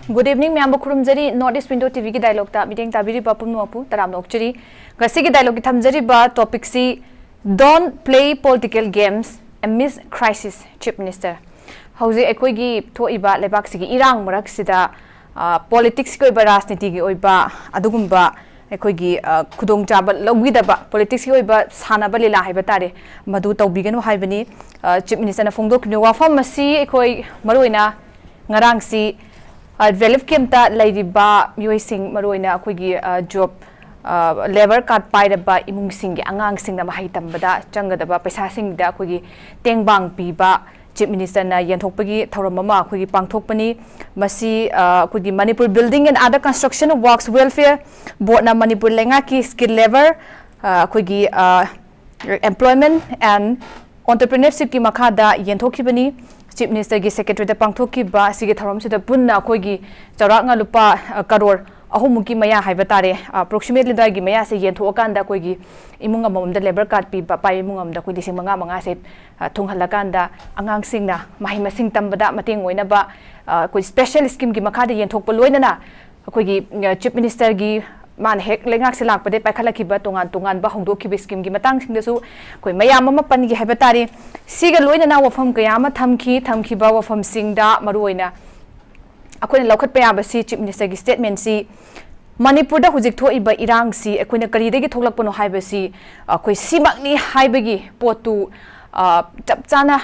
Good evening, Ma'am Kurumjari, Northeast Window TV ki dialogue ta meeting tabiri papum nopu taram nokchari. Gasi ki dialogue ki thamjari ba topic si don't play political games amidst crisis, Chief Minister. Hauze ekoi gi tho iba lebak si gi irang marak sida politics ko iba rajniti gi oiba adugumba ekoi gi khudong chaba logidaba politics ki oiba sanaba lila haiba tare madu tawbiganu haibani Chief Minister na phongdok ni wafam masi ekoi maroina ngarang si Velif Kimta Lady Ba Muising Maroina Kugi job labor card by the ba imung sing angang sing na mahitam bada changa da ba paisa sing da kugi tengbang pi ba Chief Minister na yanthokpagi thoramama kugi pangthokpani masi kugi Manipur Building and Other Construction Works Welfare Board na Manipur lenga ki skill level kugi employment and entrepreneurship ki makada yanthokibani Chief Minister ki Secretary da pangthoki ba sige thoram sida punna koigi chauranga lupa karor ahumuki maya haiba tare approximately da gi maya se yen thokanda koigi imunga mamda labor card pi ba pai imungam da koi lising manga se thonghalakanda angang singna mahima sing tambada mateng oina ba koi special scheme gi makha da yen thokpa loinana koigi Chief Minister gi man hek lengak se lakpade paikhalakhiba tongan ba hongdokhiba scheme gi matang singdasu koi mayam ama pan gi haiba tare siga loina na wafam kayama thamki ba wafam singda maruoina akoina lokhat pa yaba si Chief Minister gi statement si Manipur da hujik tho iba irang si akoina kari de gi thoklakpano haiba si koi simakni haiba gi potu chapchana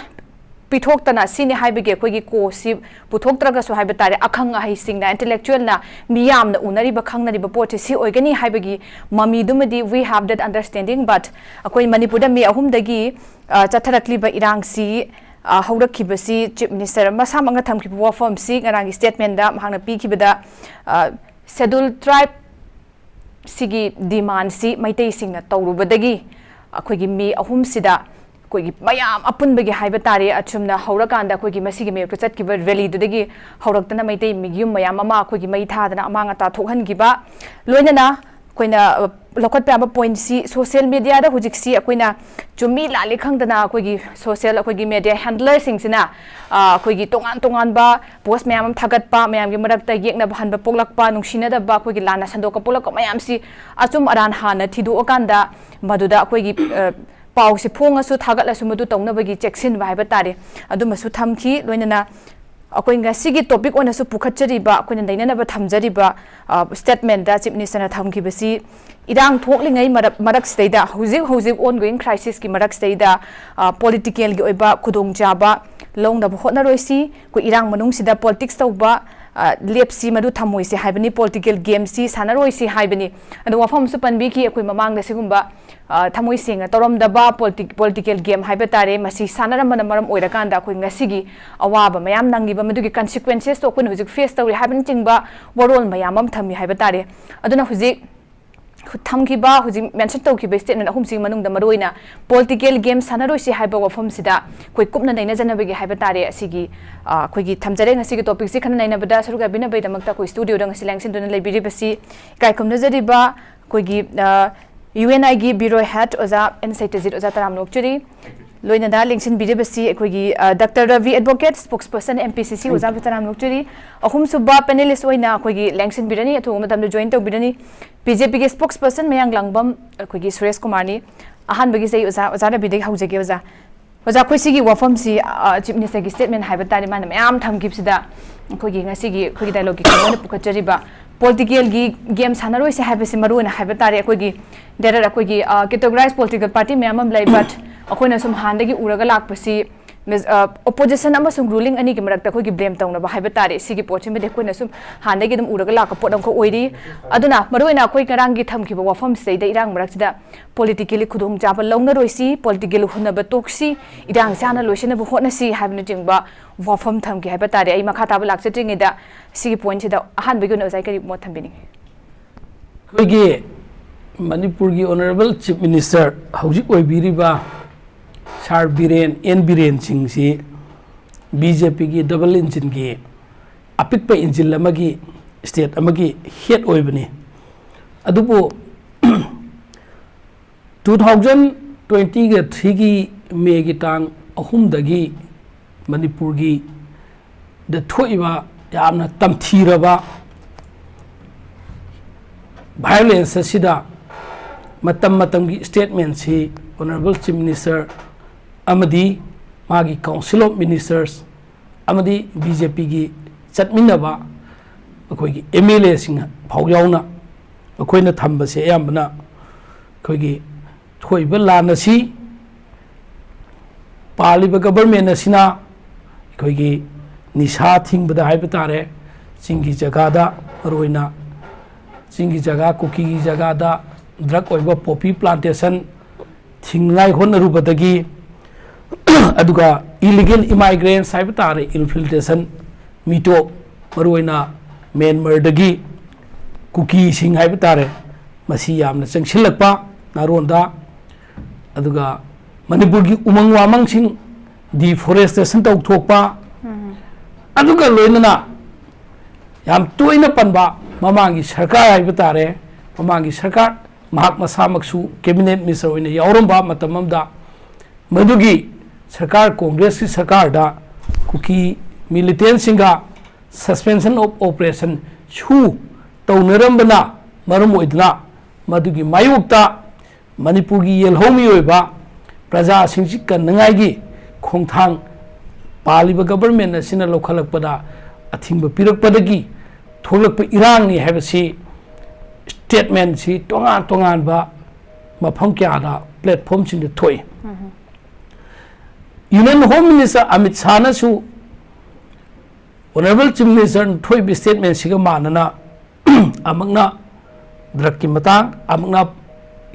pithok tana sini haiba gi koi gi ko si puthok traga so haiba tare akhang hai singna intellectual na miyam na unari ba khangna ri ba pot si oigani haiba gi mami dumadi we have that understanding but akoi Manipur da mi ahum dagi chatharakli ba irang si haurakibasi Chief Minister masa manga thamkiba wafam si ngarang statement da mahangna pikibada scheduled tribe sigi demand si maitei singna tawrubadagi akoigi mi ahum sida koigi mayam apunbagi haiba tare achumna haurakanda koigi masigi me chatkiba rally dudagi hauraktana maitei migyum mayam ama koigi mai thadana amanga ta thokhangiba loinana koina lokot pa point si social media da hujik si akoina chumi lali khangdana koigi social koigi media handler singsina koigi tongan ba post mayam thagat pa mayam gi marakta yekna ban ba poklak pa nungsina da ba koigi lana sandok ka polak mayam si achum aran hana thidu okanda maduda koigi pau si phonga su thagat la su madu tongna bagi cheksin ba haiba tare aduma su thamki loinana akoi ngasigi topic ona su pukhachari ba koina dainana ba thamjari ba statement da Chief Minister na thamki basi irang thoklingai marak steida hojik ongoing crisis ki marak steida political gi oiba khudong jaba long da hotna roisi ko irang manung sida politics tawba lepsi madu thamoi se haibani political game si sanaroi si haibani adu wafam su panbi ki akoi mamang da sigumba thamoi singa torom da ba political game haiba tare masi sanara maram oirakanda akoi ngasigi awaba mayam nangiba madugi consequences to akoi hojik face tawri haibani chingba warol mayam am thami haiba tare aduna hojik thamkiba hojik mention tawkiba statement ahum sing manung da maroina political game sanaroi si haiba wafam sida koi kupna naina janabagi haiba tare asigi koi gi thamjare ngasigi topic si khana naina bada saruga bina bai damakta koi studio da ngasi langsin dona leibiri basi kai komna jariba koi gi UNI gi bureau head oza NSATZ oza taram nokchuri loina da lingsin bidebasi ekoi Dr. Ravi advocate spokesperson MPCC oza taram nokchuri ahum suba panelist oina koi gi lingsin bidani athu matam join to bidani BJP gi spokesperson MAYANGLAMBAM koi gi SURESH kumani ahan bagi sei oza da bidai haujage oza koi sigi wafam si Chief Minister gi statement haiba tari man mayam thamgip sida koi gi ngasi gi koi gi dialogue gi kamona pukhachari ba political gi game sanaroi se haibasi maruna haiba tare koi gi there koi gi categorized political party mayam lai but akoina sum handagi uraga lakpasi opposition amasung ruling ani gi marakta koi gi blame tawna ba haiba tare sigi pochim de koina sum handagi dum uraga lak podam ko oiri aduna maroina koi karangi thamki ba wafam sei da irang marak sida politically khudong jaba longna roisi politically hunna ba toksi irang sana loisena bu hotna si haibna jingba wafam thamki haiba tare ai makha tab lak chatringi da sigi point sida ahan biguna ozai kari mo thambini koi gi Manipur gi honorable Chief Minister hojik oibiriba Sar biren en biren sing si BJP gi double engine gi apik pa engine lamagi state amagi head oibani adubu 2020 ga 3 gi me gi tang ahum dagi Manipur gi the thoiba यामना तमथीरबा violence asida matam gi statement si honorable chief minister amadi magi council of ministers amadi BJP gi chatminaba akoi gi MLA singa phawyauna akoi na thamba se yambana akoi gi thoiba lana si paliba government asina akoi gi nisha thingbada haibetare singi jagada roina singi jaga kuki gi jaga da drug oiba poppy plantation thingai honarubadagi aduga illegal immigrants haibetare infiltration mito maroina Myanmar dagi kuki sing haibetare masi yamna changsilakpa naronda aduga Manipur gi umang wamang sing deforestation tawthokpa aduga loinana yam toina panba mamangi sarkar haibetare mamangi sarkar mahak masamaksu cabinet minister oina yauramba matamamda madugi sarkar congress ki sarkar da kuki militant singa suspension of operation shu taunarambana maram oidna madugi mayukta Manipur gi yelhomi oiba praja singji kannangai gi khongthang paliba government asina lokhalakpada athingba pirakpadagi tholakpa irang ni habasi statement si tongan ba mafam kya da platform sin de thoi Union Home Minister Amidst na su honorable chief minister thoi bi statement siga manana amagna drug ki matang amagna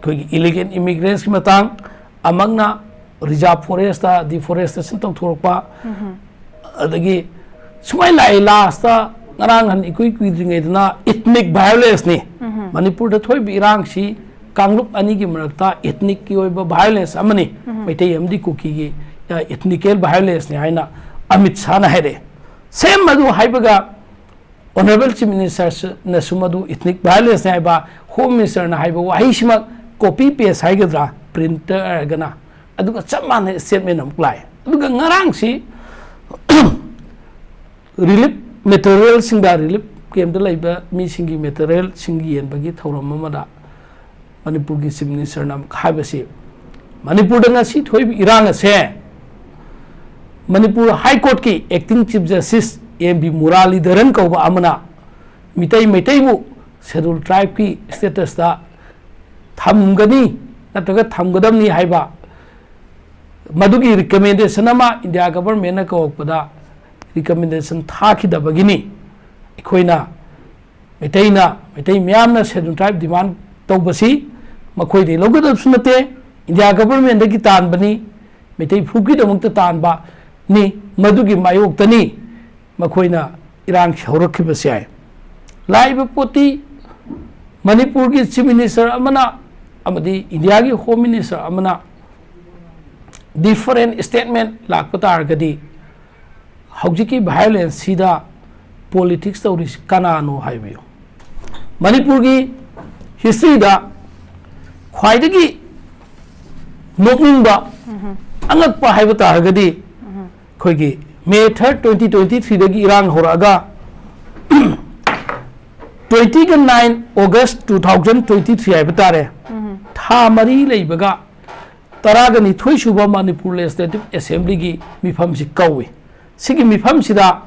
koi illegal immigrants ki matang amagna reserve forest da deforestation tong thorpa adagi sumai lai last ngarang han ikui kuidringai dana ethnic violence ni Manipur da thoi bi irang si kanglup ani gi marakta ethnic ki oiba violence amani maitai amdi kuki gi ethnical violence ni haina Amidst na haire same madu haibaga honorable chief minister na sumadu ethnic violence ni haiba home minister na haiba wahi sima copy paste haigadra printer gana aduga chamman statement am apply aduga ngarang si relief material singda relief kem da laiba mi singi material singi yen bagi thoram amada Manipur gi chief minister nam khaibasi Manipur da ngasi thoi irang ase Manipur High Court ki acting chief justice MB Murali Dharan kauba amana mitai bu schedule tribe ki status da thamgani nataga thamgadamni haiba madugi recommendation ama India government na kawpada recommendation thakidabagini ikhoina mitai miyamna schedule tribe demand tawbasi makhoi de logadab sunate India government da ki tanbani mitai phuki damukta tanba ni madugi mayok tani makhoina irang chaurakibase ai laiba poti Manipur gi chief minister amana amadi India gi home minister amana different statement lakpata argadi haujiki violence sida politics tawris kanano haibiyo Manipur gi history da khwaidagi nokningba angakpa haibata argadi khoigi May 3rd 2023 dagi irang horaga 29 August 2023 haibata tha mari leibaga taragani thoi suba Manipur Legislative Assembly gi mifam si kawi sigi mifam sida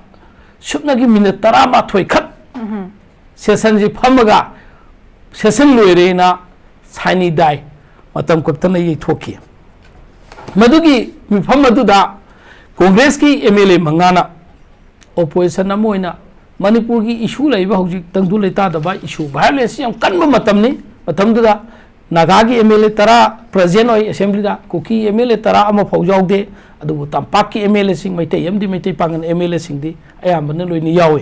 supnagi minute tarama thoi khat session ji phamaga session loirena saini dai matam kaktana yi thoki madugi mifam maduda Congress ki MLA mangana opposition amoina Manipur ki issue laiba hojik tangdu leita daba issue violence yam kanba matamni matamduda Naga ki MLA tara present oi assembly da kuki MLA tara ama phawjawde adu tampak ki MLA sing maitai yamdi maitai pangan MLA sing di ayambana loini yawe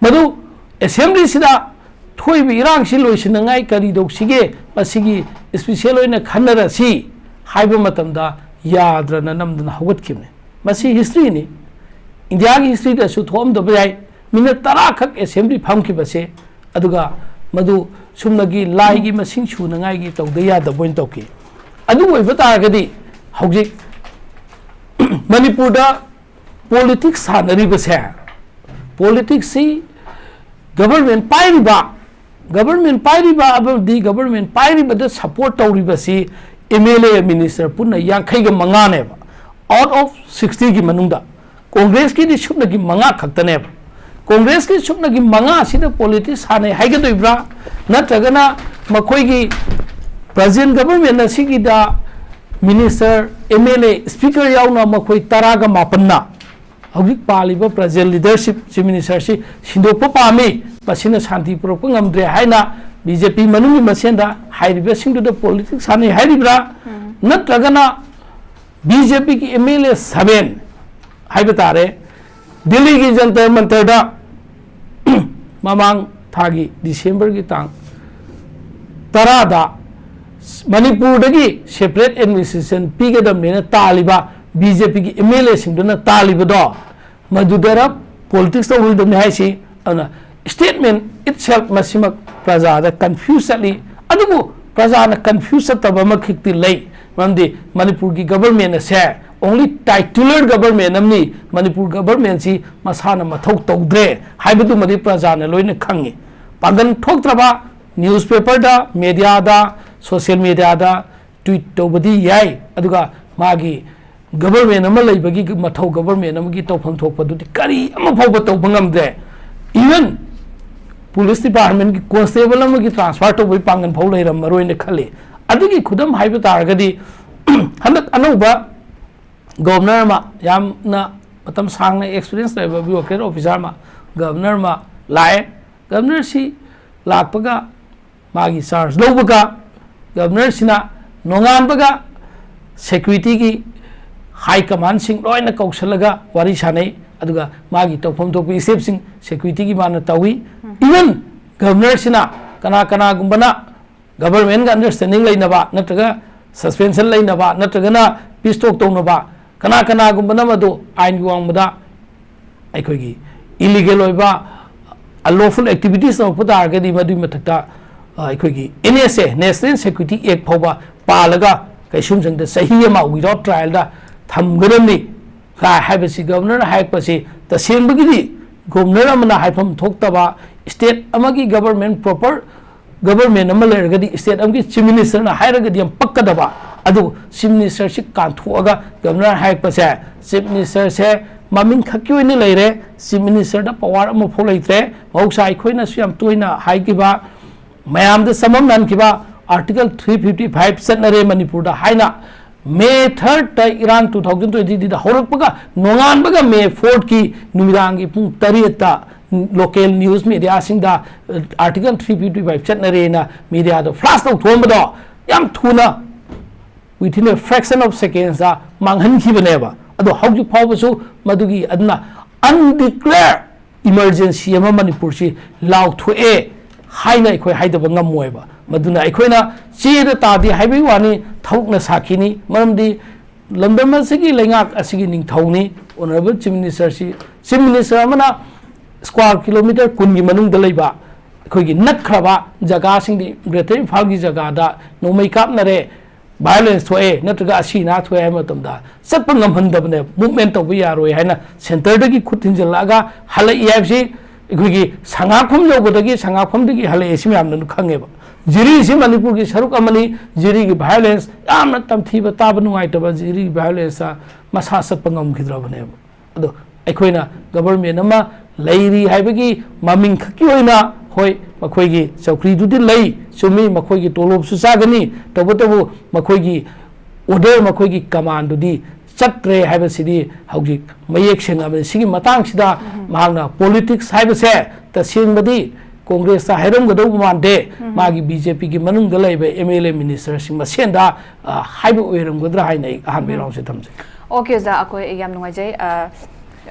madu assembly sida thoi bi irang si loisinangai kari dok sige masigi special oina khanara si haiba matamda yadrana namdana hawat kimne masi history ni India ki history da su thom da bai minute tara khak assembly pham ki base aduga madu sumnagi lai gi masing sunangai gi tawdaya da point toki adu oi bata gadi hawjik Manipur da politics hanari base politics si government pairiba abadi government pairiba da support tauriba si MLA minister punna yankai ga manga ne ba out of 60 ki manungda Congress ki di shukna ki manga khakta ne ba Congress ki shukna ki manga sida politics hane haiga do ibra na tagana makoi ki president government na sigi da minister MLA speaker yauna makoi taraga mapanna hawik paliba president leadership chief minister si sindokpa pami pasina shanti purakpa ngamdre haina BJP manungi masenda hairiba singdu da politics hane hairibra na tagana BJP ki MLA 7 haiba tare Delhi ki jantar mantar da mamang thagi December ki tang tarada Manipur dagi separate administration pigadam ne taliba BJP ki MLA singduna taliba do madudara politics to hold ne haisi ana statement itself masimak praja da confusedly adubu praja na confused taba makhikti lei mamdi Manipur ki government se only titular government namni Manipur government si masana mathau tawdre haibadu madi praja na loina khangi pagan thoktraba newspaper da media da social media da tweet tawbadi yai aduga magi government ama leibagi mathau government amagi tawpham thokpadu kari ama phawba tawbangamde even police department ki constable amagi transfer tawbai pangan phau leiram maroine khale adugi khudam haiba taragadi handak anauba governor ma yamna matam sangna experience leba bureaucrat officer ma governor ma lai governor si lakpaga magi charge lobaga governor sina nongambaga security ki high command sing loina kausalaga wari sanai aduga magi tawpham thokpi step sing security ki mana tawi even governor sina kana gumbana government ga understanding leinaba natraga suspension leinaba natragana peace talk tonaba kana gumbana madu ain guangmada aikhogi illegal oiba unlawful activities of putargadi madu mathakta aikhogi NSA National Security Act phawba palaga kaisum jang da sahi ma without trial da thamgadamni ka haibasi governor haipasi ta sengbagi governor amana haifam thoktaba state amagi government proper government amalagadi state amgi chief minister na hairagadi am pakkadaba adu chief minister si kanthuaga governor haipase chief minister se mamin khakki ni leire chief minister da power am pholaitre mausa ikhoina siam toina haikiba mayam da samam nan kiba article 355 satnare Manipur da haina May 3rd ta Iran 2020 da horakpaga nongan baga May 4th ki numidangi pung tariyata local news media singda article 355 satnare na media da flash tau thombado yam thuna within a fraction of seconds da manghan khibaneba ado hauju phawbasu madugi adna undeclared emergency ama Manipur si law thoe haina ikoi haidaba ngamoiba maduna ikoina chida tadi haibi wani thokna sakhini maramdi lambama sigi lengak asigi ning thawni honorable chief minister amana square kilometer kungi manung da leiba khogi nakhraba jaga singdi greater Imphal gi jaga da nomai kapnare violence thoe natraga asina thoe matamda satpa ngamhandabne movement tawbi yaroi haina center dagi khuthinjalaga halai yaibsi इकोगी संगाफम जोबदगी संगाफम दगी हले एसिम यामन खंगेबा जिरी सि मणिपुर की सरुक अमनी जिरी की violence यामन तमथीबा ताब नुगाइतबा जिरी की violence मसा सत्प ngमखिद्रबनेब अदो अखोइना government अमा लैरी हाइबगी ममिंग खकी होइना होय मखोइगी चौकरी दुदि लै सुमी मखोइगी तोलोब सुसागनी तबतबु मखोइगी order मखोइगी कमांड दुदि चत्रे हाइबसिदी हौजिक मयेक सेंगाबे सिगी मतांगसिदा मांगना पॉलिटिक्स हाइबसे तसेंबदी कांग्रेस ता हाइरमगदौ मानदे मागी बीजेपी की मनुंग दलाइबे एमएलए मिनिस्टर सिंग मसेंदा हाइब ओइरमगदरा हाइनै अहानबे रावसे थमसे ओके जा अको याम नुगाइजै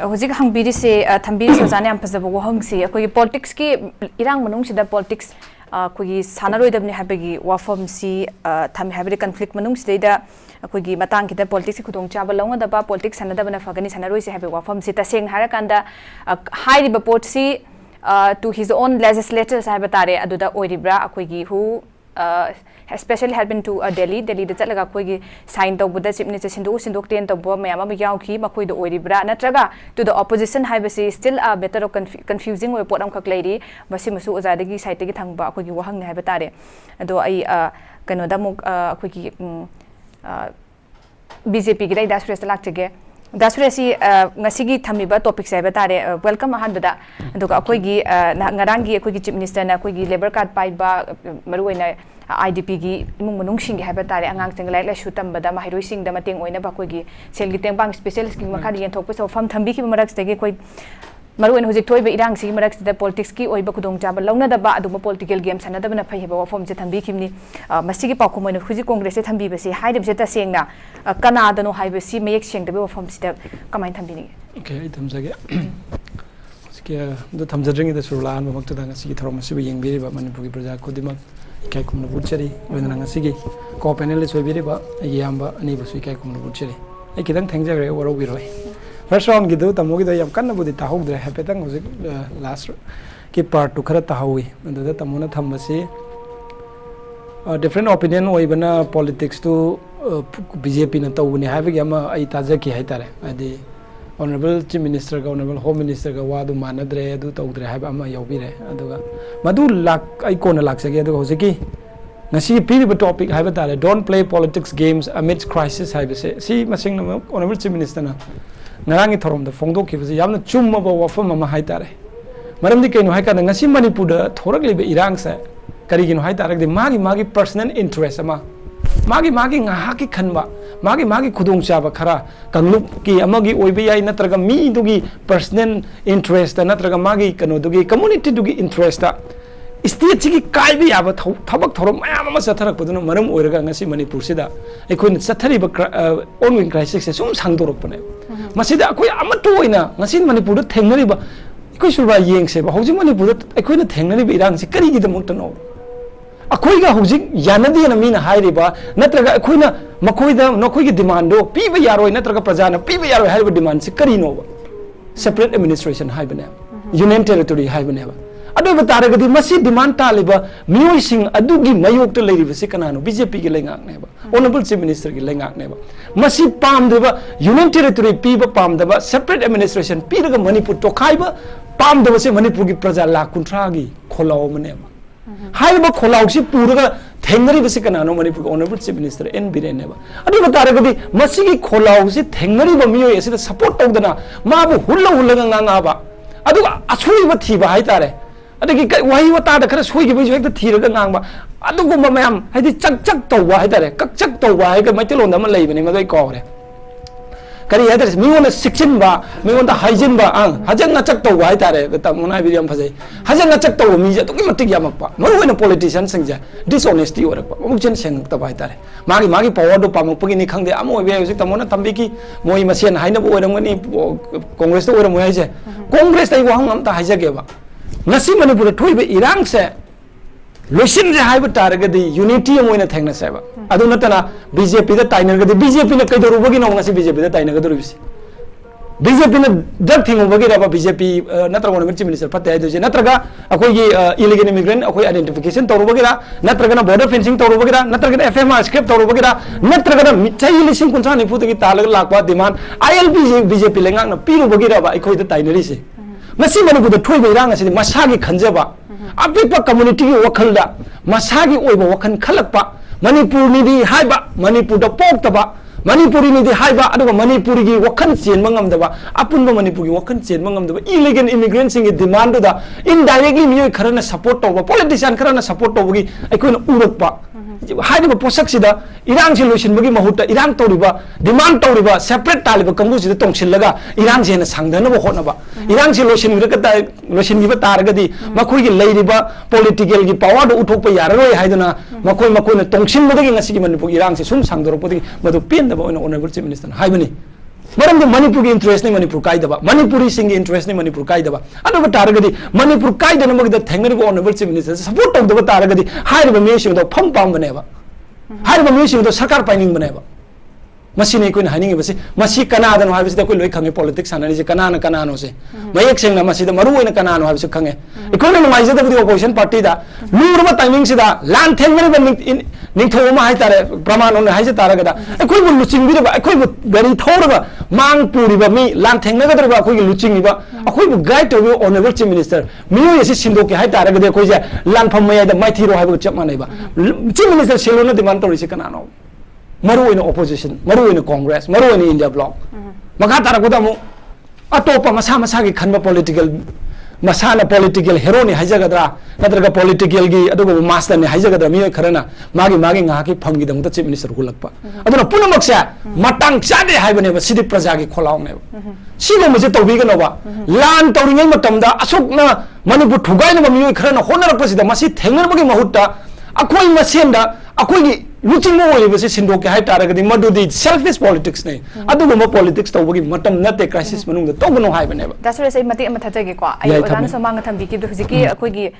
होजिक हंगबिरि से थंबिरि सजाने am फजब वहंगसी अको पॉलिटिक्स की इरांग मनुंग सिदा पॉलिटिक्स अखोगी सानारोइदबने हाबेगी वाफम सी थम हाबे कन्फ्लिक्ट मनुंग सिदा अखोगी मतंग किदा पॉलिटिक्स खुदोंग चाबा लौंगदबा पॉलिटिक्स सानदबना फगनी सानारोइ से हाबे वाफम सी तसेंग हारकांदा हाइरिबा पोर्ट सी to his own legislators हाबे तारे अदुदा ओइरिब्रा अखोगी हु especially had been to Delhi the chatlaga koi sign tawbuda chief minister sindok ten tawbo mayama ba yauki makoi do oiribra natraga to the opposition haibasi still a better confusing way pot am khak leiri basi masu ozadagi side gi thangba koi gi wahang ne haiba tare ado ai kano da muk koi gi BJP gi dai da SURESH lakchege da SURESH ngasigi thamiba topic sai batare welcome ahan bada aduga koi gi ngarangi koi gi chief minister na koi gi labor card pai ba maruina IDP gi imung manung sing gi haiba tare angang sing lai lai shutam bada mahiroi sing da mateng oina ba koi gi sel gi teng bang specialist gi makha yen thok pa so fam thambi ki marak ste gi koi maruin hojik thoi be irang si marak ste politics ki oi ba kudong jaba launa da ba adu political game sana da bana phai heba wa form je thambi kimni masi gi pakko moina huji congress se thambi ba si haidem se ta seng na kana da no haiba si mayek seng da be form sita kamai thambi ni okay ai thamjage sike da thamjadring da surla an mak ta da si thorom si yeng bi ba manipur gi praja khodimak kai kum na buchari loina nga si gi ko panelists bi ba yamba ani bu si kai kum na buchari ai kidang thangjagre waro bi roi first round gi do tamo gi do yam kan na budi ta hok dre hapetang hojik last ki part to khara ta hawi anda da tamo na tham si different opinion oi bana politics to BJP na tawuni haiba gi ama ai taja ki hai tare adi honorable chief minister ga honorable home minister ga wa du manadre adu tawdre haiba ama yobire aduga madu lak ai kona lak sage adu hojiki ngasi piri ba topic haiba tare don't play politics games amidst crisis haiba se si masing na honorable chief minister na ngarang thorom da phongdok ki basi yamna chumma ba wafam ama hai tare maram di kaino hai ka ngasi manipur da thorak libe irang sa kari gino hai tare de magi personal interest ama magi ngaha ki khanba magi khudong chaba khara kanglup ki amagi oibe yai natraga mi dugi personal interest natraga magi kano dugi community dugi interest ta state chi ki kai bi aba thabak thorom mayam ama satharak poduna maram oiraga ngasi manipur sida ekhoin sathari ba ongoing crisis se sum sangdorok pone masida akoi amatu oina ngasi manipur da thengnari ba ekoi surba yeng se ba hoji manipur da ekhoina thengnari bi irang se kari gi da mukta no अखोई का हुजिक यानदी ना Meena हाइरिबा नत्रगा अखोइना मखोइदा नखोइगी demand दो पीबा यारोय नत्रगा प्रजाना पीबा यारोय हाइबा demand से करिनो separate administration हाइबने union territory हाइबने अदो बतारगदी मसी demand तालिबा मियोय सिंग अदुगी मयोक्त लेरिबा से कनानो BJP के लेंगाकनेबा ऑनरेबल चीफ मिनिस्टर के लेंगाकनेबा मसी पामदेबा यूनियन टेरिटोरी पीबा पामदेबा सेपरेट एडमिनिस्ट्रेशन पीरगा मणिपुर तोखाइबा पामदेबा से मणिपुर की प्रजा लाख कुंथ्रागी खोलाव मनेबा हाइबा खोलाउसी पुरगा थेंगरी बसे कनानो Manipur honourable chief minister N Biren नेबा अदु बतारगदी मसिगी खोलाउसी थेंगरी ब मियो एसिदा सपोर्ट तौदना माबु हुल्ला ngangaaba अदु असुइबा थीबा हाइतारे अदगी वही वता द खरा सोइगी बजु हेक्ता थीरगा nganगबा अदुगुम मयam हाइदि चक तौबा हाइतारे कक तौबा हाइगा मैतेलोन द म लेबने मदई कौरे करी है तरह मियों ने शिक्षण बा मियों दा हाइजीन बा हजंग नचक तो वाई तारे बता मुना भी हम फसे हजंग नचक तो मीजे तो कि मतिक या मक्पा मरु when politician Sanja dishonesty ओरक मुजन Seng त वाई तारे मागी पावर दो पामुक पगी नि खंगदे अमो बे हजिक तमोना तंबी की मोई मसेन हाइना बो ओरंगनी कांग्रेस तो ओरम मोय जे कांग्रेस तै वहंग हम ता हाइजगे बा नसी मणिपुर थोइबे इरांग से लोशन जे हाइब तारगदी यूनिटी मोइना थेंगना सेबा अदु नतना बीजेपी दा ताइनगदी बीजेपी ने कैदोरुबगी नो ngasi बीजेपी दा ताइनगदुरुबिसि बीजेपी ने दग थेंगुबगी रबा बीजेपी नत्र वन मिनिस्टर मिनिस्टर फते आइदो जे नत्रगा अखोगी इलीगल इमिग्रेंट अखोई आइडेंटिफिकेशन तौरुबगिरा नत्रगना बॉर्डर फेंसिंग तौरुबगिरा नत्रगना एफएमआर स्क्रिप्ट तौरुबगिरा नत्रगना मिचाई लिसिंग कुंथा निफुदगी तालग लाकवा डिमांड आईएलबी बीजेपी लेंगांगना पिरुबगिरा बा अखोई दा ताइनरिसे मसी मणिपुर थोइबे इरांग असि मसागी खंजबा अपिपा कम्युनिटी की वखलदा मसागी ओइबा वखन खलकपा मणिपुर निदि हाइबा मणिपुर द पोक्तबा मणिपुरी निदि हाइबा अदुगा मणिपुर की वखन चेनबा ngamdaba अपुनबा मणिपुर की वखन चेनबा ngamdaba इलीगल इमिग्रेंट सिंग डिमांड दा इनडायरेक्टली मियोय खरना सपोर्ट तौबा पॉलिटिशियन खरना सपोर्ट तौबगी अखोइना उरकपा हाइबा पोसक्सिदा इरांग से लोइसिनबगी महुता इरांग तौरिबा डिमांड तौरिबा सेपरेट तालिबा कंगुसिदा तोंसिलगा इरांग जेना सांगदनबा होनबा इरांग से लोइसिनगिबा तारगदी मखोइगी लेरिबा पॉलिटिकल की पावर दो उठोकपा याररोय हाइदना मखोइना तोंसिनबदगी ngasi मणिपुर इरांग से सुम सांगदोरपदगी मदु पेनदबा ऑनरेबल चीफ मिनिस्टर हाइबनी मरम दो मणिपुर की इंटरेस्ट नहीं मणिपुर काइदबा मणिपुरी सिंग इंटरेस्ट नहीं मणिपुर काइदबा अदब तारगदी मणिपुर काइदन मगद थेंगरिबो ऑनरेबल चीफ मिनिस्टर सपोर्ट तौदबा तारगदी हाइरबा मेसिंग दो फम पाम बनेबा हाइरबा मेसिंग दो सरकार पाइनिंग बनेबा masi ne koin haning basi masi kana da no habisi da koi loi khange politics anani je kana no se mayek seng na masi da maru oina kana no habisi khange ikone no mai je da budi opposition party da lurma timing sida lan thengre ba ning tho ma hai tare praman on hai je tara ga da koi bu luching bi ba koi bu gari thor ba mang puri ba mi lan thengna ga ba koi luching ba koi bu guide to honorable chief minister mi yo yesi sindo ke hai tara ga de koi je lan pham mai da mai thiro hai bu chap ma nei ba chief minister selo na demand to ri se kana no maru in opposition maru in congress maru in india bloc maka tara ko damu atopa masa masa gi khanba political masana political hero ni hajagadra natraga political gi adugo master ni hajagadra mi kharana magi nga ki pham gi dam ta chief minister hulakpa aduna punamak sa matang chade haibane ba sidi praja gi kholaw ne sigo mase tobi ga no ba lan tawringai matam da asukna manipur thugai na mi kharana honar pa sida masi thengar ba gi mahutta akhoi masen da akhoi gi looking more was Sindo Kai Taragadi, Madudi, selfish politics. Aduma politics to Matam Nate crisis Manung, the Togono High never. That's what I say, Mati Matagua. I was among Tambiki, Huziki, a quiggy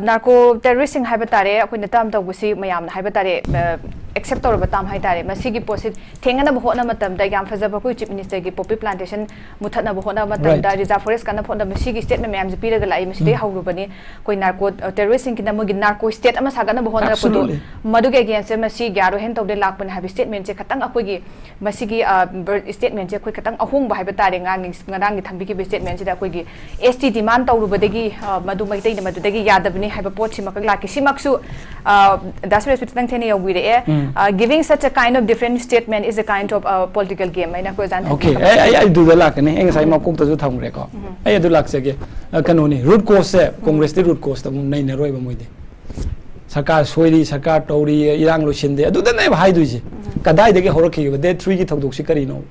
narco terrorism habitat, when the term to see Mayam habitat, except over Tam Haitare, Masigi Posit, Tangana Bohona Matam, the Yam Fazabaku, Chief Minister, Poppy Plantation, Mutana Bohona Matam, that is a forest can upon the Masigi statement, Mams, Peter the Lai, Mistake, how Rubani, going narco terrorism in the Mugi narco state, Amasagana Bohona, Maduga against Masi, Garo, Hent of the Lakman have a statement, Katang Akwigi, Masigi bird statement, Katang Ahung Habitat, Nangi Tambiki statement, Akwigi, ST demand to Rubadegi, Madumate, the Madudegi, Yadabini, have a pochi Makalaki, Simaksu, that's what it's Tanya with the air. Giving such a kind of different statement is a kind of political game. Okay, I do the luck and I am a cook to town record. I do luck again. Canoni, root course, Congress, the root course of Nine Royal Mudi. Saka, Swedi, Saka, Tori, Iran, Lucien, they do the name Haiduji. Kadai, they get Horoki, but they 3 to Shikarino.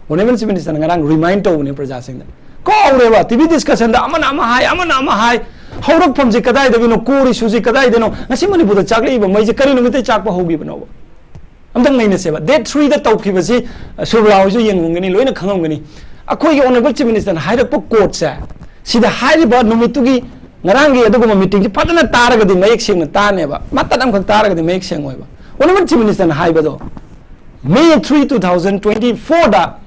Whenever the minister remind Tony Prajasing them. Call over TV discussion, the Amanama high. How up from the Kadai, the Vino Kuri, Suzi Kadai, they know, Nasimani put a chakli, but Major Karino with the Chakpa Hobi Nova. I'm the main say, but they 3 the top keepers, SURBALA, Yangani, Loina Kangani. A quick honorable chief minister, hide up a court, sir. See the high about Numitugi, Narangi, Adoma meeting, the partner Taraga, the make sing, Taneva, Matadam Taraga, the make sing over. Honorable chief minister, Hibado. May 3, 2024, da.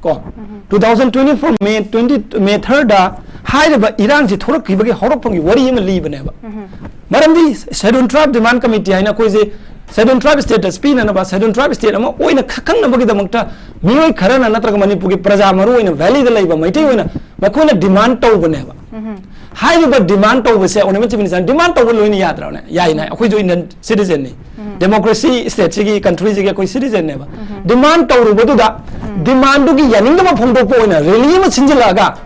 2024 May 3rd da high about Iran si thorok ki bagi horok pangi wari yema leave neba maram di scheduled tribe demand committee haina koi je scheduled tribe status pin na ba scheduled tribe state ama oina khakang na bagi damangta mioi kharana natraga manipur ki praja maru oina valley da leiba maitai oina ba koina demand to baneba high about demand to se onema chief minister demand to loina yad raw na yai na khoi jo Indian citizen ni democracy state sigi country sigi koi citizen neba demand to ru bodu da demand ki yaning da phong do po na really ma sinjilaga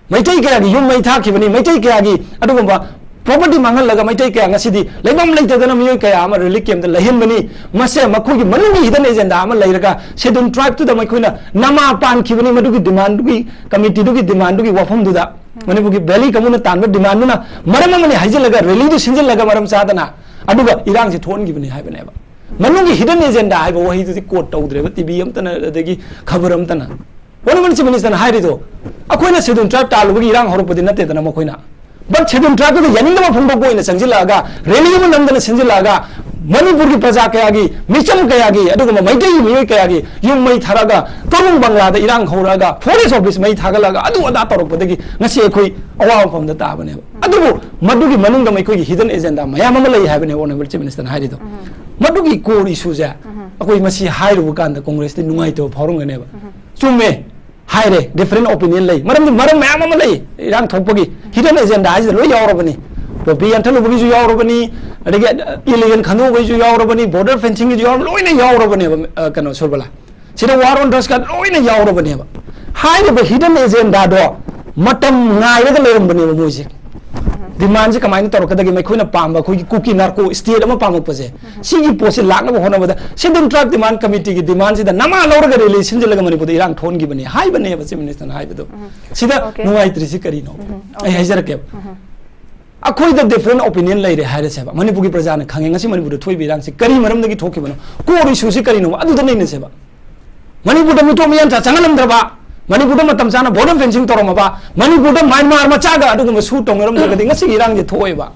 maitai kaya gi yum mai tha ki bani maitai kaya gi adugumba property mangal laga maitai kaya ngasidi leibam leite dana mioi kaya ama really kem da lehin bani mase makhu gi manu gi hidden agenda ama leiraga scheduled tribe to da mai koina nama pan ki bani madu gi demand gi committee du gi demand gi wafam du da mani bu gi valley kamuna tan demand na maram mani haijilaga really du sinjilaga maram sadana aduga irang si thon gi bani hai bane ba Manungi hidden agenda, I go to the court of the TV, the cover Tana. One of the minister Haido. Aquina said, trapped Albugi, Horopodinate, and Amoquina. But Chedum trapped the Yanima from Bogo in the Sanjilaga, really even the Sanjilaga, Manipuri Pazakayagi, Micham Kayagi, Aduma, Maiti, Kayagi, you may Taraga, Tom Bangla, the Iran Horaga, police office made Tagalaga, Adu Adapodegi, Nasiaqui, away from the Tabanel. Adu, Madugi Manunga Makui, hidden agenda, Mayamala having a one of the minister Haido. Madugi core issues there. We must see high Wukan, the Congress, the Numaito, Horung and ever. Sume, high, different opinion lay. Madam Mammalay, Iran Topogi, hidden agenda is the Roy Yorobani. Poppy and Television Yorobani, and again, illegal canoe is Yorobani, border fencing is Yorobani, Cano SURBALA. See the war on Doskat, Loin and Yorobani. High of a hidden agenda door, Matam Nai, the Lambani music. Demands come in to the Makuna Pamba, cookie narco, steal a palm pose. See post a lack of honor. Shouldn't track demand committee demands the Nama Lorga relation to the money for the Iran tone given a high neighbor, minister and high. See that no I Trisicarino. I has a cap. A quite different opinion lady had a seva. Manipuki Prazana, Kanging as money with the Twibi, Karimaram the Tokyo. Kori Susicarino, other than in the seva. Maniputomi and Sangalam Draba. Manipur Matamsana, border fencing Toromaba, Manipur, Myanmar, Machaga, I don't know, suit on the Irang the Toiba.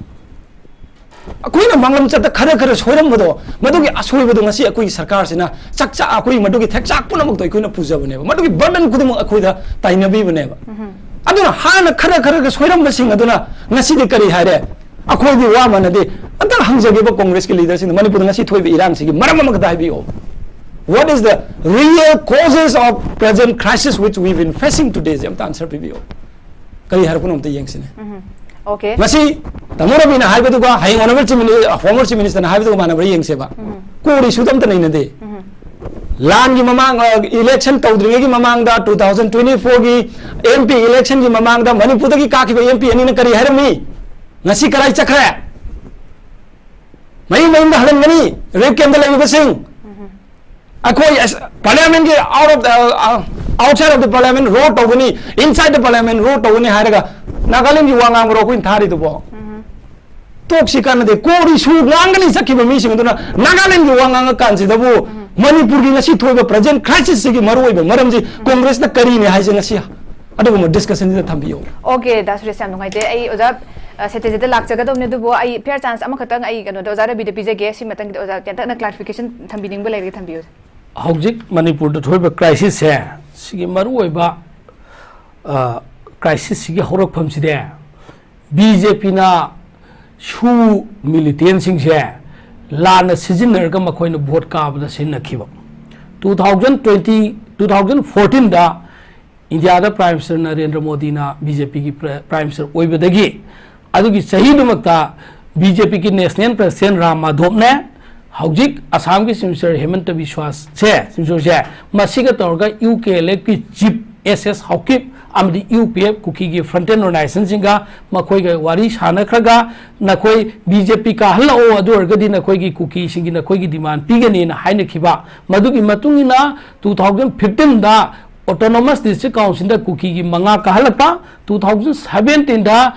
कोई ना मंगलम चत खरे खरे सोरम बदो मदुगी असोय बदो ngasi akoi sarkar sina chakcha akoi madugi thekchak punamuk toi koina puja bane ba madugi burden kudum akoi da taina bi bane ba aduna hana khara khara ga soiram basing aduna ngasi de kari hare akoi di wa manade anta hangjage ba congress ke leader sing manipur ngasi thoi bi iran sigi maram mak dai bi o what is the real causes of present crisis which we've been facing today jam ta answer bi o kari har punam te yengsine okay ngasi tamora bina hai bedu ga hai honorable chief minister former chief minister na hai bedu mana bari yengse ba ko ri sudam ta naina de lan gi mamang election tawdri gi mamang da 2024 gi mp election gi mamang da manipur da gi ka ki mp ani na kari harami ngasi karai chakra mai mai da halan ngani rep kendal lai basing akoi parliament gi outside of the parliament road tawni inside the parliament road tawni haraga Nagaland you wang angro kuin thari to bo toksi kan de kori su ngangali sakhi ba mi sing duna Nagaland you wang ang kan si dabu manipur gi ngasi thoi ba present crisis gi maroi ba maram ji congress na kari ne hai jeng ngasi adu mo discussion ni thambi yo okay that's really sam ngai de ai oja sete de lak jaga dom ne du bo ai fair chance ama khatang ai kano de oja bi de pije ge si matang de oja tan na clarification thambi ning ba lai thambi yo hojik manipur da thoi ba crisis hai sigi maroi ba crisis sigi horak pham si de BJP na shu militant sing se lana seasoner ga makoi na vote ka ba sin na khiba 2014 da India da Prime Minister Narendra Modi na BJP ki Prime Minister oi ba dagi adu ki sahi dumakta BJP ki national president Ram Madhop ne hojik Assam ki Minister Hemant Biswas se masiga torga UK elect ki chief SS Hawkip amdi UPF kuki gi front-end organization singa makoi ga wari sana khraga nakoi BJP ka halo adu argadi nakoi gi kuki singi nakoi gi demand pigani na haina khiba madugi matungina 2015 da autonomous district council da kuki gi manga ka halapa 2017 da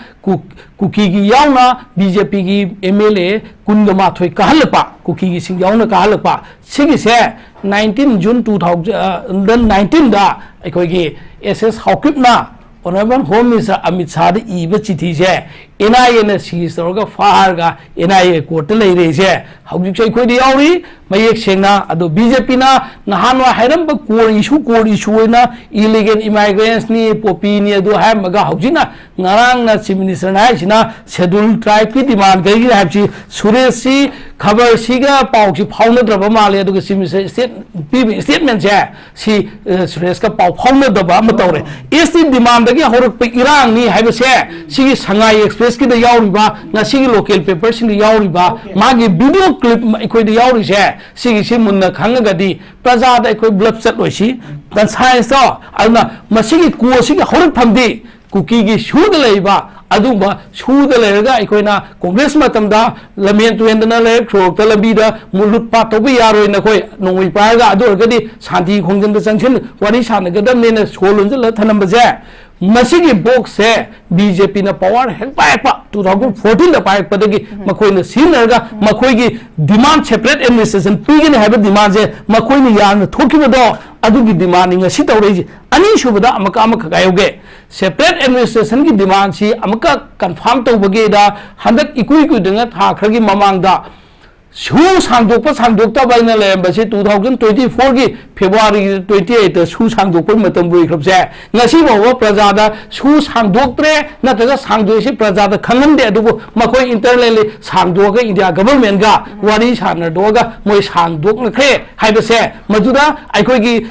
kuki gi yauna BJP gi MLA kundama thoi ka halapa kuki gi sing yauna ka halapa sigi se 19 June 2019 da akoi gi SS Hawkip na honorable home minister Amidst da iba chithi se NIA na series torga far ga NIA court lai re se hawjik chai khoi di yauri mayek sengna ado BJP na nahanwa hairam ba core issue na illegal immigrants ni popi ni ado ha maga hawjina ngarang na chief minister na sina schedule tribe ki demand ga gi hapchi suresh si khabar si ga pau chi phauna draba male ado chief minister statement se si suresh ka pau phauna daba ma tawre isi demand ga horak pe irang ni haiba se si sangai express ki da yauri ba na si local paper sing yauri ba magi video clip ikoi da yauri se si munna khanga ga di praja da ikoi blab chat oi si dan science to alna masigi ko si ga horak phamdi kuki gi shu da lei ba adu ba shu da lei ga ikoi na congress matam da lamen tuend na le throk ta labi da mulut pa to bi yaroi na koi nongwi pa ga adu ga di shanti khongjan da changchen wari sana ga dam ne na solun la thanam ba je masigi box se BJP na power hek pa 2014 da pa pa dagi makoi na senior ga makoi gi demand separate administration pigin have demand je makoi ni yan thoki do adu gi demand nga si tawre ji ani shubada amaka ga yoge separate administration gi demand si amaka confirm to bage da handak ikui denga tha khragi mamang da shu sangdokta baina le base 2024 gi February 28 da shu sangdokpa matam boi khrab se ngasi bawa praja da shu sangdoktre na ta sangdoi se praja da khangam de adu makoi internally sangdoga India government ga wari sanar doga moi sangdok na khe haiba se majuda aikoi gi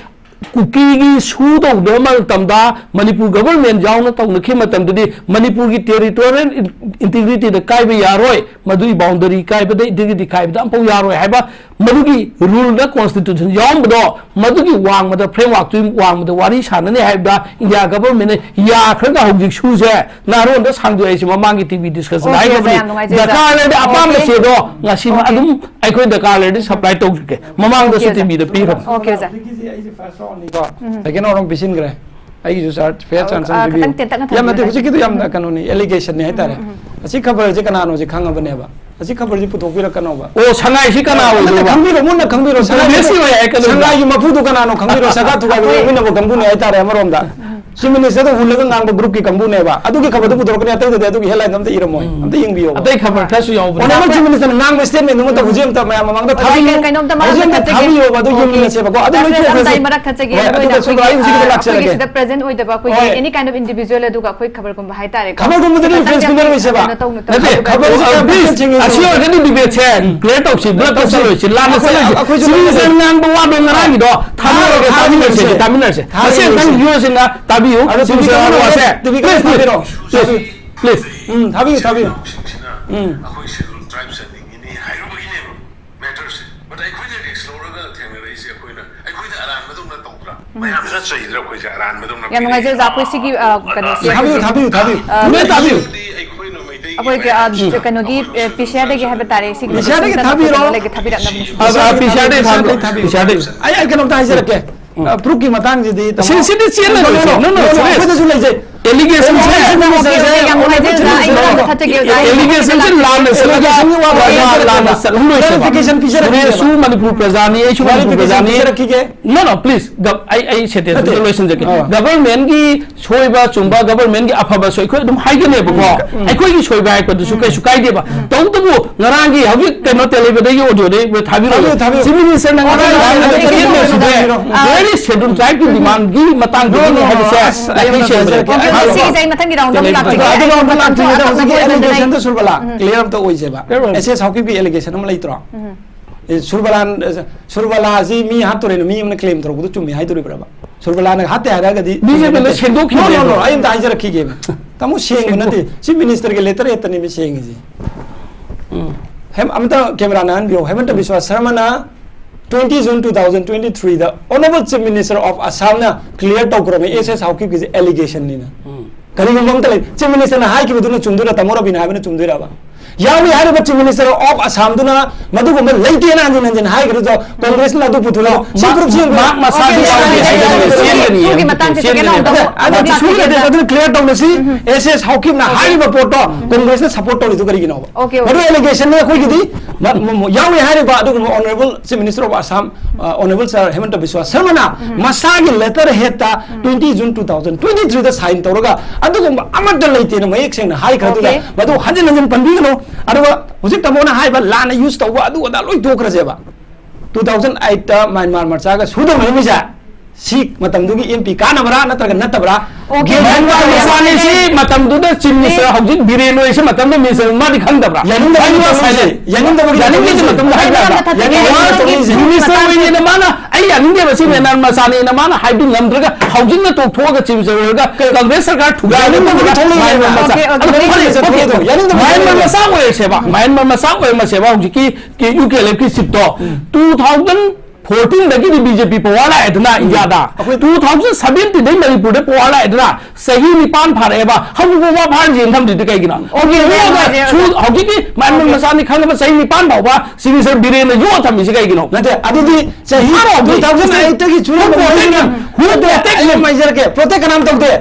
kuki gi su to do mal tamda Manipur government jauna to nakhi matam dudi Manipur gi territorial integrity da kai ba yaroi madui boundary kai ba da integrity kai ba ampo yaroi haiba madugi rule da constitution yom do madugi wang ma da framework tu wang ma da wari sana ne haiba India government ya khraga hojik su je na ron da sang do ai ma mangi TV discussion ai ga da ka le da apam da se do ngasi ma adum ai koi da ka le di supply to ke mamang da se TV da pi ram okay sir again orang bisin kare ai ju sar fair chance bi ya mate huji ki yam na kanoni allegation ne haitare asi khabar je kana no je khanga bane ba asi khabar ji puthok bira kana ba o sangai si kana o do khambiro mun khambiro sangai si wa ya kana sangai mafu do kana no khambiro saga tu ga bi na bo gambu ne haitare amarom da chief minister तो हुलगा ngang group की कंबू ने बा अदु की खबर तो पुदर कने अतै अदु की हेडलाइन हमते इरमोय हमते इंग बियो अतै खबर खसु याव बना honourable chief minister ngang statement नुम त हुजेम त मया ममंग द थाबी कइनोम त मरक खचगे थाबी यो बदु यम ने से बको अदु लोइ तो दाई मरक खचगे अदु सुबाई हुजी के लक्ष्य लगे द प्रेजेंट ओइ दबा कोइ एनी काइंड ऑफ इंडिविजुअल अदु का कोइ खबर गुम हाय तारे खबर गुम दनि फ्रेंड्स किनर वे से बा नते खबर असियो गनि डिबेट छे क्लियर टॉक सी ब्लड टॉक सी छि लाम से सिविल ngang बवा दो ngara gi do थाबी के तामिनर से असे नंग यो सिना ताबी हो सिविल वा से प्लीज थाबी थाबी अखोई शेड्यूल ट्राइब्स नि हाइरोबगिने मैटर्स बट आई खोइ दे एक्सप्लोरर गा थेंग रइसे अखोइना आई खोइ द अरान मदुंग न तौद्रा मयाम ज चाहिद्रा खोइ ज अरान मदुंग न याम ngai je za koi sigi kano थाबी मैं ताबी आई खोइ न मैते अखोइ के कनो गी पिसिया दे के हबे तारे सिगी पिसिया दे के थाबी रो लेके थाबी रखना अब पिछाड़े पिछाड़े आई कनो ता हाइजर के प्रूफ की मतंग जी दी सिंसिटी चेन नो खोइ द जुलै जे एलिगेशन से एलिगेशन से लान से क्लैरिफिकेशन पीछे रखिए सु मणिपुर प्रजानी ए सु मणिपुर प्रजानी रखिए नो प्लीज आई सेटे रिलेशन जके गवर्नमेंट की सोइबा चुंबा गवर्नमेंट की अफबा सोइ खो दम हाइगने बको अखोइ की सोइबा है को दुसु कैसु काइ देबा तौतबु ngaraंगी हबि कनो टेलीविजन दे ऑडियो दे थाबिरो सिविल सर वेरी शेड्यूल ट्राइब की डिमांड की मतंग दे है मथंग राउंड में लाग एलिगेशन तो सुरबला क्लियर अब तो ओइ जेबा ऐसे साउकी भी एलिगेशन हम लइत्रो ए सुरबला जी मी हात तोरे मी हमने क्लेम तरो गुदु चुमी हाइ तोरे बराबा सुरबला ने हाते हारा गदि बीजेपी ने सेंदो की नो आई ता हाइजर रखी गे तमु सेंग नते चीफ मिनिस्टर के लेटर एतने में सेंग जी हम अमता कैमरा नान बियो हेमंत विश्वास शर्मा ना 20 June 2023 the Honorable Chief Minister of Assam na clear talk में ऐसे साउकी की allegation नहीं ना कहीं हम तले Chief Minister ना हाई की बदुना चुंदुरा तमोरा बिना है बने चुंदुरा बा यावी हाई बच्चे Chief Minister of Assam दुना मधु को मैं लेते ना अंजन हाई करो जो कांग्रेस ना तो पुतुला सिर्फ सिर्फ मसादी सुगी मतंग से के ना अगर सुगी दे बदुना clear talk नसी ऐसे साउकी ना हाई बपोर्ट कांग्रेस ने सपोर्ट तो करी की ना बदु allegation ने कोई की दी यावी हाई बा दु Honorable Chief Minister of Assam Honorable Sir Hemant Biswa Sharma na masagi letter heta 20 June 2023 da sign tawraga adugum amada leite na mayek seng na hai khadu da badu hanjin hanjin pandigano aduga hujik tamona hai ba lana use tawwa adu da loi dokra jeba 2008 ta Myanmar marcha ga suda mai misa Sikh matamdugi MP kana bara nataga natabra okay Myanmar masani si matamduda Chief Minister hojik bireno ise matamdu minister ma di khandabra yanin da minister we ne mana ai yanin de basi Myanmar masani na mana haidu ngamdraga hojik na to thoga Chief Minister ga Congress sarkar thuga Myanmar masa we seba Myanmar masa we ma seba hojik ki UK electric ship to 2014 दगी दी BJP पोवाला एदना India दा 2017 दे मणिपुर दे पोवाला एदना सही निपान फारे बा हम गोवा फार जेन थम दिते कई गिना ओके छु हगी की मानन मसानी खान सही निपान बाबा सिनी सर बिरेन यो थम इसे कई गिना नते अदुदी सही 2008 की चुनाव हु प्रोटेक्ट ले मेजर के प्रोटेक्ट नाम तो दे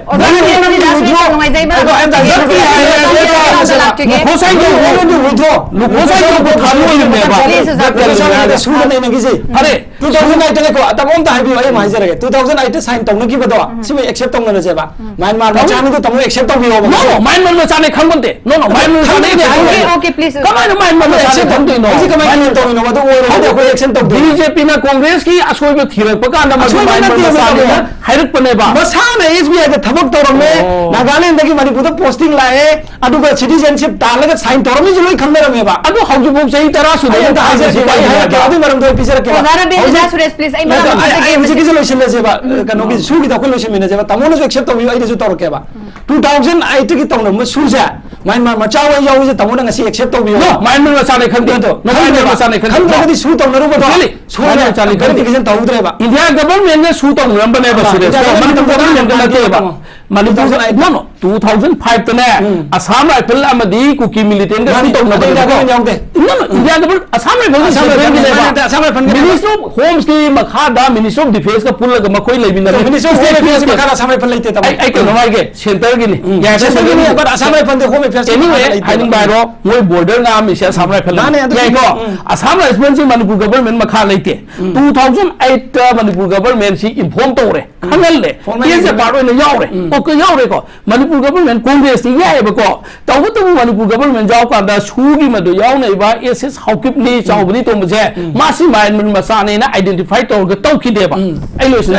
अरे 2008 को तमोम ता हाइबि ओय माइजर के 2008 साइन तौन की बदवा सिमे एक्सेप्ट तौन न जेबा म्यांमार में चाने तो तमो एक्सेप्ट तौ बियो नो म्यांमार में चाने खंगते नो म्यांमार में ओके प्लीज कमाय म्यांमार में एक्सेप्ट तौ नो जी कमाय नहीं तौ नो बदो ओरे कोई एक्शन तौ बीजेपी ना कांग्रेस की असोय में थिरक पका न म्यांमार में चाने हाइरक पने बा बसा ने एसबीआई के थबक तौर में नागालैंड की मणिपुर पोस्टिंग लाए अदुगा सिटीजनशिप तालग साइन तौर में जोई खंदर में बा अदु हौजु बुक सही तरह सुदे हाइजर सिपाही है के अदु मरम तो पीछे के सुरेश प्लीज आई मुझे किसी लोशन ले जेबा कनो की सु की तो कोई लोशन में जेबा तमोनो जो एक्सेप्ट तो आई जो तौर के बा 2008 की तौन में सु से म्यांमार में चाव याव जे तमोनो ngasi एक्सेप्ट तो बियो नो म्यांमार में साने खंदे तो म्यांमार में साने खंदे खंदे सु तो नरो बा सु ने चाली वेरिफिकेशन तौद्रे बा इंडिया गवर्नमेंट ने सु तो नरम बने बा सुरेश मणिपुर गवर्नमेंट ने ते बा मणिपुर नो 2005 तने असम राइफल अमदी कुकी मिलिटेंट का तो न इंडिया गवर्नमेंट यावते India government Assam rifle minister of homes की मखादा मिनिस्टर ऑफ डिफेंस का पुल लगा मकोई लेबिन मिनिस्टर ऑफ डिफेंस के मखादा असम राइफल लेते तब आई के नमाई के सेंटर की नहीं या सेंटर की नहीं पर असम राइफल दे होम अफेयर्स एनीवे हाइडिंग बायरो मोय बॉर्डर नाम इसे असम राइफल या को असम राइफल से मणिपुर गवर्नमेंट मखा लेते 2008 मणिपुर गवर्नमेंट सी इन्फॉर्म तोरे खंगल ले ये से पारो ने यावरे ओके यावरे को मणिपुर गवर्नमेंट कांग्रेस नी यायबको तब मणिपुर गवर्नमेंट जाव कांदा सुगी मदो यावनेबा एसएस हाउकिपनी चावबनी तोमजे मासी माइन मसाने ना आइडेंटिफाई तौर तौखिदेबा आई लोसन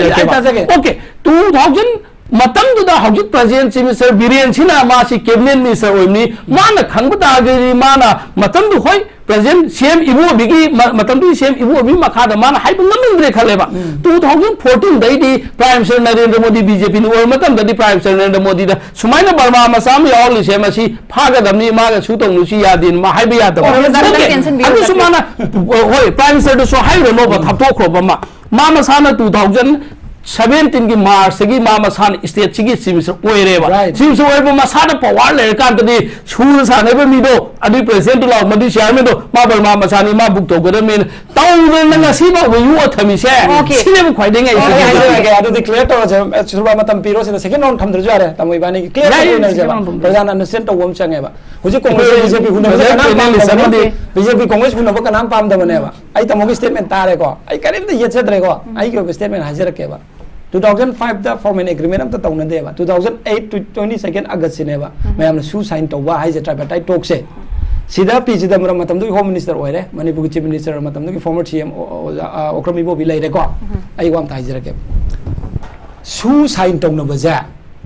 ओके 2000 मतम दुदा हौजिक प्रेसिडेंट मिनिस्टर बिरेन सिना मासी कैबिनेट मिनिस्टर ओइनी माना खंगबदा गरी माना मतम दु होय प्रेसिडेंट सीएम इबो बिगी मतम दु सीएम इबो बि मखादा माना हाइब नमिंद्रे खलेबा 2014 दैदी prime minister Narendra Modi BJP नि ओर मतम ददी प्राइम मिनिस्टर नरेंद्र मोदी दा सुमाइना बर्मा मसाम यावली से मसी फागदमनी मागा सुतों नुसी यादिन मा हाइब यादबा अदु सुमाना होय प्राइम मिनिस्टर दु सो हाइब नो बा थापथोखरोबा मा मसाना 2017 की मार्च की मा मसान स्टेट की सिमिसर ओइरेबा सिमिसर ओइबा मसाना पावर लेर कांतदी सुर सानेबा मिदो अदि प्रेसिडेंट ला मदि चेयरमैन दो मा बर्मा मसानी मा बुक तो गदे मेन ताउ नंगा सिबा यु अथमिसे सिनेम ख्वाइदेंग आई अदु डिक्लेयर तो सुरबा मतम पीरो से सेकंड राउंड थमद्र जारे तमोइ बानी क्लियर कर जेबा प्रधान अंडरस्टैंड तो वम चंगेबा हुजि कांग्रेस बीजेपी हुन बीजेपी कांग्रेस हुन बका नाम पाम दबनेबा आई तमोगी स्टेटमेंट तारे को आई करेम द येछद्रे को आई के स्टेटमेंट हाजिर केबा 2005 दा formal agreement am ta tawna deba 2008 to 22nd August sineba mayam su sign tawba haise tripartite talk se sida pg da matam du home minister oire manipur chief minister matam du former cm okrami bo bi laire ko ai wam ta haijira ke su sign tawna baja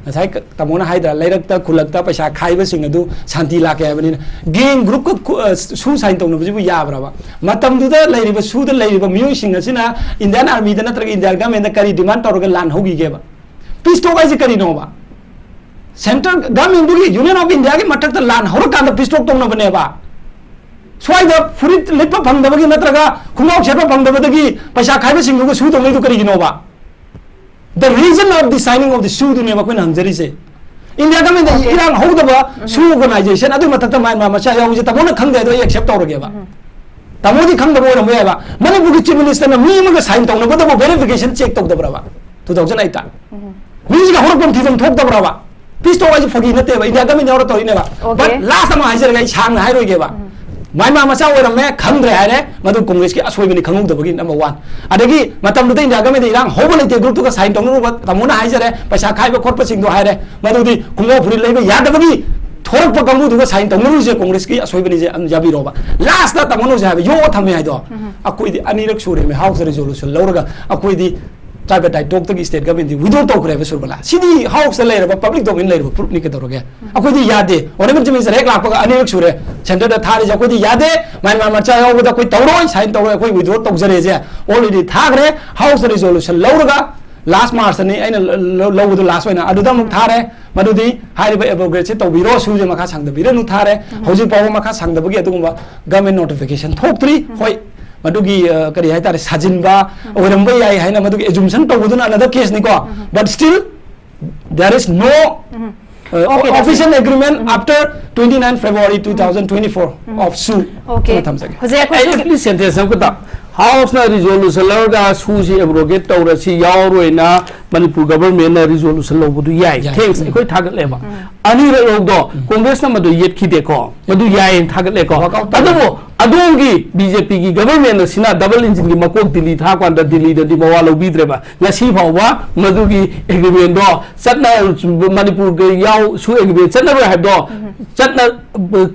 nasai tamona haidra lairakta khulakta paisa khaiba sing adu shanti lake habani gang group ko su sign tawna bu yabra ba matam du da lairiba su da lairiba miyoi sing asina Indian army da natra Indian government da kari demand tawra lan hogi ge ba peace talk ai kari no ba central government du union of India ki matak da lan hor kan da peace talk tawna bane ba swai da furit litpa phang da ba gi natra ga khumau chhepa phang da ba da gi paisa khaiba sing du su tawna du kari gi no ba the reason of the signing of the su du ne ba ko hangjari se India government da Iran hold the su organization adu matak ta mai ma cha yaw je tamona khang de do accept tawra ge ba tamodi khang da bo ra ba manipur chief minister na mi ma ga sign tawna ba da verification check tawda bra ba 2008 ta mi ga hor kon thidam thok da bra ba peace talk ai fogi na te ba India government yaw to ne ba but last time hajar ga chang na hai roi ge ba mai ma macha oirame khangre haire madu congress ki asoibani khanguk dabagi number 1 adagi matam du India government irang hobo lete group to ka sign tawnu ba tamona haijare paisa khaiba khotpa sing do haire madu di kungo phuri leiba yadabagi thorak pa kamu du ka sign tawnu je congress ki asoibani je am jabi roba last ta tamono je yo thame hai do akoi di anirak sure me house resolution lawraga akoi di tripartite talk to state government withdraw to kare SURBALA sidi house le ba public domain le ba proof ni ke doroge akoi di yade honorable chief minister ek lakh pa anirak sure center da thari ja akoi di yade mai ma macha yo da koi tawroi sign tawroi akoi withdraw to jare je already thagre house resolution lawraga last march ni aina lawdu last oina adu da muk thare madudi haiba abrogate se tawbiro su je makha sang da bira nu thare hoji paw makha sang da bagi adugumba government notification thok 3 hoi madugi kari hai tare sajinba orambai ai haina madugi assumption tawduna another case ni ko but still there is no official agreement after 29 February 2024 of su okay please sentence ko ta house na resolution lawga su si abrogate tawra si yawroina manipur government na resolution lawbu yai thanks ekoi thagat leba ani ro do congress na madu yet khide ko madu yai thagat le ko tadabo adongi BJP ki government sina double engine ki makok Delhi tha kwanda Delhi da di mawa lo bidreba ngasi phawba madu ki agreement do chatna manipur ge yaw su agreement chatna ba have do chatna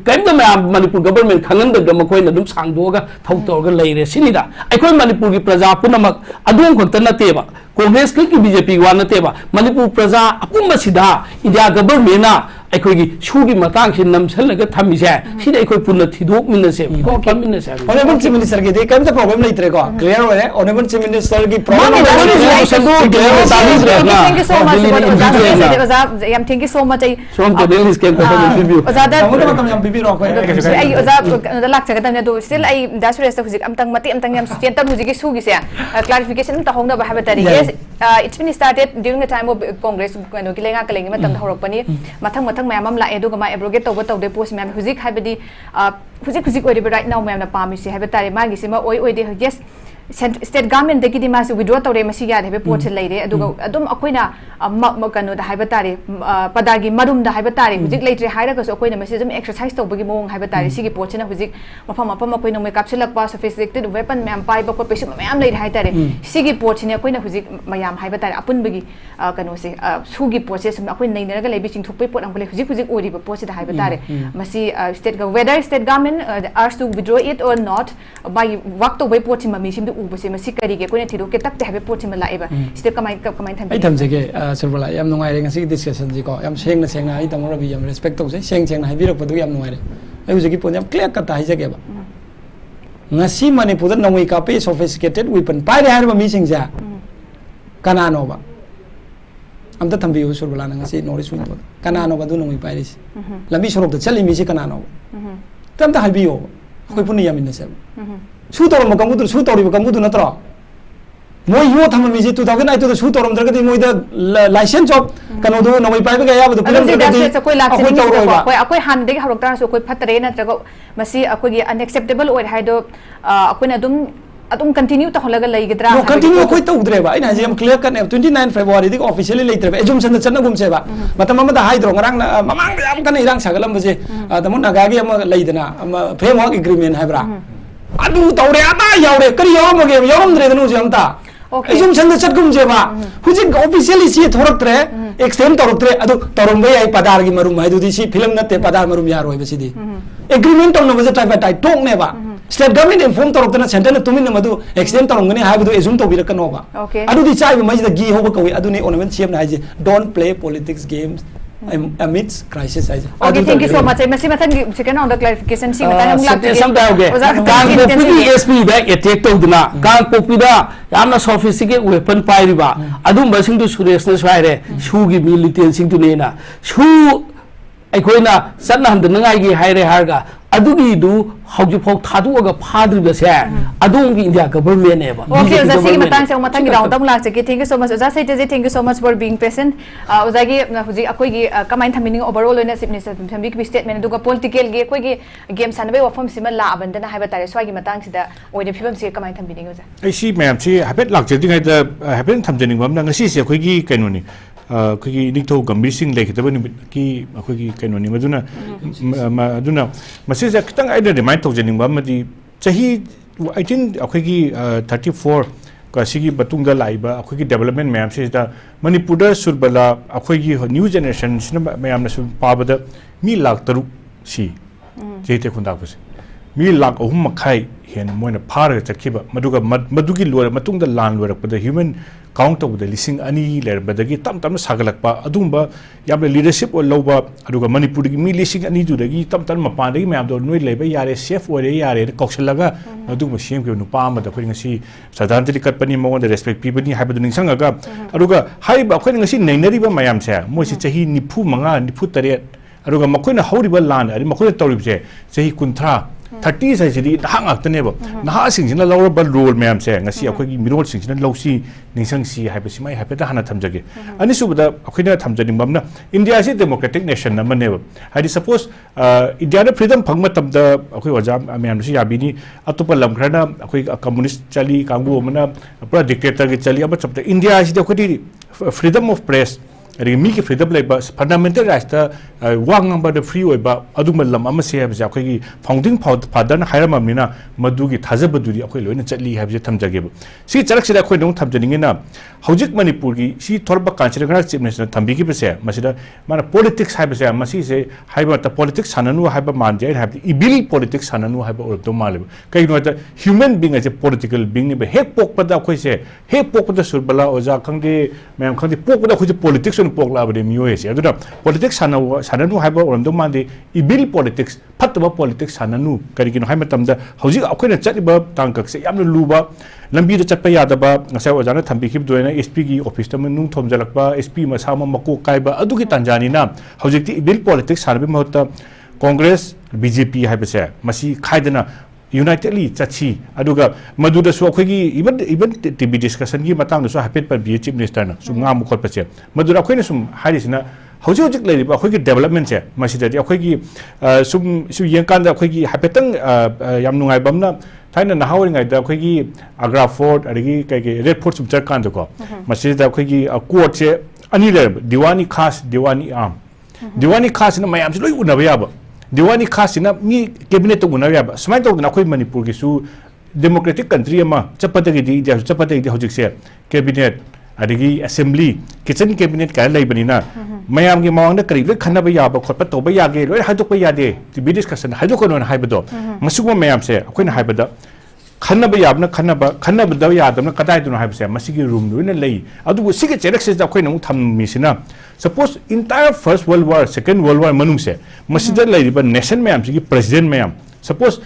kaimda ma manipur government khangan da makoi na dum sangdo ga thau tor ga leire sinida aikoi manipur ki praja punamak adong khonta na te ba congress ki BJP wa na te ba manipur praja apum sida India government na ꯑꯩꯈꯣꯏꯒꯤ ꯁꯨꯒꯤ ꯃꯇꯥꯡꯁꯤ ꯅꯝꯁꯜꯂꯒ ꯊꯝꯃꯤꯁꯦ ꯁꯤꯗ ꯑꯩꯈꯣꯏ ꯄꯨꯟꯅ ꯊꯤꯗꯣꯛꯃꯤꯟꯅꯁꯦ ꯐꯝꯃꯤꯟꯅꯁꯦ Honorable Chief Minister की देख कम तो problem नहीं तेरे को clear हो है Honorable Chief Minister की problem Thank you so much thank you so much from the Dailouge can review मतलब हम बीबी रॉक है ai oza lak chaga tamne do still ai da SURESH hujik amtang mati amtang yam stentam hujik sugi se clarification ta hongna ba habatari yes it's been started during the time of Congress no kilenga kalengi matam horok pani mathang mathang mayam am la edu gama abrogate tawba tawde post mayam hujik habadi hujik oi right now mayam na pami se habatari magi sima oi de yes state government de kidi mas withdraw tawre masi ya de pot se leire aduga adum akoina kanu da habatari padagi marum da habatari hujik leitre haira ka so akoina message exercise tawbagi mong habatari sigi pot se na hujik mafam akoina me capsulak pa sophisticated weapon mayam pai ba pot pesu mayam leire haitare sigi pot se ne akoina hujik mayam habatari apun bagi kanu se sugi pot se akoina neina ga leibi chingthok pot ang hujik ori ba pot se da habatari masi state whether state government asked to withdraw it or not by work to by pot se mami sim ubase masi kari ge koina thido ke tak te habe pot se ma laiba step kamai tham ai tham jege SURBALA yam nungai re ngasi discussion ji ko yam seng na ai tamora bi yam respect to se seng na hai birak padu yam nungai re ai hujiki pon yam clear ka ta hai jege ba ngasi manipur da nongoi ka pe sophisticated weapon pai re har ba mi sing ja kana no ba am ta thambi SURBALA na ngasi notice win to kana no ba du nongoi pai re lambi sorok da chali mi si kana no tam ta hai bi yo koi pun yam in se su toro mo kamu tu su tori kamu tu natro moi yo tham mi je 2008 to su toro mdra ka moi da license job kanu do no mai pai ga ya bu film ka di koi lak sin koi akoi han de harok tar so koi phatre na trago masi akoi gi unacceptable oi haido akoi na adum continue ta holaga lai gidra no continue koi ta udre ba ina je am clear kan 29 February dik officially leitre ba assumption da channa gum se ba matam ma da haidro ngarang mamang am kan irang sagalam ba je tamon naga gi am leidana framework agreement haibra adu tawre ata yaure kari yawam ge yawam dre danu je amta isum chanda chatgum je ba hujik officially si thorak tre extend torok tre adu torom bai ai padar gi marum hai du di si film natte padar marum yar hoi basi di agreement on no baje type type tok ne ba state government inform torok tena center na tumin na madu extend torong ne ha bu assume to bi rakano ba adu di chai mai da gi hoba kawi adu ne ornament chem na haje don't play politics games amidst crisis haje okay thank you so much masi mathan second on the clarification si mathan am lak samta hoge gang popidi SP ba attack to duna gang popida yamna sophisticated weapon pai riba adum ba sing du SURESH na swaire shu gi militant sing tu ne na shu aikoina satna ham da ngai gi haire harga adugi du hauji phok thadu ga phadri ba se adum gi India government ne ba okay oza sigi matang se matang gi round tam lak che thank you so much oza sai je thank you so much for being patient oza gi huji akoi gi kamain thamining overall oina chief minister thambi ki statement duga political gi akoi gi game sanbai wafam sima la abandana haiba tare swai gi matang sida oide phibam se kamain thamining oza ai si ma'am si habet lak je dingai da habet thamjening bam na ngasi se akoi gi kaino ni ꯑꯩꯈꯣꯏꯒꯤ ꯅꯤꯡꯊꯧ ꯒꯝꯚꯤꯔ ꯁꯤꯡ ꯂꯩꯈꯤꯗꯕ ꯅꯨꯃꯤꯠꯀꯤ ꯑꯩꯈꯣꯏꯒꯤ ꯀꯩꯅꯣꯅꯤ ꯃꯗꯨꯅ ꯃꯁꯤꯁꯦ ꯈꯤꯇꯪ ꯑꯩꯅ ꯔꯤꯃꯥꯏꯟ ꯇꯧꯖꯅꯤꯡꯕ ꯑꯃꯗꯤ ꯆꯍꯤ 18 ꯑꯩꯈꯣꯏꯒꯤ 34 ꯁꯤꯒꯤ ꯃꯇꯨꯡꯗ ꯂꯥꯛꯏꯕ ꯑꯩꯈꯣꯏꯒꯤ ꯗꯦꯕꯂꯞꯃꯦꯟ ꯃꯌꯥꯝꯁꯤꯗ ꯃꯅꯤꯄꯨꯔꯗ SURBALA ꯑꯩꯈꯣꯏꯒꯤ ꯅ꯭ꯌꯨ ꯖꯦꯅꯦꯔꯦꯁꯟꯁꯤꯅ ꯃꯌꯥꯝꯅꯁꯨ ꯄꯥꯕꯗ ꯃꯤ ꯂꯥꯛ 3 ꯁꯤ ꯆꯍꯤ ꯈꯨꯟꯗꯥꯛꯄꯁꯦ ꯃꯤ ꯂꯥꯛ 3.5 ꯍꯦꯟꯅ ꯃꯣꯏꯅ ꯐꯥꯔꯒ ꯆꯠꯈꯤꯕ ꯃꯗꯨꯒ ꯃꯗꯨꯒꯤ ꯂꯣꯏꯔ ꯃꯇꯨꯡꯗ ꯂꯥꯟ ꯂꯣꯏꯔꯛꯄꯗ ꯍ꯭ꯌꯨꯃꯦꯟ ꯀꯥꯎꯟꯠ ꯇꯧꯕꯗ 2,000 ꯂꯩꯔꯝꯕꯗꯒꯤ ꯇꯞ ꯇꯞꯅ ꯁꯥꯒꯠꯂꯛꯄ ꯑꯗꯨꯒꯨꯝꯕ ꯌꯥꯝꯅ ꯂꯤꯗꯔꯁꯤꯞ ꯂꯧꯕ ꯑꯗꯨꯒ ꯃꯅꯤꯄꯨꯔꯗꯒꯤ ꯃꯤ 2,000 ꯇꯞ ꯇꯞꯅ ꯃꯄꯥꯟꯗꯒꯤ ꯃꯌꯥꯝꯗꯣ ꯅꯣꯏ ꯂꯩꯕ ꯌꯥꯔꯦ ꯁꯦꯐ ꯑꯣꯏꯔꯦ ꯌꯥꯔꯦꯅ ꯀꯧꯁꯜꯂꯒ ꯑꯗꯨꯒꯨꯝꯕ ꯁꯦꯝꯈꯤꯕ ꯅꯨꯄꯥ ꯑꯃꯗ ꯑꯩꯈꯣꯏ ꯉꯁꯤ ꯁ꯭ꯔꯗꯥꯟꯖꯂꯤ ꯀꯠꯄꯅꯤ ꯃꯉꯣꯟꯗ ꯔꯦꯁꯄꯦꯛ ꯄꯤꯕꯅꯤ ꯍꯥꯏꯕꯗꯨ ꯅꯤꯡꯁꯤꯡꯉꯒ ꯑꯗꯨꯒ ꯍꯥꯏꯔꯤꯕ ꯑꯩꯈꯣꯏꯅ ꯉꯁꯤ ꯅꯩꯅꯔꯤꯕ ꯃꯌꯥꯝꯁꯦ ꯃꯣꯏꯁꯤ ꯆꯍꯤ 95 98 ꯑꯗꯨꯒ ꯃꯈꯣꯏꯅ ꯍꯧꯔꯤꯕ ꯂꯥꯟ ꯑꯗꯩ ꯃꯈꯣꯏꯅ ꯇꯧꯔꯤꯕꯁꯦ ꯆꯍꯤ 30 30 ꯍꯥꯏꯁꯤꯗꯤ ꯅꯍꯥ ꯉꯥꯛꯇꯅꯦꯕ ꯅꯍꯥꯁꯤꯡꯁꯤꯅ ꯂꯧꯔꯕ ꯔꯣꯜ ꯃꯌꯥꯝꯁꯦ ꯉꯁꯤ ꯑꯩꯈꯣꯏꯒꯤ ꯃꯤꯔꯣꯜꯁꯤꯡꯁꯤꯅ ꯂꯧꯁꯤ ꯅꯤꯡꯁꯪꯁꯤ ꯍꯥꯏꯕꯁꯤꯃ ꯑꯩ ꯍꯥꯏꯐꯦꯠꯇ ꯍꯥꯟꯅ ꯊꯝꯖꯒꯦ ꯑꯅꯤꯁꯨꯕꯗ ꯑꯩꯈꯣꯏꯅ ꯊꯝꯖꯅꯤꯡꯕ ꯑꯃꯅ ꯏꯟꯗꯤꯌꯥꯁꯤ ꯗꯦꯃꯣꯀ꯭ꯔꯦꯇꯤꯛ ꯅꯦꯁꯟ ꯑꯃꯅꯦꯕ ꯍꯥꯏꯗꯤ ꯁꯄꯣꯁ ꯏꯟꯗꯤꯌꯥꯗ ꯐ꯭रीडꯝ ꯐꯪꯕ ꯃꯇꯝꯗ ꯑꯩꯈꯣꯏ ꯑꯣꯖꯥ ꯃꯌꯥꯝꯅꯁꯨ ꯌꯥꯕꯤꯅꯤ ꯑꯇꯣꯞꯄ ꯂꯝ ꯈꯔꯅ ꯑꯩꯈꯣꯏ ꯀꯝꯃꯨꯅꯤꯁꯠ ꯆꯠꯂꯤ ꯀꯥꯡꯕꯨ ꯑꯃꯅ ꯄꯨꯔꯥ ꯗꯤꯛꯇꯦꯇꯔꯒꯤ ꯆꯠꯂꯤ ꯑꯃ ꯆꯠꯄꯗ ꯏꯟꯗꯤꯌꯥꯁꯤꯗ ꯑꯩꯈꯣꯏꯗꯤ ꯐ꯭रीडꯝ ꯑꯣꯐ ꯄ꯭ꯔꯦꯁ ꯑꯗꯒꯤ ꯃꯤꯒꯤ ꯐ꯭रीꯗꯝ ꯂꯩꯕ ꯐꯟꯗꯥꯃꯦꯟꯇꯦꯜ ꯔꯥꯏꯠꯁꯇ ꯋꯥ ꯉꯥꯡꯕꯗ ꯐ꯭ꯔꯤ ꯑꯣꯏꯕ ꯑꯗꯨꯒꯨꯝꯕ ꯂꯝ ꯑꯃꯁꯦ ꯍꯥꯏꯕꯁꯦ ꯑꯩꯈꯣꯏꯒꯤ ꯐꯥꯎꯟꯗꯤꯡ ꯐꯥꯗꯔꯅ ꯍꯥꯏꯔꯝꯃꯕꯅꯤ나 ꯃꯗꯨꯒꯤ ꯊꯥꯖꯕꯗꯨꯗꯤ ꯑꯩꯈꯣꯏ ꯂꯣꯏꯅ ꯆꯠꯂꯤ ꯍꯥꯏꯕꯁꯦ ꯊꯝꯖꯒꯦꯕ ꯁꯤ ꯆꯔꯛꯁꯤꯗ ꯑꯩꯈꯣꯏꯅ ꯑꯃꯨꯛ ꯊꯝꯖꯅꯤꯡꯉꯤꯅ ꯍꯧꯖꯤꯛ ꯃꯅꯤꯄꯨꯔꯒꯤ ꯁꯤ ꯊꯣꯔꯛꯄ ꯀꯥꯟꯁꯤꯗ ꯈꯔ ꯆꯤꯐ ꯃꯤꯅꯤꯁꯇꯔꯅ ꯊꯝꯕꯤꯈꯤꯕꯁꯦ ꯃꯁꯤꯗ ꯃꯥꯅ ꯄꯣꯂꯤꯇꯤꯛꯁ ꯍꯥꯏꯕꯁꯦ ꯃꯁꯤꯁꯦ ꯍꯥꯏꯕ ꯃꯇꯝꯗ ꯄꯣꯂꯤꯇꯤꯛꯁ ꯁꯥꯟꯅꯅꯨ ꯍꯥꯏꯕ ꯃꯥꯟꯗꯦ ꯑꯩꯅ ꯍꯥꯏꯕꯗꯤ ꯏꯚꯤꯜ ꯄꯣꯂꯤꯇꯤꯛꯁ ꯁꯥꯟꯅꯅꯨ ꯍꯥꯏꯕ ꯑꯣꯏꯔꯛꯇꯧ ꯃꯥꯜꯂꯦꯕ ꯀꯩꯒꯤꯅꯣ ꯍꯥꯏꯕꯗ ꯍ꯭ꯌꯨꯃꯦꯟ ꯕꯤꯡ ꯑꯁꯦ ꯄꯣꯂꯤꯇꯤꯀꯦꯜ ꯕꯤꯡꯅꯦꯕ ꯍꯦꯛ ꯄꯣꯛꯄꯗ ꯑꯩꯈꯣꯏꯁꯦ ꯍꯦꯛ ꯄꯣꯛꯄꯗ SURBALA ꯑꯣꯖꯥ ꯈꯪꯗꯦ ꯃꯌꯥꯝ ꯈꯪꯗꯦ ꯄꯣꯛꯄꯗ ꯑꯩꯈꯣꯏꯁꯦ ꯄꯣꯂꯤꯇꯤꯛꯁ ꯑꯩꯈꯣꯏꯅ ꯄꯣꯛꯂꯛꯑꯕꯅꯤ ꯃꯤꯑꯣꯏꯁꯦ ꯑꯗꯨꯅ ꯄꯣꯂꯤꯇꯤꯛꯁ ꯁꯥꯟꯅꯅꯨ ꯍꯥꯏꯕ ꯑꯣꯏꯔꯝꯗꯧ ꯃꯥꯟꯗꯦ ꯏꯕꯤꯜ ꯄꯣꯂꯤꯇꯤꯛꯁ ꯐꯠꯇꯕ ꯄꯣꯂꯤꯇꯤꯛꯁ ꯁꯥꯟꯅꯅꯨ ꯀꯔꯤꯒꯤꯅꯣ ꯍꯥꯏꯕ ꯃꯇꯝꯗ ꯍꯧꯖꯤꯛ ꯑꯩꯈꯣꯏꯅ ꯆꯠꯂꯤꯕ ꯇꯥꯡꯀꯛꯁꯦ ꯌꯥꯝꯅ ꯂꯨꯕ ꯂꯝꯕꯤꯗ ꯆꯠꯄ ꯌꯥꯗꯕ ꯉꯁꯥꯏ ꯑꯣꯖꯥꯅ ꯊꯝꯕꯤꯈꯤꯕꯗꯨꯅ SPꯒꯤ ꯑꯣꯐꯤꯁꯇ ꯅꯨꯡ ꯊꯣꯝꯖꯜꯂꯛꯄ SP ꯃꯁꯥ ꯑꯃ ꯃꯀꯣꯛ ꯀꯥꯏꯕ ꯑꯗꯨꯒꯤ ꯇꯥꯟꯖꯥꯅꯤꯅ ꯍꯧꯖꯤꯛꯇꯤ ꯏꯕꯤꯜ ꯄꯣꯂꯤꯇꯤꯛꯁ ꯁꯥꯟꯅꯕꯒꯤ ꯃꯍꯨꯠꯇ Congress BJP ꯍꯥꯏꯕꯁꯦ ꯃꯁꯤ ꯈꯥꯏꯗꯅ unitedly chachi aduga maduda su akhoi even TV discussion gi matang da su hapet par chief minister na su ngam khot pa che maduda akhoi na sum harisina hauji hauji lai ba akhoi gi development che masida di akhoi gi sum su yengkan da akhoi gi hapetang yam nungai bamna thaina na hawri ngai da akhoi gi Agra Fort adigi kai Red Fort sum charkan da ko masida akhoi gi court che ani le diwani khas diwani am diwani khas na mayam se loi unaba ya ba Diwani khasina mi cabinet to guna yaba smai to na khoi manipur gi su democratic country ma chapata gi di chapata gi hojik se cabinet adigi assembly kitchen cabinet ka lai bani na mayam gi mawang da kari le khana ba yaba khotpa to ba ya ge loi hadu pa ya de ti bi discussion hadu ko non haibado masugma mayam se akhoi na haibada khana ba yabna khana ba da ya da na kadai do na haibse masigi room no na lei adu sigi cherex da akhoi na mu tham mi sina Suppose entire First World War, Second World War manung se masjid lai ba nation mayam sigi president mayam suppose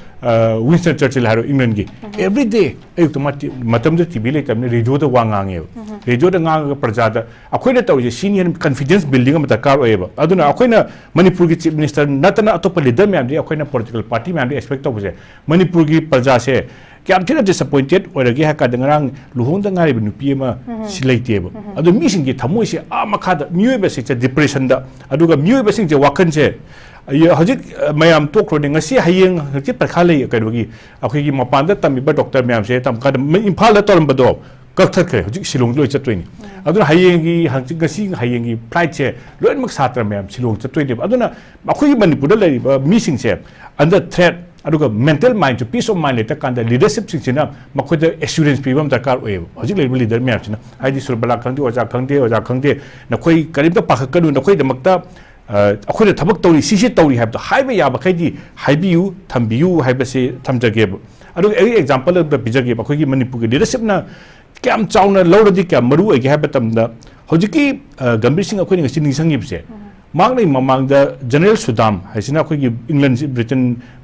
Winston Churchill haro England gi every day ayuk tomati matam da TV lai tamne radio da wangang ye radio da ngang praja da akhoi na tawje senior confidence building am dakar oeba aduna akhoi na Manipur gi chief minister natana atop leader mayam di akhoi na political party mayam di expect to buje Manipur gi praja se Kiam thina disappointed or gi ha ka dangrang luhong da ngari bnu pima silaite ba adu mi sing gi thamoi se a makha da mioi ba se depression da aduga mioi ba sing je wakan se hojik mayam to khro ne ngasi hayeng hojik parkha lei ka gi akhoi gi mapan da tambi ba doctor mayam se tam ka imphal da toram ba do kak thak ke hojik silong loi chatoi ni aduna hayeng gi hangchi ngasi hayeng gi flight se loi mak satra mayam silong chatoi ni aduna akhoi gi manipur da lei ba mi sing se under threat aduga mental mind to peace of mind leta kanda leadership singchina makhoda assurance pibam darkar oye hojik level leader me achina haidi surbala khangdi oja khangde na khoi karimta pakhakanu na khoi damakta akhoi da thabak tawri sisi tawri habda haiba yaba khaidi haibiu thambiu haibase thamjage aduga every example of the bijage akhoi gi manipur gi leadership na kyam chauna lawradi kyam maru ege haba tamda hojiki gambir sing akhoi ngasi nisangibse Mangnai mamangda General Sudam haisina akhoi gi England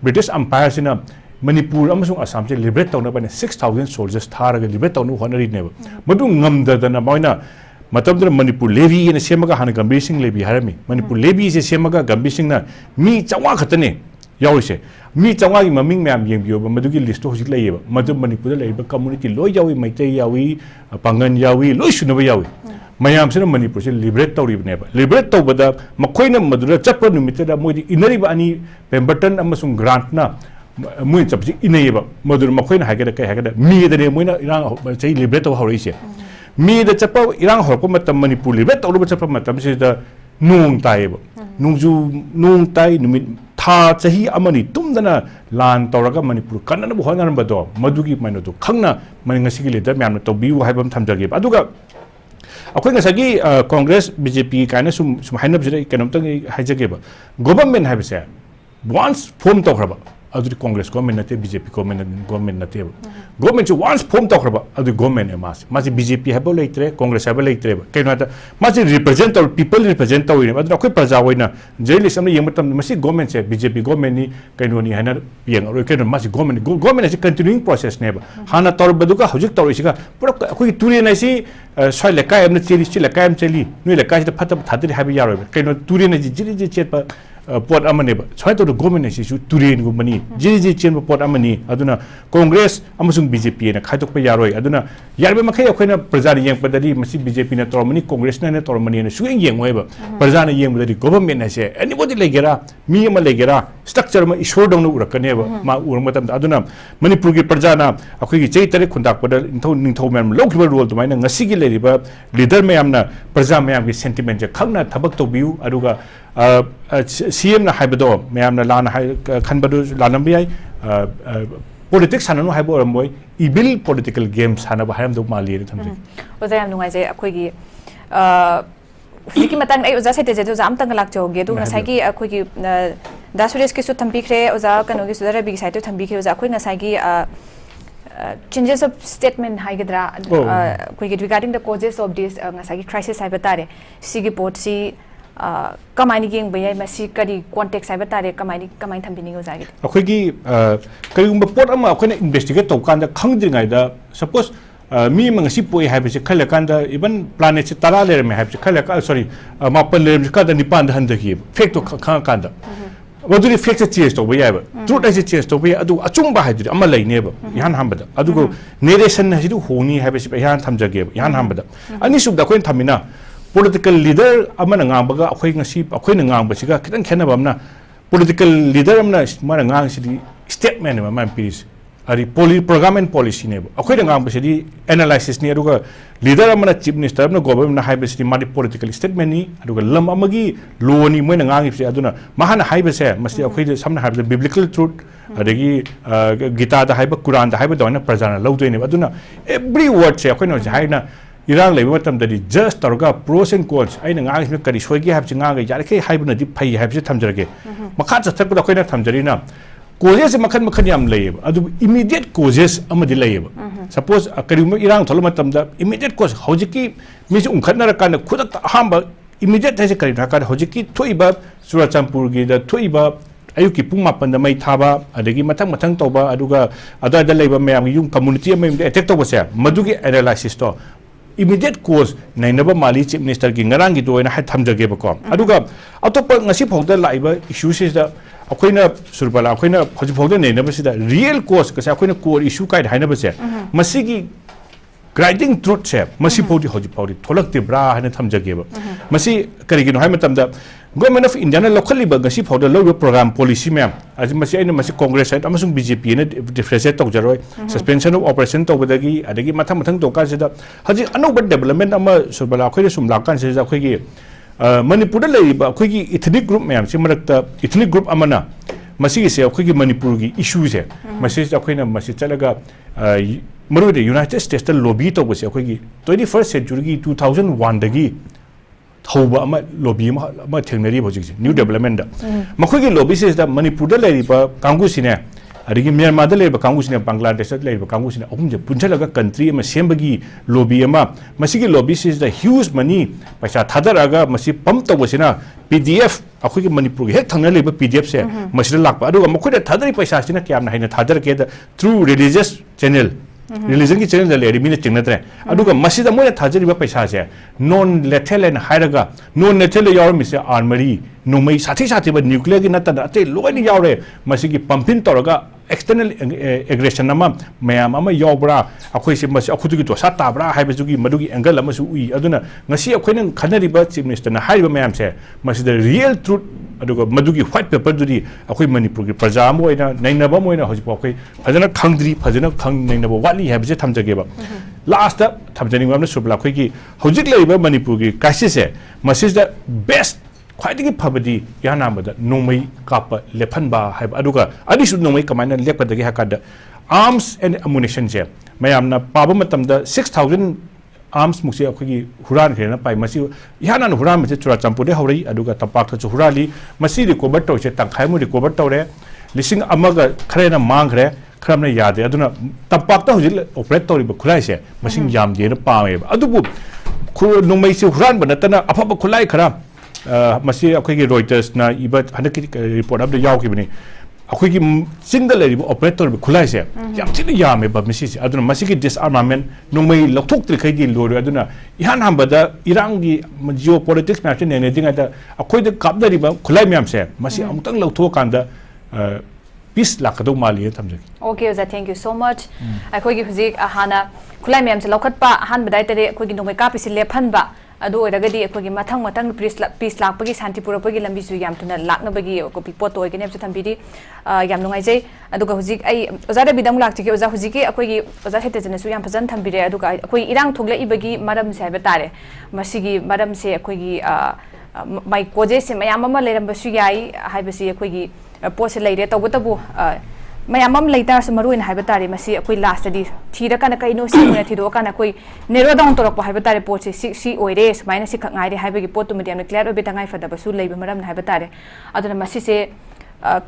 British Empire sina Manipur amasung Assam se liberate tawna bane 6000 soldiers tharaga liberate tawnu honori ne madu ngamda dana moina matamdra Manipur levy ne semaga han Gambir Singh levy harami Manipur levy se semaga Gambir Singh na mi chawa khatane yawise mi chawa gi maming myam yengbiyo madu gi list hojik laiba madu Manipur da laiba community loi yawi maitai yawi pangan yawi loi sunaba yawi mayam sina Manipur se liberate tawri ne ba liberate tawbada makhoina madura chapra numita da moi inari ba ani Pemberton amasung grant na moi chapji inaiba madura makhoina hagada kai hagada mi da ne moina irang sei liberate taw hori se mi da chapa irang horko matam Manipur liberate tawru chapa matam se da nung taiba nung tai numit tha chahi amani tumdana lan tawraga Manipur kanana bu honar ba do madugi maino do khangna mani ngasi gi leader myam na tawbiu haibam thamjage aduga akhoi ngasagi Congress BJP kaina sum hainab jira economic haijage ba government haibse once form tawraba adu Congress government nate BJP government nate government once form tawraba adu government emas masi BJP habo leitre Congress habo leitre ba kaina masi represent or people represent tawi adu akhoi praja hoina journalist amna yengmatam masi government se BJP government ni kaino ni haina yeng aro kaino masi government is continuing process ne ba hana tawrba duka hojik tawrisiga pura akhoi turi na si soy lekai amna cheli lekai am cheli nui lekai da phatab thadri habi yaro kaino turi na ji chetpa pot amane ba soy to government si su turi ni mani ji chen pot amani aduna Congress amasung BJP na khaitok pa yaroi aduna yarbe makhai akhoi praja ni yeng padari masi BJP na tormani Congress na tormani na su yeng wai ba praja na yeng badari government na se anybody legera mi ma legera structure ma ishor dong nu urakane ba ma urmatam aduna Manipur gi praja na akhoi gi chei tare khundak pada ningthau mem lokhiba role to maina ngasi gi leriba leader mayam na praja mayam gi sentiment je khangna thabak to biu aduga CM na haibado mayam na lana khanbadu lanam yai politics hananu haibo ramoi evil political games hanaba hayam do mali thamji oza yam nungai je akhoi gi hiki matang ai oza sete je oza amtang lak joge du ngasai gi akhoi gi da suresh ki su thambi khre oza kano gi sudara bi site thambi khre oza akhoi ngasai gi changes of statement haigadra regarding the causes of this crisis haibatare sigi pot si kamaini ging bayai masi kari context haibatare kamaini thambini ozagi akhoi karigumba pot ama akhoi investigate to kanda khangdringai da suppose mi mangsi poi haibse khale kanda even planet tara le me haibse khale ka sorry mapal le ka da nipan da handaki fact to khang kanda waduri fact change to bayai ba truth is change to bayai adu achungba haidri ama laine ba yan hambada adu narration hasidu honi haibse yan thamjage yan hambada ani subda koin thamina political leader amana ngangbaga akhoi ngasi akhoi na ngangba siga kitang khena bamna political leader amna mara ngang sidi statement ma MPs ari program and policy ne akhoi na ngangba sidi analysis ni aduga leader amana chief minister amna government na haibe sidi mari political statement ni aduga lam amagi law ni moina ngang ipse aduna mahana haibe se masti akhoi samna haibe biblical truth adagi gita da haibe quran da haibe doina prajana lawdoi ne aduna every word se akhoi no haina irang lei matam dadi just targa pros and cons aina ngang me kari soigi habchi ngang ga yarke haibna di phai habchi thamjarage makha chathak da koina thamjari na causes makhan yam lei adu immediate causes amadi lei suppose kari irang tholo matam da immediate cause hojiki mi se umkhatna ra kan khudak hamba immediate thai se kari na kan hojiki thoiba surachampur gi da thoiba ayuki pung mapan da mai thaba adagi mathang toba aduga ada da leiba mayam yung community mai attack toba se madugi analysis to immediate cause nainaba mali chief minister gi ngarang gi doina ha thamjage ba ko aduga atopa ngasi phogda laiba issues is da akoina surbala akoina hoji phogda nainaba sida real cause ka akoina core issue kai haina ba se masigi grinding truth se masi phodi hoji phodi tholak te bra hana thamjage ba masi kari gi no hai matam da government of India na local liba gasi phawda lo program policy ma'am as masi aina masi congress side amasung BJP na differentiate tok jaroi suspension of operation to badagi adagi mathang to ka sida haji anoba development ama surbala khoi sum lakan se ja khoi gi manipur da leiba khoi gi ethnic group ma'am si marakta ethnic group amana masi gi se khoi gi manipur gi issue se masi khoi na masi chalaga maru de United States da lobby to bose khoi gi 21st century gi 2001 dagi thauba ama lobby ma thengnari bojik new development da makhoi gi lobby se da manipur da leiba kangu sine adigi Myanmar da leiba kangu sine Bangladesh da leiba kangu sine ahum je punchalaga country ama sembagi lobby ama masigi lobby se da huge money paisa thadaraga masi pump to bosina PDF akhoi gi manipur hek thangna leiba PDF se masira lakpa aduga makhoi da thadari paisa sina kyamna haina thadar ke da through religious channel religion ki channel le mine chingnatre aduga masida moya thajari ba paisa se non lethal and hairaga non lethal yaw mi se armory no mai sathi ba nuclear gi nata ate loini yawre masigi pumping toraga external aggression ama mayam ama yawbra akhoi se mas akhudu gi to sata bra haiba jugi madugi angle ama su ui aduna ngasi akhoi nang khanari ba chief minister na haiba mayam se masida real truth aduga madugi white paper dudi akhoi manipur gi praja moina nainaba moina hoji akhoi phajana khangdri phajana khang nainaba wali habi je thamjage ba last ta thamjani ngamna subla akhoi gi hojik leiba manipur gi crisis se masida best khwaidigi phabadi yana bada nomai kapa lephanba haib aduga adisu nomai kamaina lepkadagi hakada arms and ammunition je mayamna paba matamda 6000 arms muksi akhigi huran khena pai masi yana huran mase chura champude haurai aduga tapak tha hurali masi recover to che tangkhai mu recover tore lising amaga khrena mangre khramna yade aduna tapak ta hujil operate tori ba khulai se masing yam je na paame adubu nomai se huran banatana afaba khulai khara masi akhigi Reuters na iba hanaki report ab da yaw ki bani akhigi single le operator bi khulai se yam tin yame ba misi se aduna masi ki disarmament nomai lokthok tri khai di lor aduna ihan hambada irang gi geopolitics ma chen ne dinga da akhoi da kap da riba khulai myam se masi amtang lokthok kan da peace lakado mali thamjaki okay oza thank you so much akhoi gi huzik ahana khulai myam se lokhat pa han badai tare akhoi gi nomai ka pisi lephan ba adu oiragadi akhoi mathang peace lakpagi shanti purapagi lambi su yam tuna laknabagi ko pipot to igene se thambidi yam nungai jai aduga hujik ai ozada bidam lakti ke oza hujiki akhoi gi oza hete jena su yam phajan thambire aduga akhoi irang thogla ibagi maram se ba tare masigi maram se akhoi gi mai koje se mayam ama leram ba su yai haibasi akhoi gi pose leire tawtabu mayamam later samaru in haibetari masi akoi last di thira kana kai no si na thido kana koi nero down to ro haibetari poche si oire sumaina si khangai re haibegi pot to medium clear obe tangai fada basu leibe maram na haibetari aduna masi se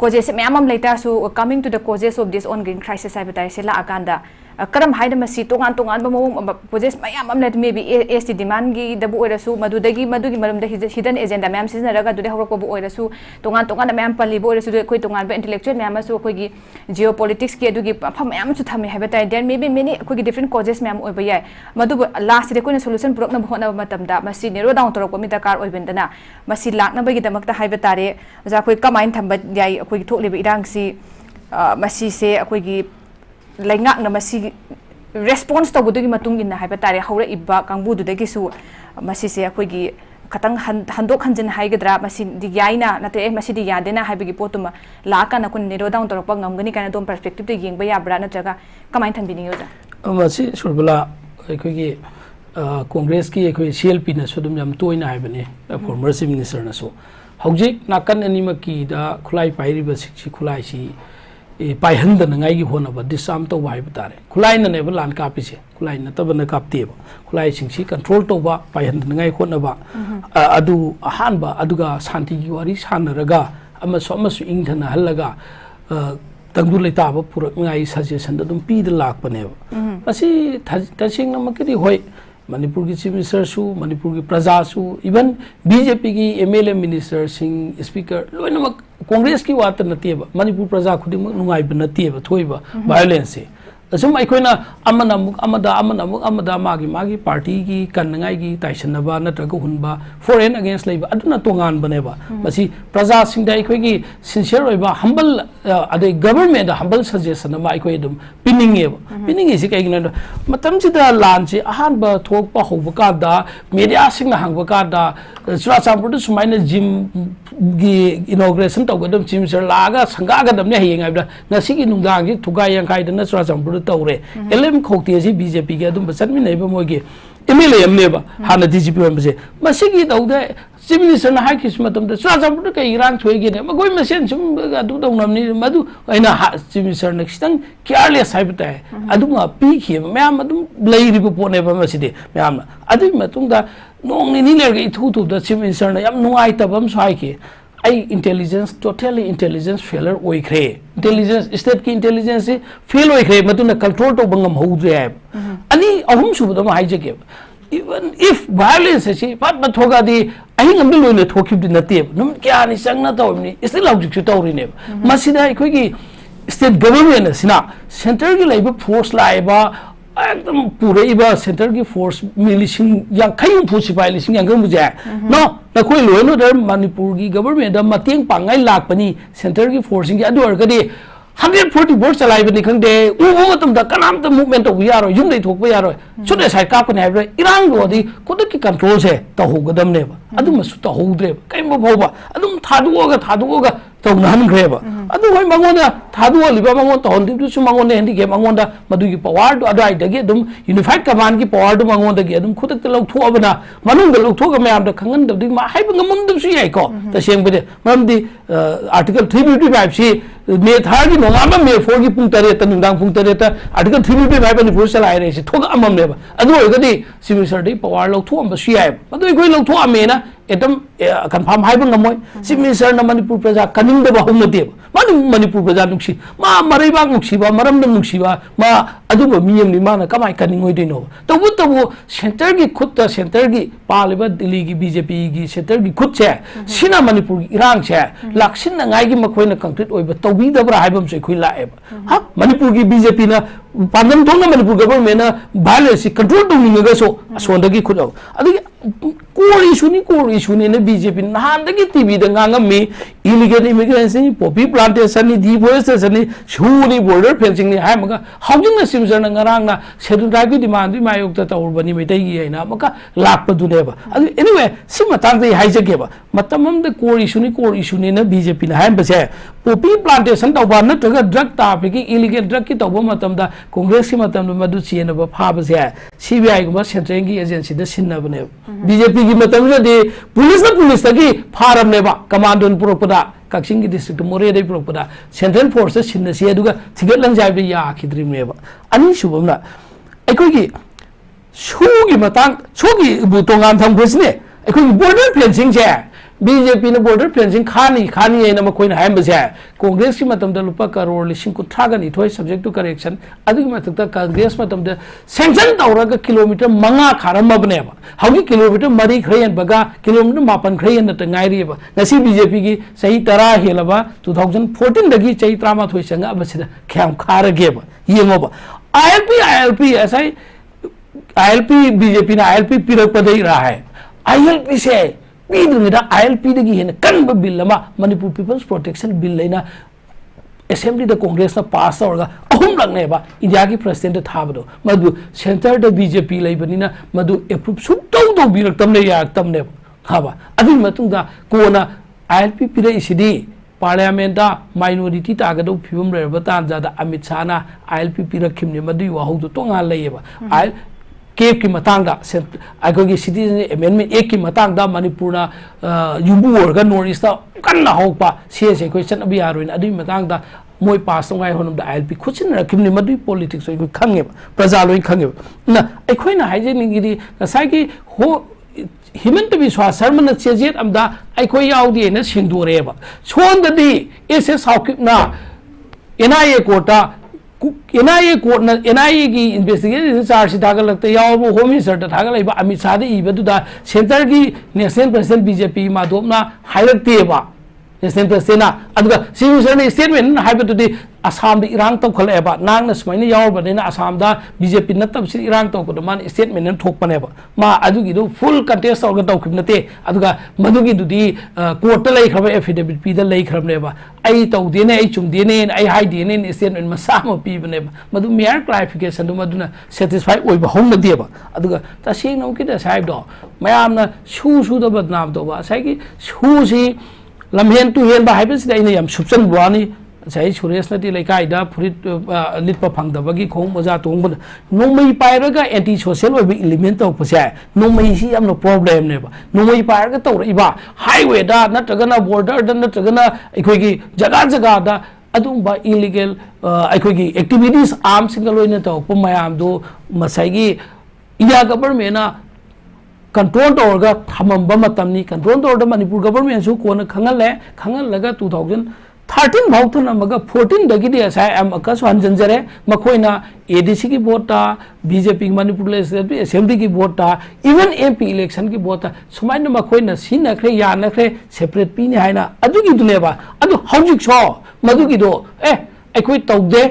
causes mayamam later su coming to the causes of this ongoing crisis haibetari se la akanda karam haida masi tongan ba projects mayam amna maybe ST demand gi dabu oirasu madudagi maram da hidden agenda mayam sizna raga dude horok bu oirasu tongan mayam pali bu oirasu koi tongan ba intellectual mayam asu koi gi geopolitics ki adugi pham mayam su thame haba tai there maybe many koi gi different causes mayam oiba yai madu last de koi solution purok na hona matam da masi nero down torok mi dakar oibendana masi lakna ba gi damak ta haiba tare ja koi kamain thamba yai koi thokli ba irang si masi se koi gi laingak na masi response to budu gi matung in haiba tare hawra ibba kangbu du dagi su masi se koi gi katang handok hanjin haigadra masi di yaina nate masi di yadena haibigi potuma laka na kun nero down torok pa ngamgani kana dom perspective de yengba ya bra na jaga kamain thambini yoda masi surbala koi gi Congress ki ekoi CLP na sodum yam toina haibane former chief minister na so hojik nakan anima ki da khulai pairi ba sikchi khulai si pai handa na ngai gi hona ba disam to wai batare khulai na ne ba lan ka pi se khulai na tabana kap te ba khulai singsi control to ba pai handa na ngai hona ba adu ahan ba aduga santi gi wari sanaraga ama so ing thana halaga tangdu le ta ba purak ngai suggestion da dum pi da lak pa ne ba asi tasing na makiri hoi Manipur ki chief minister su Manipur ki praja su even BJP ki MLA minister sing speaker loina Congress ki wat na te ba Manipur praja khudi nungai ba na te ba thoi ba violence asum ai koina amada magi party ki kannangai gi taisana ba na traga hunba foreign against labor aduna tongan bane ba masi praja sing dai koi gi sincere oi ba humble adai government humble suggestion ma ai koi dum pinning is kai gina matam chi da lan chi ahan ba thok pa ho ba da media sing na hang ba da sura champur du sumaina gym gi inauguration to gadam chim sir laga sanga ga dam ne hengai ba na sigi nungdang gi thugai yang kai da na sura champur tawre elem khokti si BJP ge dum basatmi nei ba mogi MLA amne ba hana DGP ba se masigi dawda chief minister na hakis matam da sura champur ka irang thoi ge ne ma goi masen sum adu dawnam ni madu aina chief minister na khistang careless haibta adu ma pi khi ma adum lei ri po ne ba maside ma adu matung da nong ni ler ge thu da chief minister na yam nuai ta bam sai ki ai intelligence totally intelligence failure oi khre intelligence state ki intelligence fail oi khre matuna control to bangam houdre ani ahum su da ma haije ke even if violence is pat ba thoga di ahi ngam bi loine thokhib di nate num kya ni sang na taw ni still logic chu taw ri ne masida khoi ki state government sina center ki laiba force laiba एकदम पूरे इबा centre की force मिलिशिंग yang kayung pusi pai lising yang gam buja no na koi loino dar manipur gi government da mateng pangai lak pani center ki forcing gi adu ar gadi 140 votes chalai bani khang de u matam da kanam ta movement to yaro yum dei thok ba yaro chode sai ka ko nai bra irang do di ko ki control se ta ho gadam ne ba adu masu ta ho dre kai ma bho ba adum thadu ga to nan gre ba adu hoi mangon da thadu li ba mangon to hon du su mangon ne hendi ge mangon da madu gi power do adu ai da ge dum unified command gi power do mangon da ge dum khudak ta lok thu abana manung da lok thu ga mayam da khangan da di ma hai ba ngamum dum su yai ko ta seng ba de mam di article 355 si me thar gi nongama me 4 gi pung tare ta nungdang pung tare ta article 355 ni pur salai re si thok amam ne ba adu oi ga di civil service power lok thu am ba su yai adu goi lok thu ame na एकदम confirm hai bang ngamoi chief minister na manipur praja kaning da ba hum nate mani manipur praja nuksi ma marai ba nuksi ba maram dam nuksi ba ma adu ba miyam ni mana kamai kaning oi dino tabu center gi khut ta center gi paliba delhi gi BJP gi center gi khut che sina manipur gi irang che laksin na ngai gi makhoi na concrete oi ba tawi da bra hai bam se khoi la e ha manipur gi BJP na pandam thong na manipur government na violence control dong ni ga so asonda gi khut adu core issue ni na BJP nahan da gi TV da ngangam me illegal immigrants ni poppy plantation ni deforestation ni shuni border fencing ni hai maka housing na simsar na ngarang na schedule tribe gi demand bi mayok ta taur bani mai tai gi na maka lak pa du ne ba anyway sim matang dai hai jage ba matamam da core issue ni na BJP na hai ba se poppy plantation taw ba na taga drug ta pe gi illegal drug ki taw ba matam da congress ki matam ma du chi na ba pha ba se CBI ko ma central gi agency da sin na ba ne BJP gi matam da de police tagi pharam ne ba commandon puropada kaksin gi district more dei puropada central forces sin na se aduga thiget lang jai bi ya khidrim ne ba ani shubam na aikoi gi shu gi matang shu gi bu tongan tham bus ne aikoi border fencing che BJP ने border fencing खानी है ना मकोइन हाय बसे कांग्रेस की मतम the लुपा crore लिसिंग को थागा नि थोय subject to correction अदुगी मतक कांग्रेस मतम द सैंक्शन तौरगा किलोमीटर मंगा खारम बने बा हौगी किलोमीटर मरी खरेन बगा किलोमीटर मापन खरेन न ngairi ba ngasi बीजेपी की सही तरह हेलबा 2014 दगी चई त्रामा थोय संगा बसिदा ख्याम खारगे बा येंगो बा आईएलपी ऐसा आईएलपी बीजेपी ना आईएलपी पिरक पदई रहा है आईएलपी से ILP दगी हेन कन्ब bill Manipur people's protection bill लेना असेंबली द कांग्रेस ना पास तौरगा अहुम लगने बा इंडिया की प्रेसिडेंट थाबदो मधु सेंटर द बीजेपी लेबनिना मधु एप्रूव सुतौ दो बिरक्तम ने याक्तम ने हाबा अदि मतुंगा कोना ILP पिरे इसिदी पार्लियामेंट माइनॉरिटी तागदो फिवम रेबा तांजादा अमित शाह ना ILP पिरखिमने मधु वाहुदो तोंगा लेयबा केप की मतंगा अगोगी सिटीजन अमेंडमेंट एक की मतंगा मणिपुर युबू और नॉर्थ ईस्ट कन्ना होपा सीएस क्वेश्चन अभी यारोइन अदुई मतंगा मोय पास तोंगाय होनम ILP खुचिन रखिमनि मधु पॉलिटिक्स ओइ खंगे प्रजा लोइन खंगे ना अखोइना हाइजेनिगिदी नसाइगी हो हिमंत विश्वास शर्मा चेजेट अमदा अखोइ याउदी न सिंदोरेबा सोंददी एसएस हाउकिना NIA कोटा NIA कोर्ट NIA की इन्वेस्टिगेशन चार्ज थागल लगते याव होम मिनिस्टर थागल लेबा अमित शाह इबदुदा सेंटर की नेशनल प्रेसिडेंट बीजेपी माधोमना हाइरक्तेबा नेशनल प्रेसिडेंट अदुगा सिविल स्टेटमेंट हाइबदुदी असम इरांग तौखलेबा नांगना सुमाइना यावबनेना असम बीजेपी नतब सि इरांग तौको मान स्टेटमेंट थोकपनेबा मा अदुगिदु फुल कंटेस्ट तौगा तौखिबनते अदुगा मदुगिदुदी कोर्ट लेखरबा एफिडेविट पीदा लेखरबनेबा आई तौदेने आई चुमदेने आई हाइदेने स्टेटमेंट मसाम पीबनेबा मदु मेयर क्लैरिफिकेशन दु मदुना सेटिस्फाई ओइबा होमदेबा अदुगा तसेंग नौकिदा साइबदो मयामना सु बदनाम तौबा साइगी सुसी लमहेन तु हेन बा हाइबसिदा इने याम सुपसन बुआनी सही सुरेश नदी लेकाइदा फुरित लिटपा फंगदबगी खोंग मजा तोंग नोमई पायरगा एंटी सोशल ओइबा एलिमेंट तौपसे नोमई सी यामनो प्रॉब्लम नेबा नोमई पायरगा तौरइबा हाईवे दा नत्रगना बॉर्डर दा नत्रगना अखोइगी जगह दा अदुंबा इलीगल अखोइगी एक्टिविटीज आर्म सिंगल लोइना तौप मयामदो मसाइगी इंडिया गवर्नमेंट कंट्रोल तौरगा थमंबा मतमनी कंट्रोल तौरदा मणिपुर गवर्नमेंट सु कोना खंगलगा 2013 भाउथन मगा 14 दगिदी एसआईएम अकस हंजनजरे मखोइना एडीसी की वोटा बीजेपी मणिपुर लेजिस्लेटिव असेंबली की वोटा इवन एमपी इलेक्शन की वोटा सुमाइना मखोइना सिनखरे यानखरे सेपरेट पीने हाइना अदुगी दुनेबा अदु हौजिक सो मदुगिदो अखोइ तौदे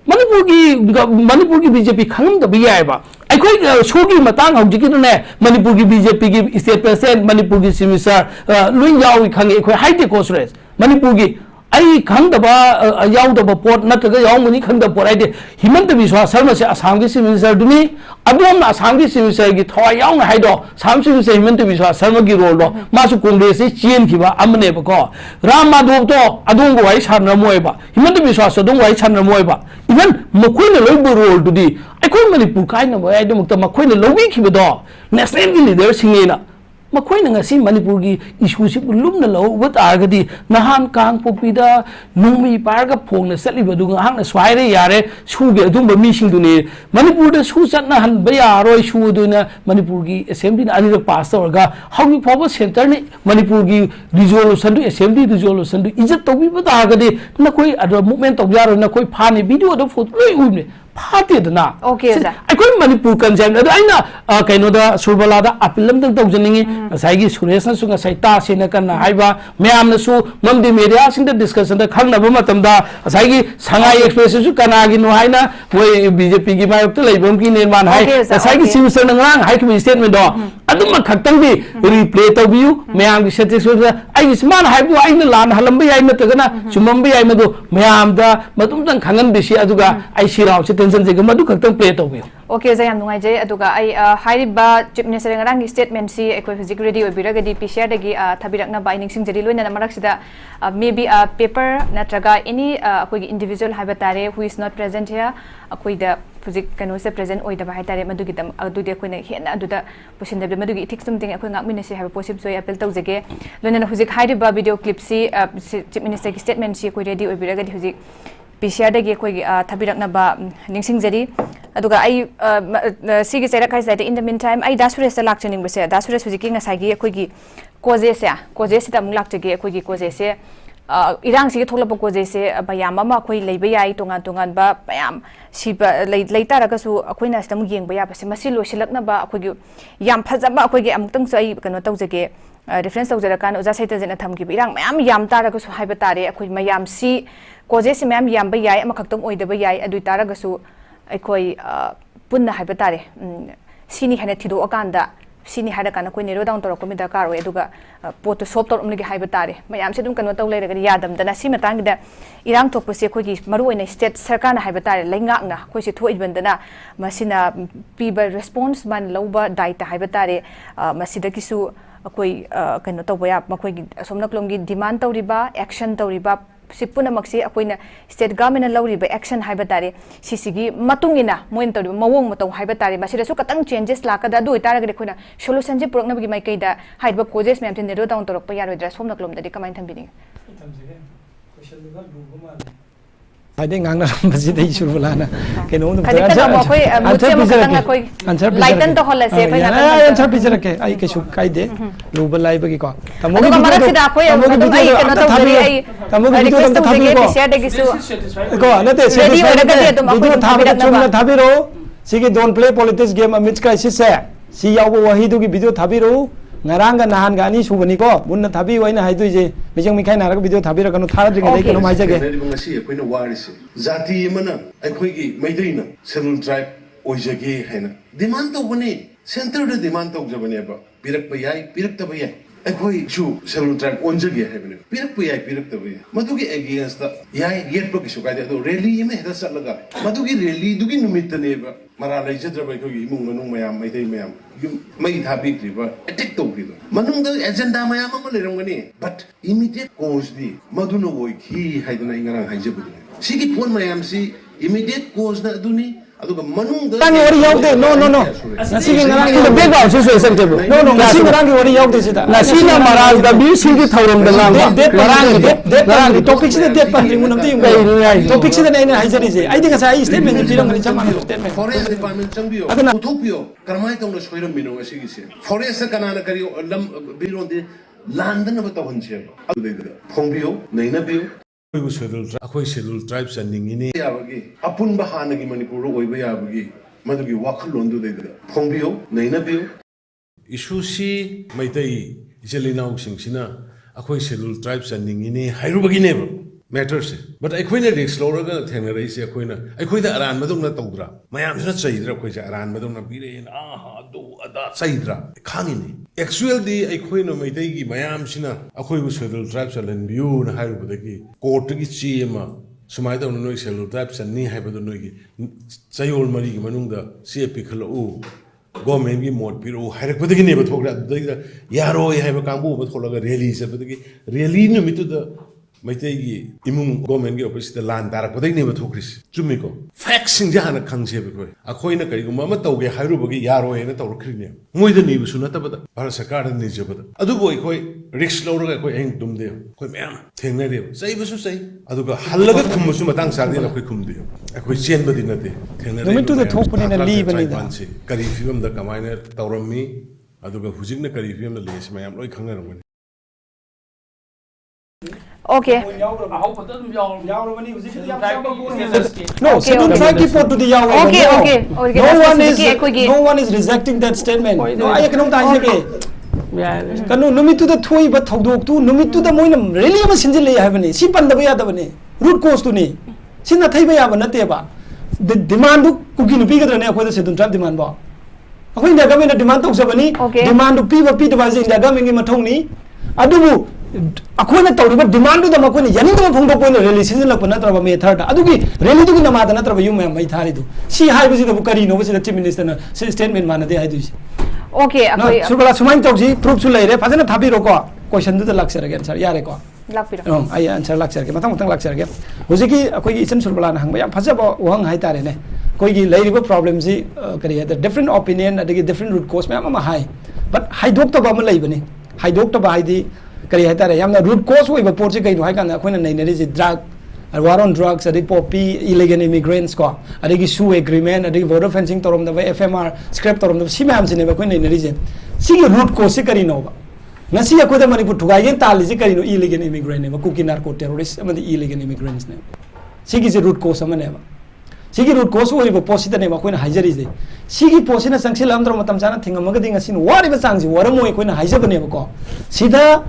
मणिपुर की बीजेपी खंगदब यायबा अखोइ सोगी मतंग हौजिकिदुने मणिपुर की बीजेपी की स्टेट प्रेसिडेंट मणिपुर की सिमिसर लुइन यावी खंगे अखोइ हाइटे कोसरेस मणिपुर की आई खंगदबा याउदबा पोट नत्रगा याउमनि खंगदब पोट आइदे हिमंत विश्वास शर्मा से असम की चीफ मिनिस्टर दुनी अदोम असम की चीफ मिनिस्टर की थवा याउन हाइदो साम चीफ मिनिस्टर हिमंत विश्वास शर्मा की रोल दो मासु कांग्रेस से चेन खिबा अमने बको राम माधव तो अदोम को वाई छान रमोयबा हिमंत विश्वास अदोम वाई छान रमोयबा इवन मखोइन लोइबो रोल दुदी अखोइ मणिपुर काइना वाई दमुक्ता मखोइन लोबी खिबदो नेशनल की लीडर सिंगेना मखोइन ngasi मणिपुर की इशू से लुमना लौब तारगदी नहान कांग पोपीदा नुमी पारगा फोंगना चलिबदु हांगना स्वाइरे यारे सुगे अदुम मीसिंग दुनी मणिपुर द सु चतना हन बयारोय सु दुना मणिपुर की असेंबली ना अनिर पास तौरगा हाउगी फाव सेंटर ने मणिपुर की रिजोल्यूशन दु असेंबली रिजोल्यूशन दु इज्जत तौबी तारगदी नकोइ अदर मूवमेंट तौयारो नकोइ फाने वीडियो द फोटो लोइ उबने फातेदना ओके जा अखोइ मणिपुर कंजेम अद आइना कैनोदा सुरबलादा अपीलम दंग तौजनिंगी साइगी सुरेश न सुंगा साइता सेना कन्ना हाइबा मैम नसु ममदि मीडिया सिंग द डिस्कशन द खंगनब मतमदा साइगी संगाई एक्सप्रेस सु कनागी नो हाइना मोय बीजेपी की मायक त लेबम की निर्माण हाइ साइगी सिमसन नंगरांग हाइ की स्टेटमेंट दो अदुम खक्तंग भी रिप्ले तौबियु मैम की सेटिस्फैक्शन आई स्मान हाइबु आइना लान हलम याइ नतगना चुमम याइ मदु मैम दा मदुम तंग खंगन बिसी अदुगा आई सिराव से टेंशन जे मदु खक्तंग प्ले तौबियु ओके जय नुंगाइ जय अदुगा आई हाइरिबा चीफ मिनिस्टर ngरang स्टेटमेंट सी एकोइ फिजिक रेडी ओबिरगदी पीसीआर दगी थबिरकना बाइनिंग सिंग जरी लोइना मरक्सिदा मे बी पेपर नत्रगा एनी अकोइ इंडिविजुअल हाइबा तारे who is not present here अकोइ द फिजिक कनो से प्रेजेंट ओइ दबा हाइ तारे मदुगी दम अदुदे अकोइना हेना अदुदा पुसिन दबे मदुगी इथिक्स तुमतिंग अकोइ ngakminasi हाइबा पॉसिबल सोय अपील तौजगे लोइना हुजिक हाइरिबा वीडियो क्लिप सी चीफ मिनिस्टर की स्टेटमेंट सी अकोइ रेडी ओबिरगदी हुजिक PCR dagi koi thabiraknaba ningsingjari aduga ai sigi cherak hai in the meantime ai dasures ta lakchaning base dasures hujiki ngasai gi koi gi koje se ta mung lakchage koi gi koje se irang sigi tholapa koje se bayam ama koi leiba yai tongan ba bayam si leita ragasu akoina stam yengba ya base masi losilakna ba koi gi yam phajaba koi gi amtang so ai kano tawjage reference tawjara kan oja saita jena thamki irang mayam yam taragasu haiba tare akoi mayam si koje se mayam yam ba yai ama khaktam oidaba yai adu taragasu akoi punna haiba tare sini hane thido akanda sini hada kana koi nero down torok mi dakar oi aduga pot sop tor umli haiba tare mayam se dum kano taw leira ga yadam dana si matang da irang thokpa se koi gi maru oina state sarkar na haiba tare laingak na koi se thoi bandana masina piba response man loba daita haiba tare masida kisu akoi kano taw ya makoi gi somna klom gi demand tawriba action tawriba sipuna maksi akoina state government lawriba action haiba tare sisigi matungina moin tawriba mawong matau haiba tare masida su katang changes lakada du itara ga koina solution je prokna gi mai kaida haiba causes mem tin nero down torok pa yaro dra somna klom da kamain thambini Ada ngang na masih dah isu bulan na, kena untuk answer lighten to hola se answer bisa ke, ai kesu kai de, lupa lagi bagi kau. Tamu kita ada kau yang ai kena tahu dari ai, request tu je ke share degi su. Kau, nanti video thabi ro, sigi don't play politics game amidst crisis se, si yaw wahi tu ki video thabi ro. Ngarang ga nahan ga ani subani ko munna thabi waina hai dui je mijang mikhai na ra video thabi ra kanu thara ding dei kanu mai jage ngasi akoina warise jati mana akoi gi maidaina schedule tribe oijage haina demand to bani center de demand to jabani ba pirak bayai pirak ta bayai akoi chu schedule tribe onjage haibane pirak bayai pirak ta bayai madugi against the yai yet ba kisu kaide do rally me heda salaga madugi rally dugi numit ne ba mara lai jadra ba koi imung manung mayam maidai mayam mai thabi kriba attack to kriba manung da agenda mayam ma leram gani but immediate cause di maduna woi khi haidana ingara haijabu sigi phone mayam si immediate cause na duni aduga manung da tang ori yauk de no nasi ki ngarang the background situation table no nasi ngarang ki ori yauk de sida nasi na maral da bi sigi thauram da ngarang de topic sida de pan ring munam de topic sida na haijari je ai dinga sai statement ni piram ni chama statement forest department changbio uthopio karmai tong na soiram mino asigi se forest kana na kari lam biron de landan ba to honche adu de phongbio naina bio schedule tribes and ningini yabagi apun bahana gi manipur oiba yabagi madugi wakhalon du de phongbio naina bio issue si maitai jelinaung singsina akhoi schedule tribes and ningini hairubagi ne matters but akoina risk loraga thengna rei se akoina akoida aran madung na tawdra mayam sina chaidra akoi ja aran madung na biren do ada chaidra khangini actual di akoina maitai gi mayam sina akoi bu schedule tribes and view na hairubagi court gi chima sumai da noi schedule tribes and ni haibadu noi gi chayol mari gi manung da cp khalo government gi mod piro hairakbadagi ne bathokra da yaro haiba kambu batholaga rally se badagi rally no mitu da maitegi imung government gi office da land darak badai ne bathokris chumiko facts sing jahana khangse be akoina kari guma ma tawge hairu bagi yaro ena tawrkhri ne moi da ni bu sunata bada bharat sarkar da ni jabada adu boy koi risk lawraga koi eng dum de koi myam thengna de sai bu su sai adu ga halaga khum su matang sa de koi khum de akoi chen badi na de thengna de to the thopuni na li bani da kari film da kamaina tawrami adu ga hujik na kari film da le mayam loi khangna rongani Okay. No, schedule tribe ki photo di yaw. Okay. No one is rejecting that statement. No, I cannot answer ke. Kanu numitu da thoi ba thodok tu numitu da moina really ma sinjil le habani. Si pan da ba ya da bani. Root cause tu ni. Sin na thai ba ya ba na te ba. The demand ku ki nu pi ga ne akoi da schedule tribe demand ba. Akoi India government demand tok sabani. Demand pi ba pi da ba je India government gi mathong ni. Adubu akoina tawriba demand da makoina yani da phongdo koina rally season la pana traba me third adugi rally du na ma da na traba yum mai thari du si hai bisi da bukari no bisi da chief minister na statement mana de hai du okay akoi surbala sumain tawji proof su leire phajana thabi ro ko question du da laksar again sir yare ko lakpira ai answer laksar ke matang laksar ke hojiki akoi gi isan surbala na hang ba phaja ba wang hai tare ne koi gi leiriba problem si kari the different opinion adagi different root cause ma ma hai but hai dok ta ba ma leibani hai dok ta ba hai di kari hai tare yamna root cause oi ba por se kai no hai kan akoina nei ne ri drug war on drugs adagi poppy illegal immigrants ko adagi SU agreement adagi border fencing torom da FMR scrap torom da si mam sine ba ko nei region si root cause se kari no ba ngasi ko da manipur thugai gen tali se kari no illegal immigrant ne ba kuki narco terrorists amadi illegal immigrants ne si ki root cause amane ba sigi root cause oi ba posita ne ba koina haijari de sigi posina sangsil amdro matam jana thinga maga dinga sin wari ba sangsi wara moi koina haija bane ba ko sida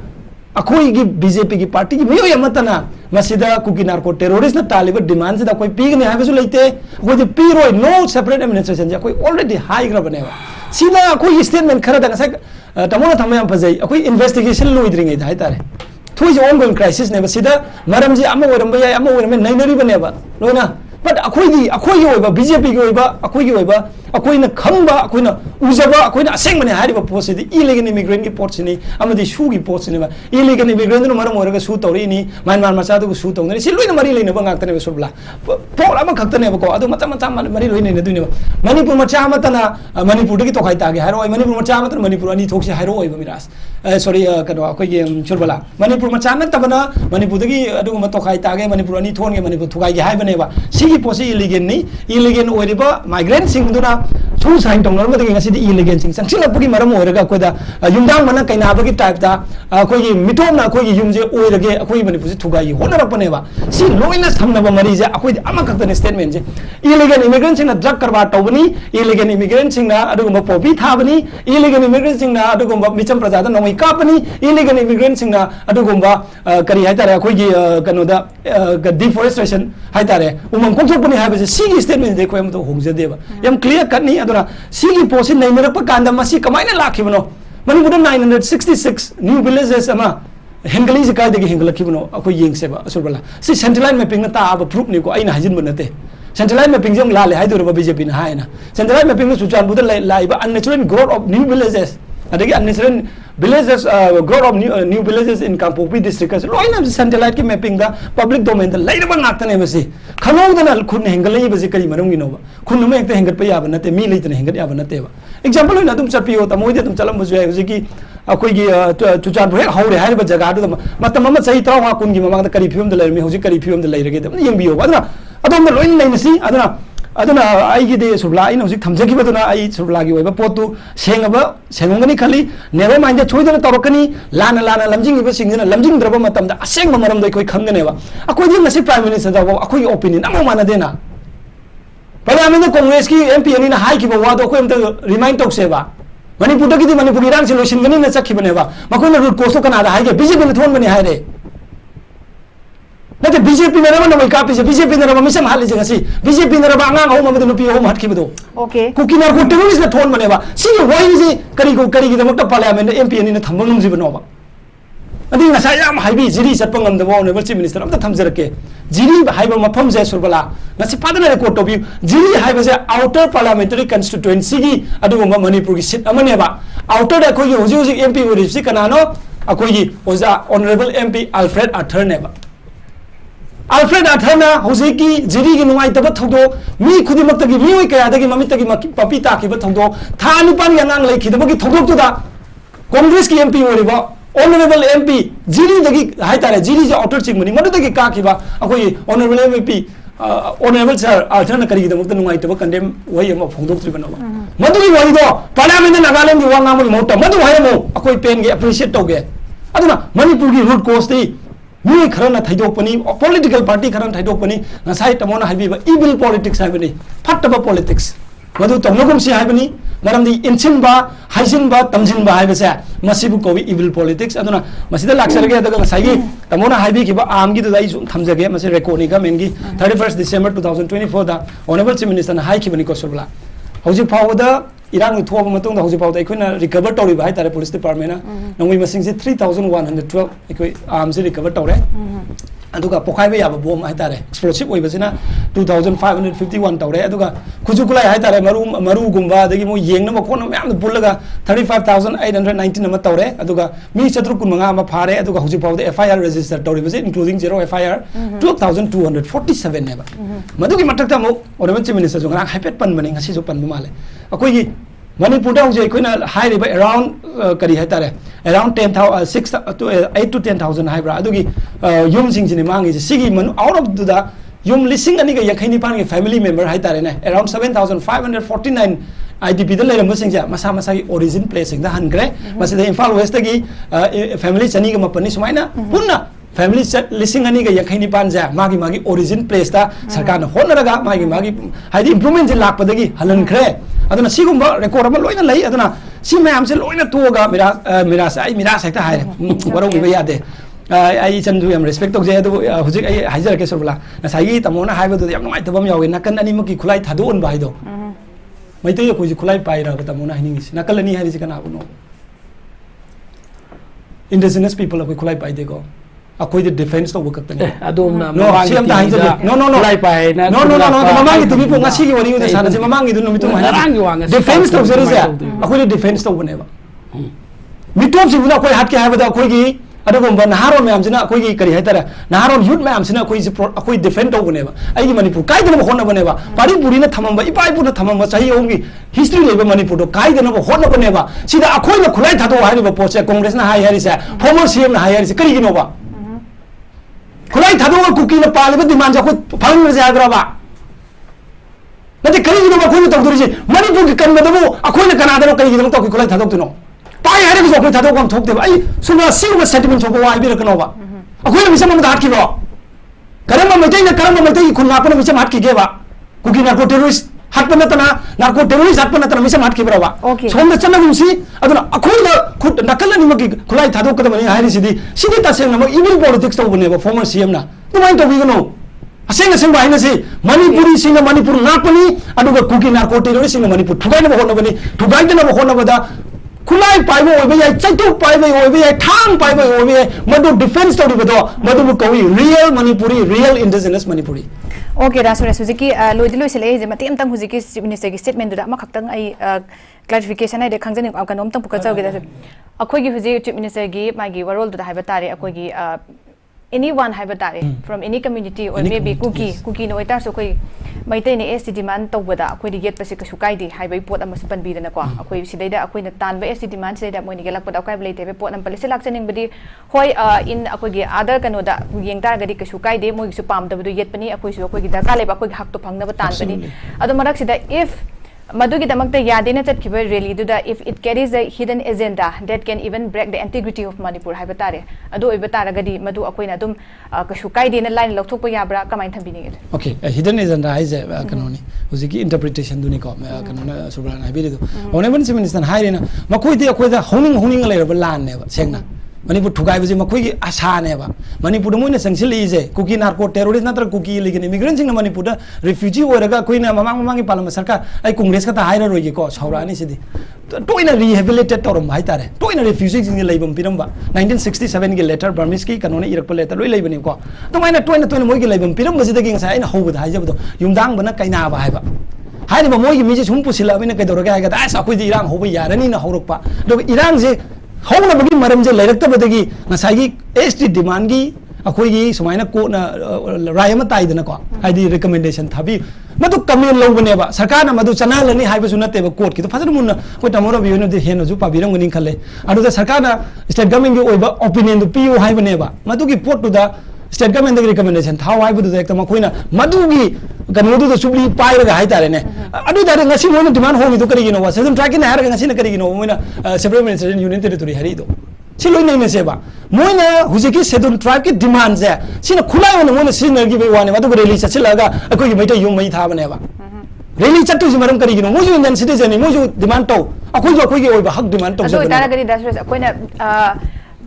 akoi gi BJP gi party gi miyo yamatana masida kuki narco terrorist na taliba demand sida koi pig ne habe su leite ko je piro no separate administration ja koi already high gra bane ba sida koi statement khara da sa tamona thamyam phajai akoi investigation loidringai dai tare thoi je ongoing crisis ne ba sida maram ji ama oram ba ya ama oram nai nari bane ba loina but akhoi BJP gi oiba akhoi gi oiba akhoi na khamba akhoi na uzaba akhoi na aseng mane hari ba post di illegal immigrant gi post ni amadi shu gi post ni ba illegal immigrant no maram oraga shu tawri ni Myanmar macha du shu tawni si loina mari leina ba ngak tane ba subla pol ama khak tane ba ko adu mata mari loina ne du ni ba Manipur macha mata na Manipur gi to khai ta gi haro Manipur macha mata Manipur ani thok si haro oiba miras sorry kano akhoi gi SURBALA Manipur macha na tabana Manipur gi adu ma to khai ta gi Manipur ani thon gi Manipur thugai gi hai ba ne ba si posi illegal ni illegal oriba migrant sing duna thu sign tong norma de ngasi illegal sing sangchila pugi maram oraga koida yumdang mana kaina bagi type da koi gi mitom na koi gi yumje oirage akoi bani pusi thuga yi honara pane ba si loina samna ba mari je akoi ama kakta statement je illegal immigrant sing na drug karwa tawbani illegal immigrant sing na adu gumba popi thabani illegal immigrant sing na adu gumba micham prajada nomai kapani illegal immigrant sing na adu gumba kari hai tare akoi gi kano da deforestation hai tare umam kongthokpani haibase sigi statement de koyam to hongjade ba yam clear cut ni adura sigi posin nei merapa kanda masi kamaina lakhibano manipur 966 new villages ama hengali se kai de hengalakibano akoi yengse ba SURBALA si centralized mapping na ta ba proof ni ko aina hajin banate centralized mapping jong la le haidur ba BJP na haina centralized mapping na suchan buda la ba unnatural growth of new villages adagi unnatural villages growth of new villages in Kampopi district as loina centralized ki mapping da public domain da laida ba ngakta ne basi khano da na khun hengalai basi kari marum gi no ba khun ma ekta hengat pa ya ba nate mi leitna hengat ya ba nate ba example na tum chapiyo ta moi de tum chalam buju hai ki akoi gi chuchan bu hek haure hai ba jaga da matam ma sahi taw ha kun gi ma da kari phim da lai mi hoji kari phim da lai rage da yengbiyo ba aduna adom da loin lai nasi aduna ai gi de SURBALA ina hoji thamjaki ba duna ai SURBALA gi oiba potu sengaba sengongani khali never mind da choidana tawrakani lana lamjing ba singjina lamjing draba matam da aseng maram da koi khangane ba akoi di ngasi prime minister da akoi opinion ama mana dena parliament congress ki MP ani na hai ki ba wa do koi amta remind tok se ba Manipur da gi di Manipur irang se losin gani na chakhi bane ba makoi na root cause kana da hai ge BJP ne thon bane hai re nate BJP na rama na ka BJP na rama misam hali jega si BJP na rama anga ho mamadu nupi ho mat khibedo okay kuki na ko terrorist na thon bane ba si wai ji kari gi da makta parliament MP ani na thambang ji bano ba adi ngasa yam haibi jiri satpang am da bo ne chief minister am ta thamjarake jiri haiba mafam je SURBALA ngasi padana record to bi jiri haiba je outer parliamentary constituency gi adu ma Manipur gi seat amane ba outer da ko gi hoji MP ori si kana no akoi gi oza honorable MP Alfred Arthur ne ba Alfred Arthur na hoji ki jiri gi nungai taba thodo mi khudi makta gi mi oi kaya da gi mami ta gi papi ta ki ba thodo thani pan ya nang lai ki da gi thodo tu da Congress ki MP ori ba honorable MP jiri dagi hai tare jiri je outer ching mani madu dagi ka ki ba akoi honorable MP honorable sir Arthur na kari gi da mukta nungai taba condemn wai ma phongdok tri banawa madu gi wai do parliament na Nagaland gi wanga mo mota madu hai mo akoi pen ge appreciate to ge aduna Manipur gi root cause ti mi kharana thaidok pani political party kharan thaidok pani ngasai tamona haibi ba evil politics hai bani fattaba politics madu tonglogum si hai bani maramdi inchin ba haijin ba tamjin ba hai ba sa masibu kobi evil politics aduna masida laksarage adaga ngasai tamona haibi ki ba am gi dai zum thamjage mase recording ga mengi 31st December 2024 da honorable chief minister na hai ki bani ko SURBALA hoji pawda irang thuwa matung da hoji pawda ikhoina recover tori ba hai tare police department na nongoi masing se 3112 ikoi am se recover tore aduga pokai ba yaba bom hai tare explosive oi basina 2551 tore aduga khuju kulai hai tare maru gumba dagi mo yeng na makon myam bullaga 35819 nama tore aduga mi chatru kun manga ma phare aduga hoji pawda FIR register tori base including zero FIR 12447 neba madugi matakta mo honorable chief minister jonga haipet pan mani ngasi jo pan male akoi gi Manipur da huje koina high riba around kari hai tare around 10,000 6 to 8 to 10,000 high bra adugi yum sing jini mangi sigi man out of the yum listing ani ga yakhai ni pan ge family member hai tare ne around 7,549 IDP da leram sing ja masa masa gi origin place sing da han gre masa de Imphal West gi family chani ga mapani sumaina punna family listing ani ga yakhai ni pan ja magi origin place da sarkar na hon raga magi haidi improvement je lak padagi halan khre aduna sigumba record ama loina lei aduna si mayam se loina toga mira sa ta hai waro bi ya de ai chandu yam respect tok je adu hujik ai hajar ke surbala na sai tamona hai du yam ngai tabam yawe nakan ani maki khulai thadu on bai do mai te ko ji khulai pai ra tamona hining si nakal ani hari kana no indigenous people ko khulai pai de ko akoi the defense to work tani adom na no siam ta hinja no lai pai na no mamangi tu bipo ngasi gi wari sana je mamangi du no mitu defense to zeri ja akoi defense to bane ba mitom si buna akoi hat ke ha ba akoi gi adugomba naharon mayam sina akoi gi kari haitara naharon youth mayam sina akoi defend to bane ba ai gi manipur kai dana honna bane ba pari puri na thamamba ipai pu na thamamba sahi ongi history leba manipur do kai dana honna bane ba sida akoi na khulai thado hari ba poche congress na hai hari sa former cm na hai hari sa kari gi no ba khulai thado kuki na pale ba demand ja ko phang na ja gra ba na de kari gi no ba khoi to duri ji manipur gi kan ba do akoi na kana da kari gi no to khulai thado tu no pai hari ko khoi thado kam thok de ba ai suma sigma sentiment thok wa bi ra kana ba akoi na misam ma hat ki ba karama mai na karama mai tai khunna pa misam hat ki ge ba kuki na ko terrorist hat pa na ta narco terrorist hat pa na ta misam hat ki ba som da chana gum si aduna akoi na khut nakal ni maki khulai thado ka da mani hari sidi ta seng na ma evil politics to bune ba former cm na tumai to bi no aseng aseng ba ina si manipuri sing manipur na pani aduga kuki narco terrorist sing manipur thugai na honna bani thugai na honna ba da khulai pai bo obe yai chaitu pai bo obe yai thang pai bo obe madu defense to bi do madu bu kawi real manipuri real indigenous manipuri okay da SURESH hujiki loidilo sile je matem tang hujiki chief minister gi statement da ma khaktang ai clarification ai de khangjani kanom tang puka chawge da akoi gi huji chief minister gi magi warol da haiba tare akoi gi anyone haiba tare from any community or maybe cookie no itar so koi maitai ne ST demand tawbada akoi di get pasi kasu kai di haibai pot ama sipan bi da na ko akoi sidai da akoi na tan ba ST demand sidai da moi ni gelak pot akai blai te pot am palisi lak chening badi hoi in akoi gi other kano da yeng tar gadi kasu kai de moi su pam da bu yet pani akoi su akoi gi da ka le ba akoi gi hak to phang na ba tan badi ado marak sida if Madugi damakta yadina chat kibar really do that if it carries a hidden agenda that can even break the integrity of Manipur haibatare adu ibatara gadi madu akoina dum kashu kai dina line lokthok pa yabra kamai thambini okay a hidden agenda is kanoni huziki interpretation duni ko kanona SURBALA haibiri do honorable chief minister hairina makoi de akoi da honing leiraba lan ne ba sengna Manipur thugai biji makoi gi asa ne ba Manipur moina sangsil ije kuki narco terrorist natra kuki ligin immigrants sing Manipur da refugee oraga koina mamang gi palama sarkar ai congress ka ta haira roi gi ko saurani sidi toina rehabilitate torom hai tare toina refugee sing leibam piram ba 1967 gi letter Burmese ki kanone irak letter loi leibani ko to maina toina moi gi leibam piram ba sida gi ngai aina hobada hai jabdo yumdang bana kaina ba hai ba hai ba moi gi mi ji sum pusila bina kai doroga hai ga da sa khoi di irang hoba yarani na horok pa do irang je hona bagi maram je lairak badagi nasagi ST demand gi akoi gi sumaina ko na rayama tai dana ko haidi recommendation thabi madu comment lo bane ba sarkar na madu channel ni haiba sunate ba court ki to fadar mun ko tamoro bi no de heno ju pabiram ngani khale adu da sarkar na state government gi oiba opinion du pu haiba ne ba madu gi port to da state government gi recommendation thau haiba du da ekta ma koina madu gi ganu du da subli pai ra hai tare ne adu da ngasi mo demand ho gi to kari gi no wa sedum track na har ngasi na kari gi no moina separate administration union territory hari do siloi nei ne seba moina hujiki sedum tribe ki demand ja sina khulai on moina sinner gi be wa ne madu release chilaga akoi gi maitai yum mai tha ba ne ba release chattu ji maram kari gi no moju indian citizen ni moju demand to akoi gi oi ba hak demand to adu tara gari da SURESH akoina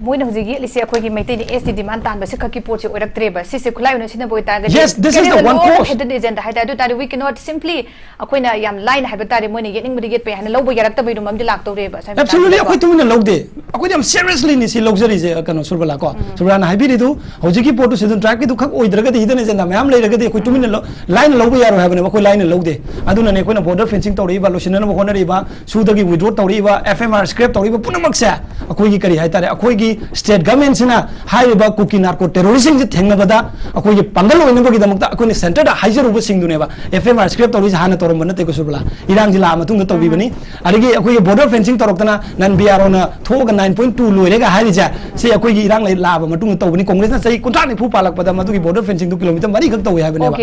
moina hujigi lisi akoi gi maitai ni ST demand tan ba sikha ki pot se orak tre ba sisi khulai on sina boi ta gari yes this is the one cause hidden agenda hai adu tara we cannot simply akoina yam line hai ba tare moina yeting budi get pe hana lobo yarak ta bai dum am di lak to re ba absolutely akoi tumina logde akoi am seriously ni si luxury je kano SURBALA ko SURBALA na haibiri du hojiki potu sedun track ki du khak oidraga de hidden agenda mayam leiraga de akoi tumina line lobo yaro ha bane akoi line logde aduna ne akoi na border fencing tawri ba losinana mo honari ba sudagi withdraw tawri ba FMR scrap tawri ba punamak sa akoi gi kari hai tare akoi state government सिना हाइबा Kuki narco terrorist से थेंगनबदा अखोई पांगल होइनबगी दमकता अखोई centre दा हाइजरुब सिंगदुनेबा FMR script तौरी हाना तौरम नते को सुरबला इरांग जिला मतुंग तौबीबनी अदगी अखोई बॉर्डर फेंसिंग तौरक्तना नन बीआरओ ना थोगा 9.2 लोइरेगा हाइजा से अखोई इरांग लाब मतुंग तौबनी कांग्रेस ना सही कुंट्रा नि फु पालकपदा मदुगी बॉर्डर फेंसिंग 2 किलोमीटर मरी खक तौय हाइबनेबा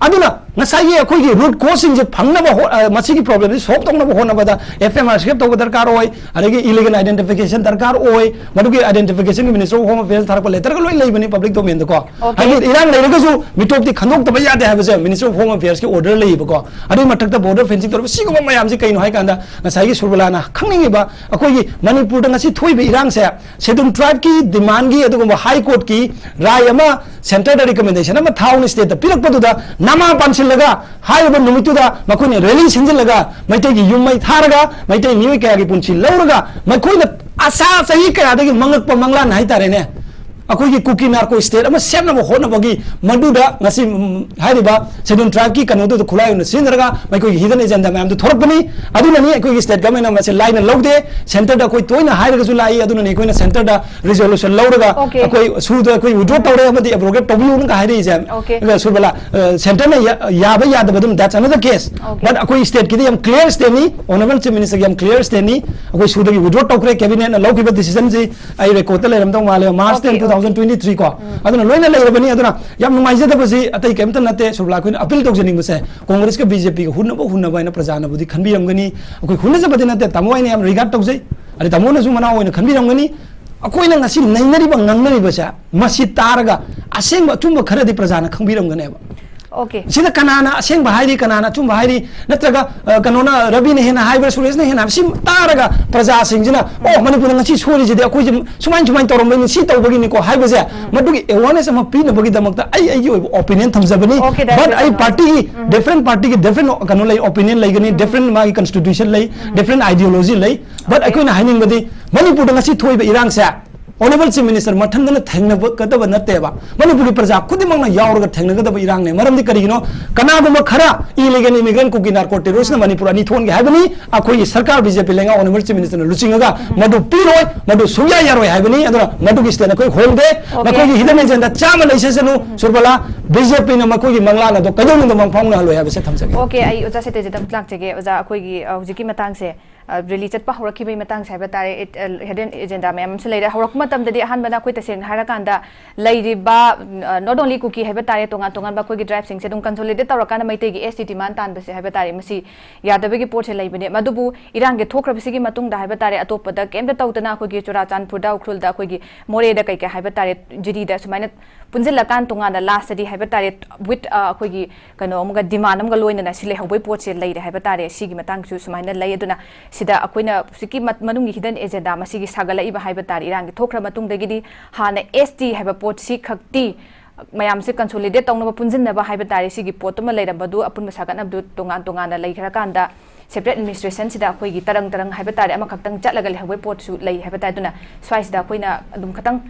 अदुना नसाई अखोई रूट कोसिंग जे फंगनबा मसीगी प्रॉब्लम दि सॉल्व तौनबा होनबदा एफएमआर स्क्रिप्ट तौबा दरकार होय अदगी इलीगल आइडेंटिफिकेशन दरकार होय मदुगी आइडेंटिफिकेशन की मिनिस्टर ऑफ होम अफेयर्स थारप लेटर का लोय लेबनी पब्लिक डोमेन दको हाइ इरांग लेरगसु मिटोपति खनोक तबा यादे हाबसे मिनिस्टर ऑफ होम अफेयर्स के ऑर्डर लेबको अदि मथकता बॉर्डर फेंसिंग तौर सिगो मयाम जे कइनो हाइ कांदा नसाई सुरबलाना खंगनिबा अखोई मणिपुर दा ngasi थोइबे इरांग से शेड्यूल ट्राइब की डिमांड की अदुगो हाई कोर्ट की राय अमा सेंटर दा रिकमेंडेशन अमा थाउन स्टेट पिरकपदुदा नमा पांसिलगा हाइबा नुमितुदा मखोने रैली सिंजिलगा मैते की युमै थारगा मैते न्यू कया की पुंची लौरगा मखोने आशा सही कया दगी मंगक मंगला नाइ तारेने अखोई कुकी नार्को स्टेट अमा सेमनबो होनबगी मदुदा ngasi हाइबा शेड्यूल ट्राइब की कनोदो खुलाय न सिनरगा मैको हिडन एजेंडा मैम थोरकबनी अदुननी अखोई स्टेट गवर्नमेंट अमा लाइन लौदे सेंटर दा कोई तोइना हाइरगसु लाई अदुननी कोइना सेंटर दा रिजोल्यूशन लौरगा अखोई सुद अखोई विड्रॉ तौरे अमदि एब्रोगेट तौबियु न हाइरे एग्जाम सुरबला सेंटर ने याबा यादबदुम दैट्स अनदर केस बट अखोई स्टेट की यम क्लियर स्टेट नि ऑनरेबल चीफ मिनिस्टर यम क्लियर स्टेट नि अखोई सुद की विड्रॉ तौखरे कैबिनेट न लौखिबा डिसीजन जी आई रिकॉर्ड त लेरम दौ माले मार्च 10 2023 को अदुना लोइना लेरबनी अदुना यम नुमाइजदबसी अतै केमत नते सुरबला कोइन अपील तौजनिंगबसे कांग्रेस के बीजेपी को हुनबो हैन प्रजानबुदि खनबिरमगनी अखोई हुनजबदि नते तमोइने यम रिगार्ड तौजै अरे तमोनसु मना होइना खनबिरमगनी अखोइना ngasi नैनरिबा ngangnaribasa masi taraga asengba chumba kharadi prajana khangbiramganeba okay sida kanana asengba hairi kanana chumba hairi natraga kanona rabi ne hena haiber suresh ne hena sim taraga praja singjina oh manipur ngasi sori jide akoi sumain torombai si tawbagi ni ko haibaje madugi awareness ama pina bagi damakta ai opinion thamjabani but ai party different party ki different kanona lai opinion lai gani different magi constitution lai different ideology lai but akoi na haining badi manipur ngasi thoiba irang sa honourable chief minister मठंदना थेंगनबगदब नतेबा मणिपुरी प्रजा खुदिमंगना यावरगा थेंगनगदब इरांगने मरमदि करिगिनो कनागुम खरा illegal immigrant Kuki narco terrorist Manipur अनि थोनगे हाबनी अखोई सरकार बीजेपी लेंगा ऑनरेबल चीफ मिनिस्टर लुचिंगगा मदु पिरोय मदु सुया यारोय हाबनी अदरा मदुगी स्टेट अखोई होलदे मखोई हिदन एजेंडा चाम लैसेसनु सुरबला बीजेपी न मखोई मंगलाना दो कदोंग दो मंगफाउना हलोय हाबसे थमसगे ओके आई ओजा सेते जदम लाक्चगे ओजा अखोई हुजिकी मतंग से रिली चटपा हरखिबई मतंग से तारे हेडन एजेंडा मैम से लेरे हरक मतमदि अहानबना कोई तसेंग हारकांदा लैरिबा नॉट ओनली कुकी है तारे तोंगा तोंगा बा कोई ड्राइव सिंग से दुम कंसोलिडेट तौरकान मैते की एसटी डिमांड तान बसे है तारे मसी यादबगी पोर्ट से लैबने मदुबु इरांगे थोखरबसिगी मतुंग दा है तारे अतोपदा केमदा तौतना कोई चुराचानपुरदा उखरुलदा कोई मोरेदा कई के है तारे जिरीदा सुमाइना पुंजिलकान तोंगा लास्ट दी है तारे विथ कोई कनो अमगा डिमांड अमगा लोइना सिले हबई पोर्ट से लैरे है तारे सिगी मतंग सु सुमाइना लै अदुना सिदा अखोइना सिकी मनुंगी हिडन एजेंडा मसिगी सागलाइबा है तारे इरांगे थोखर मतुंगदगी हाने एसटी है पोट सी खक्ति मैम से कंसोलिडेट तौनब पुंजिनब है तारे सिगी पोटम लेरबदु अपुन सागनबदु तोंगान तोंगान लैखरकांदा सेपरेट एडमिनिस्ट्रेशन सिदा अखोइगी तरंग तरंग है तारे अमा खक्तंग चटलगा लेहबई पोट सु लै है तारे दुना स्वाइसदा अखोइना अदुम खतंग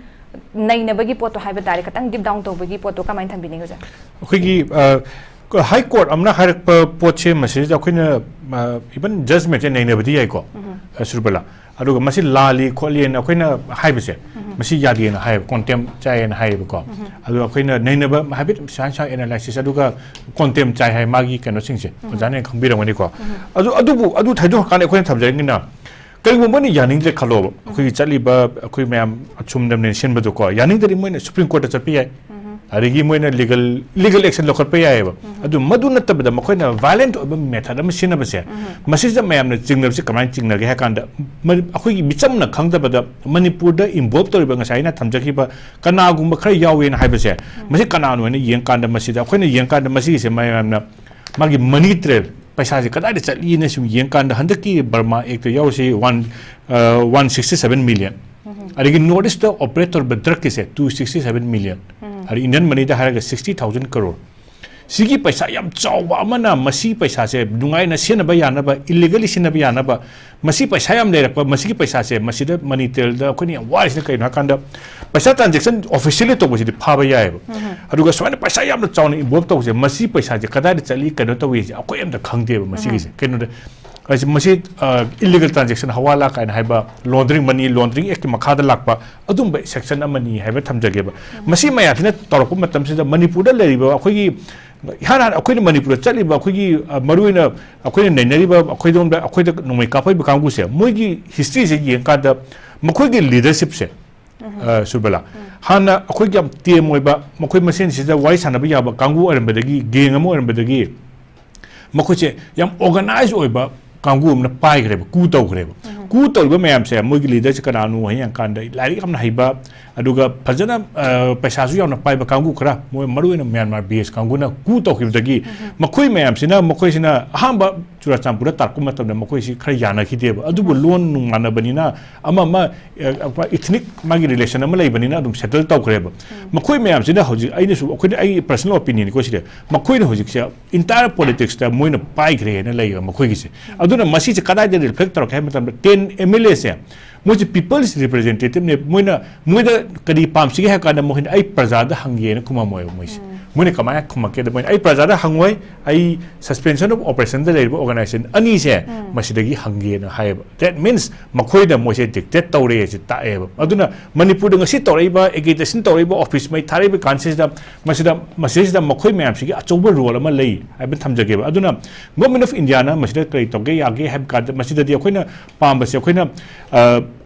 नैनबगी पोटो है तारे खतंग डिप डाउन तौबगी पोटो कमाइन थंबिनी होजा अखोइगी हाई कोर्ट अमना हारक पोचे मसेज अखोइना इवन जजमेंट नैनबदी याइको सुरबला अदुगा मसी लाली खोलियन अखोइना हाइबसे मसी यादियन हाइब कॉन्टेम चायन हाइबको अदु अखोइना नैनबा हाइबिट साइंस एनालिसिस अदुगा कॉन्टेम चाय हाइ मागी कनो सिंगसे जाने खंबिरमनिको अदु थाइदो काने अखोइना थबजैगिना कईगुम्बनी यानिंगजे खलो अखोइ चलीबा अखोइ मैम अचुमदमने सिनबदुको यानिंगदरि मोइना सुप्रीम कोर्ट चपि याय अरिगी मोइना लीगल एक्शन लखत पे यायबा अदु मदु नतबदा मखोइना वायलेंट ओबा मेथड अम सिनबसे मसिज मैमना चिंगनबसे कमाइन चिंगनगे हाकांदा अखोइगी बिचमना खंगदबदा मणिपुरदा इन्वॉल्व तोरिबा ngसाइना थमजखिबा कनागुम्बा खर यावेन हाइबसे मसि कनानो ने येंकांदा मसिदा अखोइना येंकांदा मसिगिसे मैमना मागी मनी ट्रेल पैसा से कदाई चली ने सुम येंकांदा हंदकी बर्मा एक तो यावसे 167 मिलियन अरिगी नॉर्थ ईस्ट ऑपरेटर बद्रक के से 267 मिलियन अरि इंडियन मनी दा हारगा 60,000 करोड़ सिगी पैसा याम चावा अमना मसी पैसा से दुंगाइना सेनबा यानबा इलीगली सेनबा यानबा मसी पैसा याम लेरपा मसी पैसा से मसीदा मनी टेल दा कोनी वाइस कई नाकांदा पैसा ट्रांजैक्शन ऑफिशियली तो बसी फाबा यायबा अदुगा सोना पैसा याम चावना इन्वॉल्व तौसे मसी पैसा जे कदाई चली कनो तौइ अखोइ एम दा खंगदेबा मसीगी से कनो मसी इलीगल ट्रांजेक्शन हवाला काइन हाइबा लॉन्ड्रिंग मनी लॉन्ड्रिंग एक्ट मखादा लाकपा अदुम बे सेक्शन अमनी हाइबा थमजगेबा मसी मयासिना तौरप मतम से मणिपुर लेरिबा अखोगी हाना अखोई मणिपुर चलिबा अखोगी मरुइना अखोई नैनरिबा अखोइदोम अखोइद नोमै काफै बकांगु से मोइगी हिस्ट्री से येंकादा मखोगी लीडरशिप से सुरबला हाना अखोई याम टीम ओइबा मखोई मसेन सिदा वाइ सानबा याबा कांगु अरंबदगी गेंग अमो अरंबदगी मखोचे याम ऑर्गेनाइज ओइबा कांगू हमने पाइग्रेब कू तौग्रेब कू तौब मैम से मोगी लीडर से कनानु है कांड लाइक हमने हाइबा अदुगा फजना पैसासु यावना पाइबा कांगू खरा मोय मरुइना म्यांमार बेस कांगूना कू तौखिबदगी मखोई मैम सिना मखोई सिना अहांबा चुराचांपुरा तारकु मतमने मखोई सि खरा यानाखिदेब अदुबु लोन नुमानबनिना अमा इथनिक मागी रिलेशन अमा लेबनिना अदुम सेटल तौग्रेब मखोई मैम सिना हौजि आइनसु अखोइ आई पर्सनल ओपिनियन को सिदे मखोइना हौजिक से इंटायर पॉलिटिक्स ता मोइना पाइग्रे ने लैगा मखोइगी से अदुना मसी से कदाइ दे रिफ्लेक्ट तौरक है मतलब 10 MLA से मुझे पीपल्स रिप्रेजेंटेटिव ने मोइना कदी पामसी है काना मोहिन आई प्रजादा हंगे ने कुमा मोय मोइस मोइने कमाय कुमके द मोइन आई प्रजादा हंगोय आई सस्पेंशन ऑफ ऑपरेशन द लेब ऑर्गेनाइजेशन अनी से मसिदगी हंगे न हाय दैट मींस मखोय द मोसे डिक्टेट तौरे से ताएब अदुना मणिपुर द ngasi तौरेबा एगिटेशन तौरेबा ऑफिस मै थारेबा कांसेस द मसिदा मखोय मैम सिगी अचौबा रोल अमा लई हाइबन थमजगेबा अदुना गवर्नमेंट ऑफ इंडिया ना मसिदा कई तौगे यागे हैब का मसिदा दि अखोइना पामबसे अखोइना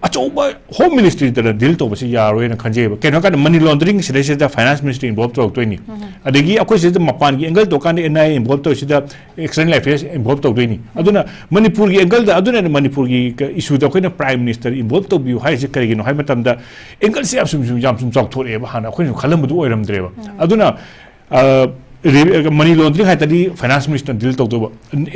अचौबा होम मिनिस्ट्री द डील तौबसे यारोयना खंजेबा केनो का मनी लॉन्ड्रिंग सिदा फाइनेंस मिनिस्ट्री इन्वॉल्व तौतोइनी अदगी अखोइ सिदा मपान की एंगल तोकान एनआई इन्वॉल्व तौ सिदा एक्सटर्नल अफेयर्स इन्वॉल्व तौतोइनी अदुना मणिपुर की एंगल द अदुना मणिपुर की इशू द अखोइना प्राइम मिनिस्टर इन्वॉल्व तौबियु हाइसे करिगिनो हाइ मतम द एंगल से याम सुम चौथोरेबा हाना अखोइनो खलमदु ओइरमद्रेबा अदुना मनी लॉन्ड्रिंग है तदी फाइनेंस मिनिस्टर डील तौतोबा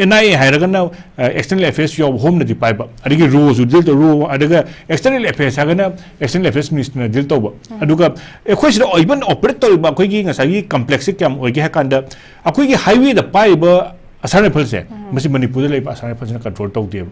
एनआई हाइरगना एक्सटर्नल अफेयर्स यो होम नदि पाइबा अदगी रोज डील तो रो अदगा एक्सटर्नल अफेयर्स हागना एक्सटर्नल अफेयर्स मिनिस्टर डील तौबा अदुगा एखोइसिदा ओइबन ऑपरेट तौबा अखोइगी ngसागी कॉम्प्लेक्स क्याम ओइगे हाकांदा अखोइगी हाईवे द पाइबा असर फल से मसी मणिपुर ले असर फल से कंट्रोल तौदे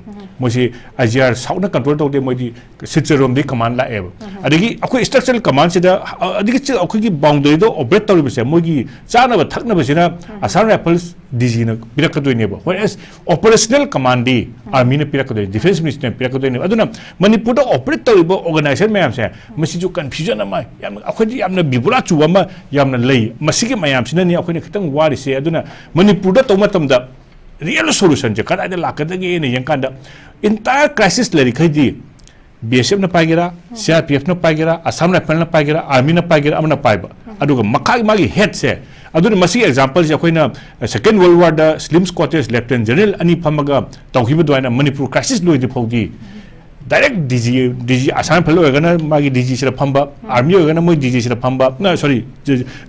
मोसी आईजीआर साउना कंट्रोल तौदे मोदी सिचरोम दे कमांड लाएब अदगी अखोइ स्ट्रक्चरल कमांड से अदगी अखोइगी बाउंड्री दो ऑपरेट तौरिब से मोगी चानब थकनब सिना असर फल डीजी न पिरकदोइनेब व्हेरेस ऑपरेशनल कमांड दी आर्मी ने पिरकदोइ डिफेंस मिनिस्टर ने पिरकदोइने अदुना मणिपुर दो ऑपरेट तौरिब ऑर्गेनाइजेशन मैम से मसी जो कंफ्यूजन अमा याम अखोइदी यामना बिबुरा चुबमा यामना लई मसीगे मैम सिना नि अखोइने खतंग वारि से अदुना मणिपुर दो तौमतम दा रियल सोल्यूशन जे कदाइदा लाकदगे ने यंकांदा इंटायर क्राइसिस लरी खैदी बीएसएफ न पाइगेरा सीआरपीएफ न पाइगेरा असम राइफल न पाइगेरा आर्मी न पाइगेरा अमना पाइबा अदुगा मखा मागी हेड से अदुन मसी एग्जांपल से अखोइना सेकेंड वर्ल्ड वार द स्लिम स्कॉटेज लेफ्टिनेंट जनरल अनि फमगा तौहिबा दोइना मणिपुर क्राइसिस लोइदि फौदी डायरेक्ट डीजी आसाम फल होगना मागी डीजी से फंबा आर्मी होगना मोय डीजी से फंबा ना सॉरी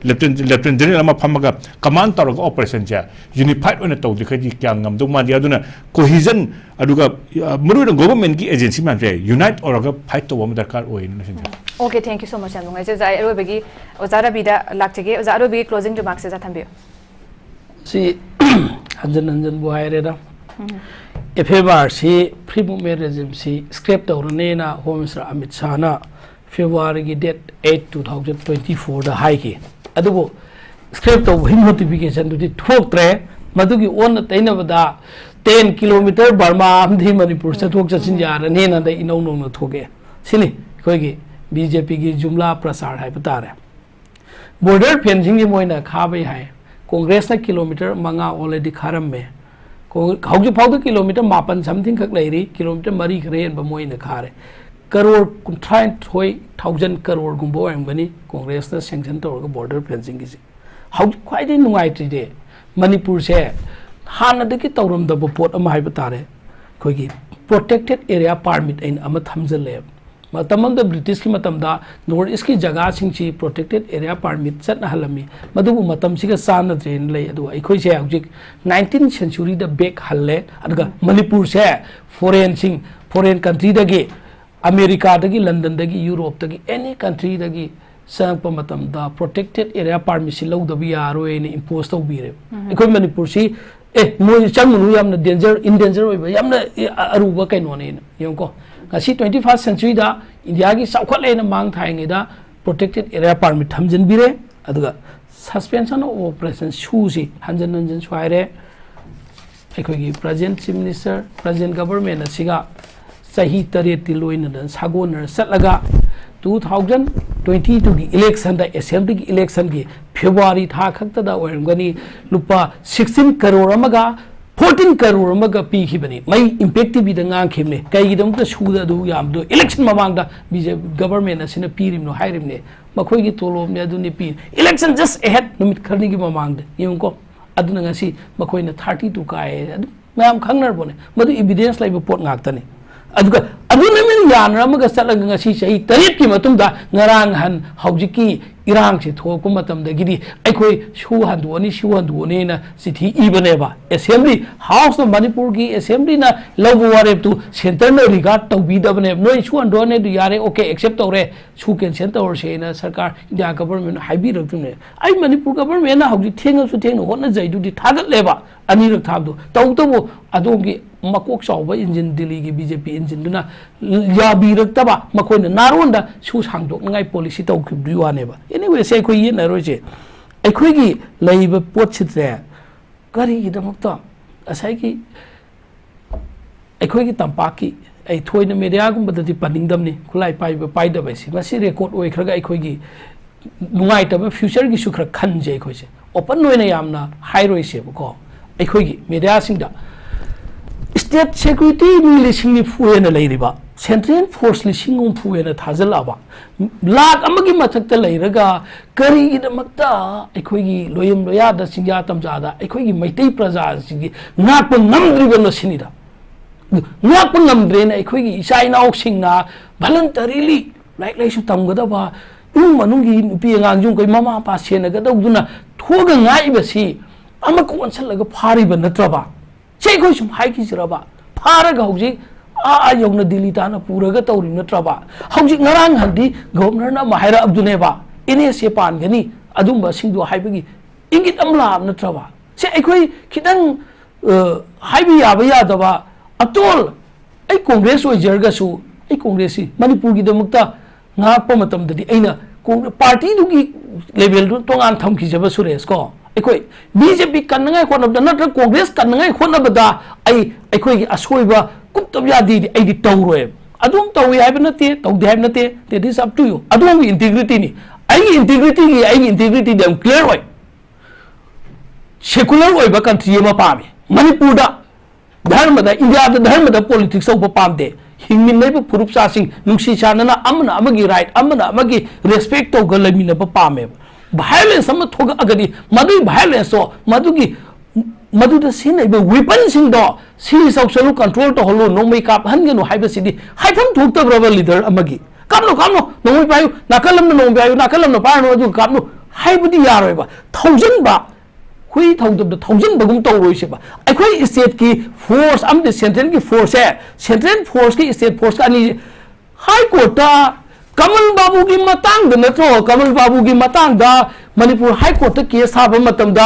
लेफ्टिनेंट जनरल अमा फंबगा कमांड तौरग ऑपरेशन जा यूनिफाइड ओना तौदि खदि क्या ngam दो मादि अदुना कोहिजन अदुगा मरुना गवर्नमेंट की एजेंसी मान जे यूनाइट औरगा फाइट तो दरकार ओय न okay thank you so much यामुंगा जे जाय रोबेगी ओजारा बिदा लाक्चगे ओजारो बी क्लोजिंग रिमार्क्स से जाथांबियो सी हंजन बुहायरेदा FFR से फ्री मूवमेंट रेजिम से स्क्रैप तौरने ना होम मिनिस्टर अमित शाह ना फेब्रुआरी की डेट 8 2024 दा हाई के अदुगो स्क्रैप तो वही नोटिफिकेशन दुदी ठोक्त्रे मदुगी ओन तैनबदा 10 किलोमीटर बर्मा आमदी मणिपुर से ठोक चसिन यारने ना द इनौ नो ठोके सिनी खोगी बीजेपी की जुमला प्रसार है बता रहे बॉर्डर फेंसिंग की मोइना खाबे है कांग्रेस ना किलोमीटर मंगा ऑलरेडी खारम में हौजी फाउद किलोमीटर 8 समथिंग खक लेरी किलोमीटर मरी खरेन बमोइन खारे करोड़ 30,000 करोड़ गुंबो अंबनी कांग्रेस ने सैंक्शन तौर बॉर्डर फेंसिंग की हौजी ख्वाइदे नुंगाइत्री दे मणिपुर से हानदगी तौरम दब पोट अमा हाइब तारे खोगी प्रोटेक्टेड एरिया परमिट इन अमा थमजले मतमंद ब्रिटिश की मतमदा नॉर्थ ईस्ट की जगह सिंची प्रोटेक्टेड एरिया परमिट चटना हलमी मदुबु मतम सिगा सान ट्रेन ले अदु अखोइ से हौजिक 19th सेंचुरी द बेक हल्ले अदगा मणिपुर से फॉरेन कंट्री दगी अमेरिका दगी लंदन दगी यूरोप दगी एनी कंट्री दगी संप मतम दा प्रोटेक्टेड एरिया परमिट सि लौदबि यारोय ने इंपोज तौबिरे अखोइ मणिपुर सि मोय चंगनु यामना डेंजर इन डेंजर होइबा यामना अरुबा कैनोने यंको ngasi 21st century da india gi saukhale na mang thainge da protected area permit thamjin bire aduga suspension of operation shu si hanjan swaire ꯑꯩꯈꯣꯏꯒꯤ present chief minister present government ꯑꯁꯤꯒ ꯆꯍꯤ 8ꯇꯤ ꯂꯣꯏꯅꯅ ꯁꯥꯒꯣꯟꯅꯔ ꯆꯠꯂꯒ 2022ꯒꯤ ꯏꯂꯦꯛꯁꯟꯗ ꯑꯦꯁꯦꯝꯕ꯭ꯂꯤꯒꯤ ꯏꯂꯦꯛꯁꯟꯒꯤ ꯐꯦꯕ꯭ꯔꯨꯋꯥꯔꯤ ꯊꯥ ꯈꯛꯇꯗ ꯑꯣꯏꯔꯝꯒꯅꯤ ꯂꯨꯄꯥ 16 crore ꯑꯃꯒ 14 crore ꯑꯃꯒ ꯄꯤꯈꯤꯕꯅꯤ ꯃꯩ ꯏꯝꯄꯦꯛ ꯇꯤꯚꯤꯗ ꯉꯥꯡꯈꯤꯕꯅꯤ ꯀꯩꯒꯤꯗꯃꯛꯇ ꯁꯨꯗ ꯑꯗꯨ ꯌꯥꯝꯗꯣ ꯏꯂꯦꯛꯁꯟ ꯃꯃꯥꯡꯗ ꯕꯤꯖꯦꯄꯤ ꯒꯕꯔꯃꯦꯟ ꯑꯁꯤꯅ ꯄꯤꯔꯤꯕꯅꯣ ꯍꯥꯏꯔꯤꯕꯅꯤ ꯃꯈꯣꯏꯒꯤ ꯇꯣꯂꯣꯞꯅꯤ ꯑꯗꯨꯅꯤ ꯄꯤ ꯏꯂꯦꯛꯁꯟ ꯖꯁ ꯑꯦꯍꯦꯗ ꯅꯨꯃꯤꯠ ꯈꯔꯅꯤꯒꯤ ꯃꯃꯥꯡꯗ ꯌꯦꯡꯉꯨꯀꯣ ꯑꯗꯨꯅ ꯉꯁꯤ ꯃꯈꯣꯏꯅ 32 ꯀꯥꯏ ꯑꯗꯨ ꯃꯌꯥꯝ ꯈꯪꯅꯔꯕꯅꯦ ꯃꯗꯨ ꯏꯕꯤꯗꯦꯟꯁ ꯂꯩꯕ ꯄꯣꯠ ꯉꯥꯛꯇꯅꯤ ꯑꯗꯨꯒ ꯑꯗꯨꯅ ꯌꯥꯅꯔꯝꯃꯒ ꯆꯠꯂꯒ ꯉꯁꯤ ꯆꯍꯤ 8ꯀꯤ ꯃꯇꯨꯡꯗ ꯉꯔꯥꯡ ꯍꯟ ꯍꯧꯖꯤꯛꯀꯤ ꯏꯔꯥꯡꯁꯦ ꯊꯣꯛꯄ ꯃꯇꯝꯗꯒꯤꯗꯤ ꯑꯩꯈꯣꯏ ꯁꯨ ꯍꯟꯗꯣꯛꯑꯅꯤꯅ ꯆꯤꯊꯤ ꯏꯕꯅꯦꯕ ꯑꯦꯁꯦꯝꯕ꯭ꯂꯤ ꯍꯥꯎꯁ ꯃꯅꯤꯄꯨꯔꯒꯤ ꯑꯦꯁꯦꯝꯕ꯭ꯂꯤꯅ ꯂꯧꯕ ꯋꯥꯔꯦꯞꯇꯨ ꯁꯦꯟꯇꯔꯅ ꯔꯤꯒꯥꯔꯗ ꯇꯧꯕꯤꯗꯕꯅꯦꯕ ꯅꯣꯏ ꯁꯨ ꯍꯟꯗꯣꯛꯑꯅꯤ ꯑꯗꯨ ꯌꯥꯔꯦ ꯑꯣꯀꯦ ꯑꯦꯛꯁꯦꯞ ꯇꯧꯔꯦ ꯁꯨ ꯀꯦꯟꯁꯦꯜ ꯇꯧꯔꯁꯦꯅ ꯁꯔꯀꯥꯔ ꯏꯟꯗꯤꯌꯥ ꯒꯕꯔꯃꯦꯟꯅ ꯍꯥꯏꯕꯤꯔꯛꯇꯨꯅꯦ ꯑꯩ ꯃꯅꯤꯄꯨꯔ ꯒꯕꯔꯃꯦꯟꯅ ꯍꯧꯖꯤꯛ ꯊꯦꯡꯉꯁꯨ ꯊꯦꯡꯅ ꯍꯣꯠꯅꯖꯩꯗꯨꯗꯤ ꯊꯥꯒꯠꯂꯦꯕ ꯑꯅꯤꯔꯛ ꯊꯥꯕꯗꯨ ꯇꯧꯕꯇꯕꯨ ꯑꯗꯣꯝꯒꯤ ꯃꯀꯣꯛ ꯆꯥꯎꯕ ꯏꯟꯖꯤꯟ ꯗꯤꯜꯂꯤꯒꯤ ꯕꯤꯖꯦꯄꯤ ꯏꯟꯖꯤꯟꯗꯨꯅ ꯌꯥꯕꯤꯔꯛꯇꯕ ꯃꯈꯣꯏꯅ ꯅꯥꯔꯣꯟꯗ ꯁꯨ ꯁꯥꯡꯗꯣꯛꯅꯉꯥꯏ ꯄꯣꯂꯤꯁꯤ ꯇꯧꯈꯤꯕꯗꯨꯒꯤ ꯋꯥꯅꯦꯕ ꯑꯦꯅꯤꯋꯦ ꯁꯦ ꯑꯩꯈꯣꯏ ꯌꯦꯠꯅꯔꯣꯏꯁꯦ ꯑꯩꯈꯣꯏꯒꯤ ꯂꯩꯕ ꯄꯣꯠꯁꯤꯗ ꯀꯔꯤꯒꯤꯗꯃꯛꯇ ꯉꯁꯥꯏꯒꯤ ꯑꯩꯈꯣꯏꯒꯤ ꯇꯝꯄꯥꯛꯀꯤ ꯑꯩ ꯊꯣꯏꯅ ꯃꯦꯗꯤꯌꯥꯒꯨꯝꯕꯗꯗꯤ ꯄꯟꯅꯤꯡꯗꯕꯅꯤ ꯈꯨꯠꯂꯥꯏ ꯄꯥꯏꯕ ꯄꯥꯏꯗꯕꯁꯤ ꯃꯁꯤ ꯔꯦꯀꯣꯔꯗ ꯑꯣꯏꯈ꯭ꯔꯒ ꯑꯩꯈꯣꯏꯒꯤ ꯅꯨꯡꯉꯥꯏꯇꯕ ꯐ꯭ꯌꯨꯆꯔꯒꯤꯁꯨ ꯈꯔ ꯈꯟꯖꯩ ꯑꯩꯈꯣꯏꯁꯦ ꯑꯣꯄꯟ ꯑꯣꯏꯅ ꯌꯥꯝꯅ ꯍꯥꯏꯔꯣꯏꯁꯦꯕꯀꯣ ꯑꯩꯈꯣꯏꯒꯤ ꯃꯦꯗꯤꯌꯥꯁꯤꯡꯗ स्टेट सिक्योरिटी मी 90,000 हेन लेरिबा सेंट्रल फोर्स 90,000 हेन थाजलाबा लाख अमगी मथक्ता लेरगा करीगिदमक्ता अखोगी लोयम लोयादा सिंगा तमजादा अखोगी मैतै प्रजा सिगी नाप नमद्रिबा नसिनिदा नाप नमद्रेन अखोगी इसाइनाउ सिंगना वॉलंटरीली लाइक लाइसु तमगदबा इमुं मनुंगी नुपि अंगांजुं कोइ ममा पा सेनगदौदुना थोगा ngaibasi amako onsallega फारिबा नत्रबा चेको सुम हाइकिजरबा फारगा हौजिक यौना दिल्ली ताना पुरगा तौरि नत्रबा हौजिक नरांग हंदी गवर्नरना माहिरा अब्दुनेबा इने से पानगनी अदुंबा सिंदु हाइबगी इंगित अमला नत्रबा से अखोई खिदंग हाइबी याबा यादबा अतोल आई कांग्रेस ओइजरगसु आई कांग्रेसी मणिपुर की दमुक्ता ngaakpa matamdadi aina पार्टी दुगी लेवल दु तोंगान थमखिजबा सुरेश को अखोई बीजेपी कन्नगाई खोनबदा नत्र कांग्रेस कन्नगाई खोनबदा अखोई असोइबा कुप्तब यादी आइदि तौरोय अदुम तौइ हाइब नते तौदे हाइब नते that is up to you अदुम इंटीग्रिटी नि इंटीग्रिटी दम क्लियर होय सेकुलर होइबा कंट्री मा पामे मणिपुर दा धर्म दा इंडिया दा धर्म दा पॉलिटिक्स औ पामदे हिंगमिनैब फुरुप सासिंग नुंसी चानना अमना अमगी राइट अमना अमगी रेस्पेक्ट तो गलमिना पामे violence am thoga agadi madu violence so madugi maduda sinaiba weapon sing do si social control to holo no make up hangenu haiba sidi haifam thukta brother leader amagi kamno no mai bayu nakalam no bayu nakalam no parno adu kamno haibudi yaroiba 1000 ba hui thongdab da 1000 bagum to roise ba akhoi state ki force am the central ki force hai central force ki state force ani high court कमल बाबू की मतंग नथो कमल बाबू की मतंग दा Manipur high court case हाबा मतम दा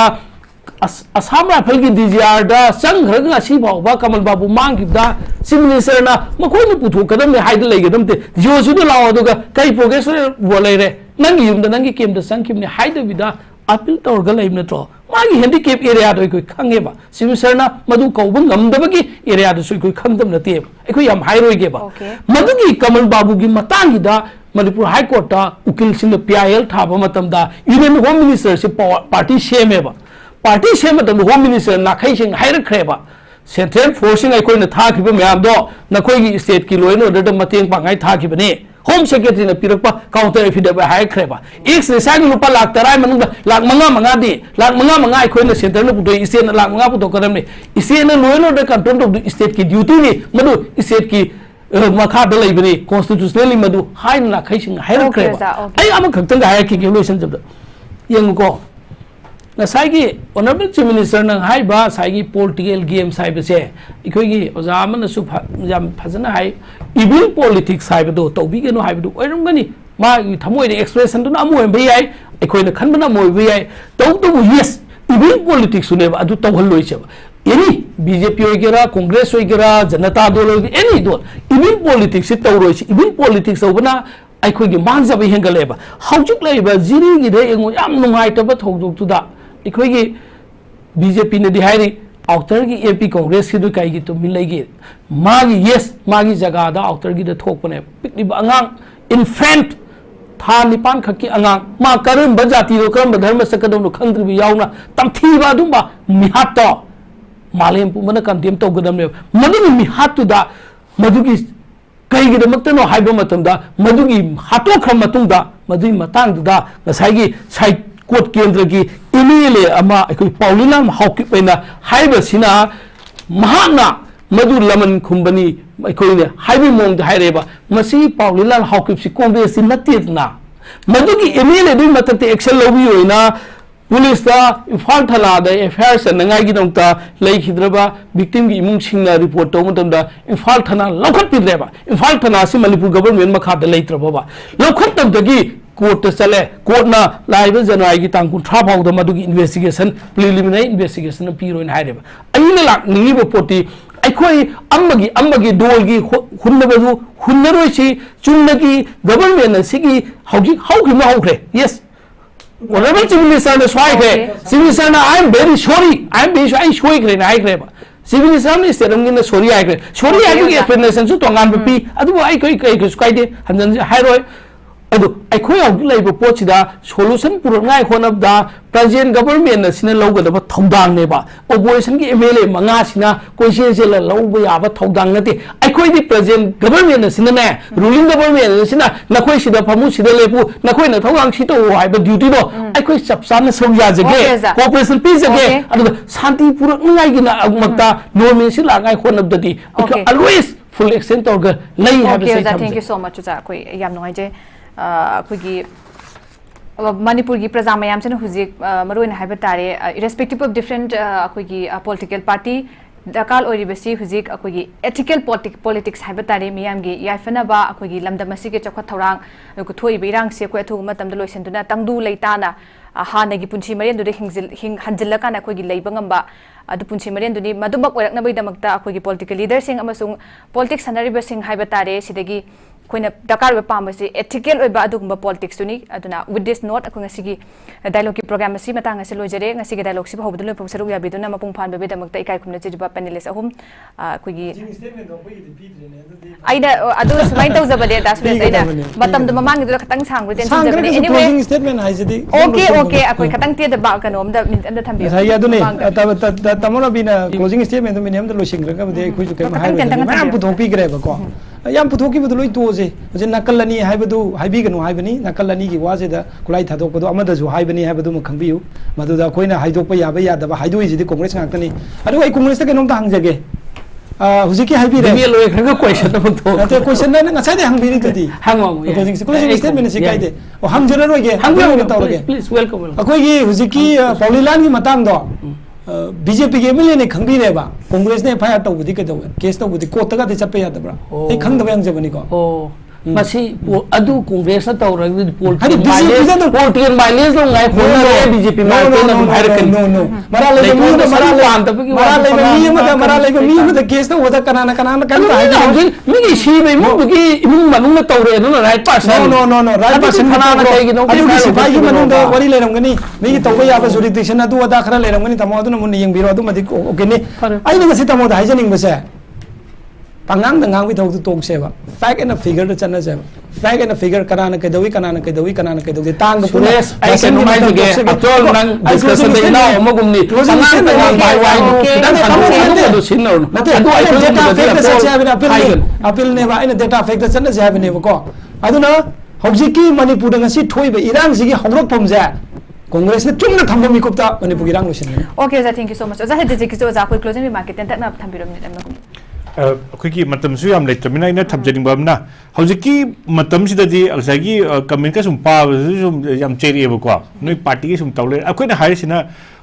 Assam rifle की DGR दा संघरग असि बाबा कमल बाबू मांग दा चीफ मिनिस्टर ना मखोन पुथो कदम ने हाइद लेगदम ते जोसु दो लाओ दुगा कई प्रोग्रेस वो ले रे नंगी युम दा नंगी केम दा संग ने हाइद बिदा अपील तौर ग लेम नथो मागी हैंडीकैप एरिया दो कोई खंगेबा चीफ मिनिस्टर ना मधु कौबं ngमदबगी एरिया दो कोई खंगदम नते एखो याम हाइरोइगेबा मधुगी कमल बाबू की मतंग दा मणिपुर हाई कोर्ट उकिल सिंह पीआईएल थाबा मतमदा यूनियन होम मिनिस्टर से पार्टी सेमेबा पार्टी सेम होम मिनिस्टर नाखै सिंह हाइरखरेबा सेंट्रल फोर्सिंग अखोइना थाखिबा म्याम दो नखोइगी स्टेट की लोइन ऑर्डर मतेंग पांगाई थाखिबने होम सेक्रेटरी ने पिरकपा काउंटर एफिडेविट हाइरखरेबा एक्स रेसागी रुपा लाख 10 मनुंगा लाख मंगा दी लाख मंगा अखोइना सेंटर ने पुदो स्टेट ने लाख मंगा पुदो करमने स्टेट ने lion order control of the state की ड्यूटी ने मदु स्टेट की मखाद लेबनी कॉन्स्टिट्यूशनली मदु हाइन ना खैसिंग हाइरखरेबा आई अम खक्तंग हाइरखि लोइसन जब यंगको नसाइगी ऑनरेबल चीफ मिनिस्टर न हाइबा साइगी पॉलिटिकल गेम्स हाइबसे इखोगी ओजामन सु जाम फजना हाइ इविल पॉलिटिक्स हाइबदो तौबिगेनो हाइबदो ओइरमगनी मा थमोइने एक्सप्रेशन दुना अमोय बयाइ इखोइना खनबना मोय बयाइ तौतबु यस इविल पॉलिटिक्स सुनेबा अदु तौहल्लोइसेबा any BJP होइगेरा Congress होइगेरा Janata Dal any दल इविल पॉलिटिक्स तौरोइसे इविल पॉलिटिक्स औबना अखोगी मानजब हेंगलेबा हौजुक लेबा जिरिगी दे एंगो याम नुंगाइतबा थौदोक्तुदा अखोगी बीजेपी ने दिहाइरी आउटर की एपी कांग्रेस की कई की तो मिलेगी मागी यस मागी जगह दा आउटर की थोपने पिकनिब अंगांग इन्फेंट था निपान खकी अंगांग मा करम जाति रो करम धर्म सकदम खंद्रिबी यावना तमथीबा दुबा मिहातो मालेम पुमना कंटेम तौगदम मदुगी मिहातुदा मदुगी कईगिदमक्तनो हाइबा मतमदा मदुगी हातोख्र मतुंगदा मदुगी मतंगदा ngसाigi sai कोर्ट केंद्र की एमएलए अमा अखोई पाउलिना हाउकिपैना हाइबसिना महाना मदु लमन खुंबनी अखोइने हाइबि मोंग हाइरेबा मसी पाउलिना हाउकिपसि कांग्रेस नतेना मदुगी एमएलए दु मतते एक्शन लौबि होइना पुलिस दा इम्फाल थाना दा एफआईआर सनंगाई की नोंता लेखिद्रबा विक्टिम की इमुंग सिंगना रिपोर्ट तौ मतमदा इम्फाल थाना लौखत पिद्रेबा इम्फाल थाना से मणिपुर गवर्नमेंट मखादा लेत्रबा लौखत तबदगी कोर्ट चले कोर्ट ना लाइव जनवरी की तांग 3 फाउद मदुगी इन्वेस्टिगेशन प्रिलिमिनरी इन्वेस्टिगेशन पीरोइन हाइरेबा अइना लाक निंगिबो पोटी अखोई अम्मगी डोलगी हुन्नबजु हुन्नरोइसी चुन्नगी गवर्नमेंट सिगी हौगी हौगी हौख्रे yes Honorable Chief Minister ne swai kre Chief Minister na I am very sorry I swai kre na ai kre ba Chief Minister ne seram ni na sorry ai kre sorry ai ki explanation su tongan pi adu ai kai skai de hanjan hai roi adu ai khoi au lai bo poch da solution pur ngai khonab da present government na sina log da ba thongdang ne ba opposition ki MLA manga sina question se la log ba ya ba thongdang na te ai khoi di present government na sina ne ruling government na sina na khoi sida phamu sida lepu na khoi na thongdang si to hai ba duty do ai khoi sab sam na som ya jage cooperation pi jage adu shanti pur ngai gi na agmakta normal si la ngai khonab da di always full extent orga lai ha ba sai thank you so much ja koi yam noi je अखोगी मनपुर की प्रजा मैम से हुजिक मरोइन हाइबा तारे irrespective of different अखोगी पॉलिटिकल पार्टी दरकार ओरिबसी हुजिक अखोगी एथिकल पॉलिटिक्स हाइबा तारे मियाम गी याफनबा अखोगी लमदमसी के चखत थौरांग को थोइ बिरांग से को अथु मतम लोइसनदुना तंगदु लेताना हानगी पुंची मरेन दुदे हंजिल्लकान अखोगी लेबंगंबा अदु पुंची मरेन दुनी मदुबक ओरकनबैदमक्ता अखोगी पॉलिटिकल लीडर सिंग अमसुंग पॉलिटिक्स सनरिबा सिंग हाइबा तारे सिदगी कोइना दरकार वे पामसे एथिकल ओइबा अदुगुंबा पॉलिटिक्स तुनी अदुना विद दिस नोट अखो ngasi डायलॉग की programme asi matang asi lojare ngasi gi dialogue si bahobdu lo professor ya biduna mapung phan be damakta ikai khumna chiba panelist ahum koigi aida adu smai tau zabade da sures aida matam da mamang du khatang sang ru tension zabade anyway closing statement hai jidi okay akoi khatang te da ba kanom da min da thambi sai adu ne tamona bina closing statement du min am da lo singra ka de khoi ju kai ma hai am puthong pi gre ba ko yam puthok ki badu loi to je je nakalani hai badu hai bi ganu hai bani nakalani gi wa je da kulai thadok badu amada ju hai bani hai badu ma khangbiu madu da koina haidok pa ya ba ya da ba haidoi ji de congress ngak tani adu ai congress ta kenom ta hangjage hujiki hai bi re me loi khanga question ta to ate question na nga sai de hang bi ni tadi hangwang closing statement si kai de o hangjara roi ge hangjara ta roge please welcome akoi gi hujiki paulilan gi matang do BJP के MLA ने खंगबीरेबा कांग्रेस ने FIR तौबुदी के दव case तौबुदी court तक चप्पे यादबरा ए खंगदब यांग जबनी को मसी अदु कांग्रेस न तौरग पॉलिटिकल माइलेज लो ngai फोन रे बीजेपी मा तेन भाइर कन नो मरा ले मी मरा ले मी म केस न होदा कनाना कन मी की सी बे मु की इमु मनु न तौरे न right person no right person कनाना कई की नो की सिपाही की मनु द वरी ले रंगनी मी की तौबे या जुरिडिक्शन अदु अदा खरा ले रंगनी तमो अदु न मुन यंग बिरो अदु मदि ओके ने आई न गसी तमो द हाइजनिंग बसे pangang dangang bi thau tong seba fact and a figure the chana seba fact and a figure kanana kedawi tang the yes I can remind you again atol nang discussion de na magumni pangang dangang bai wai dan tamo do sinno adu I data fact the chana appeal ne ba ina data fact the chana ja ne ko aduna hojiki manipur ngasi thoi be irang sigi hogrok phomja Congress ने Chumna थंबो मिकुप्ता Manipur गिरांग लोसिन okay जा thank you so much जा हेजे कि जो जा कोई closing remark के तक ना थंबिरम ने तमना अखोगी मतम सु याम लेतमिना इन थबजनिंग बमना हौजिकी मतम सिददी अलसागी कमेंट का सुम पा सुम याम चेरिएबो को नोय पार्टी की सुम तौले अखोइना हारिसिना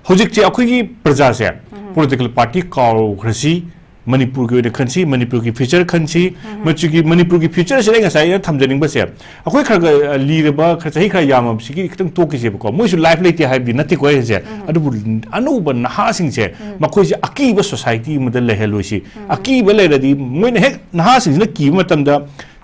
हौजिक चे अखोगी प्रजा से पॉलिटिकल पार्टी काउ खरसी मणिपुर की खनसी मणिपुर की फ्यूचर खनसी मचुगी मणिपुर की फ्यूचर से ngасai थमजनिंग बसे अखोय खरग लीरबा खरसही खर याम सिगी खतंग तोकिसे बको मोइसु लाइफ लेते हाइबि नति कोइ जे अदुबु अनौब नहा सिंग से मखोय जे अकीब सोसाइटी मद लेहेलोसी अकीब लेरदी मोइन हेक नहा सिंग न की मतमदा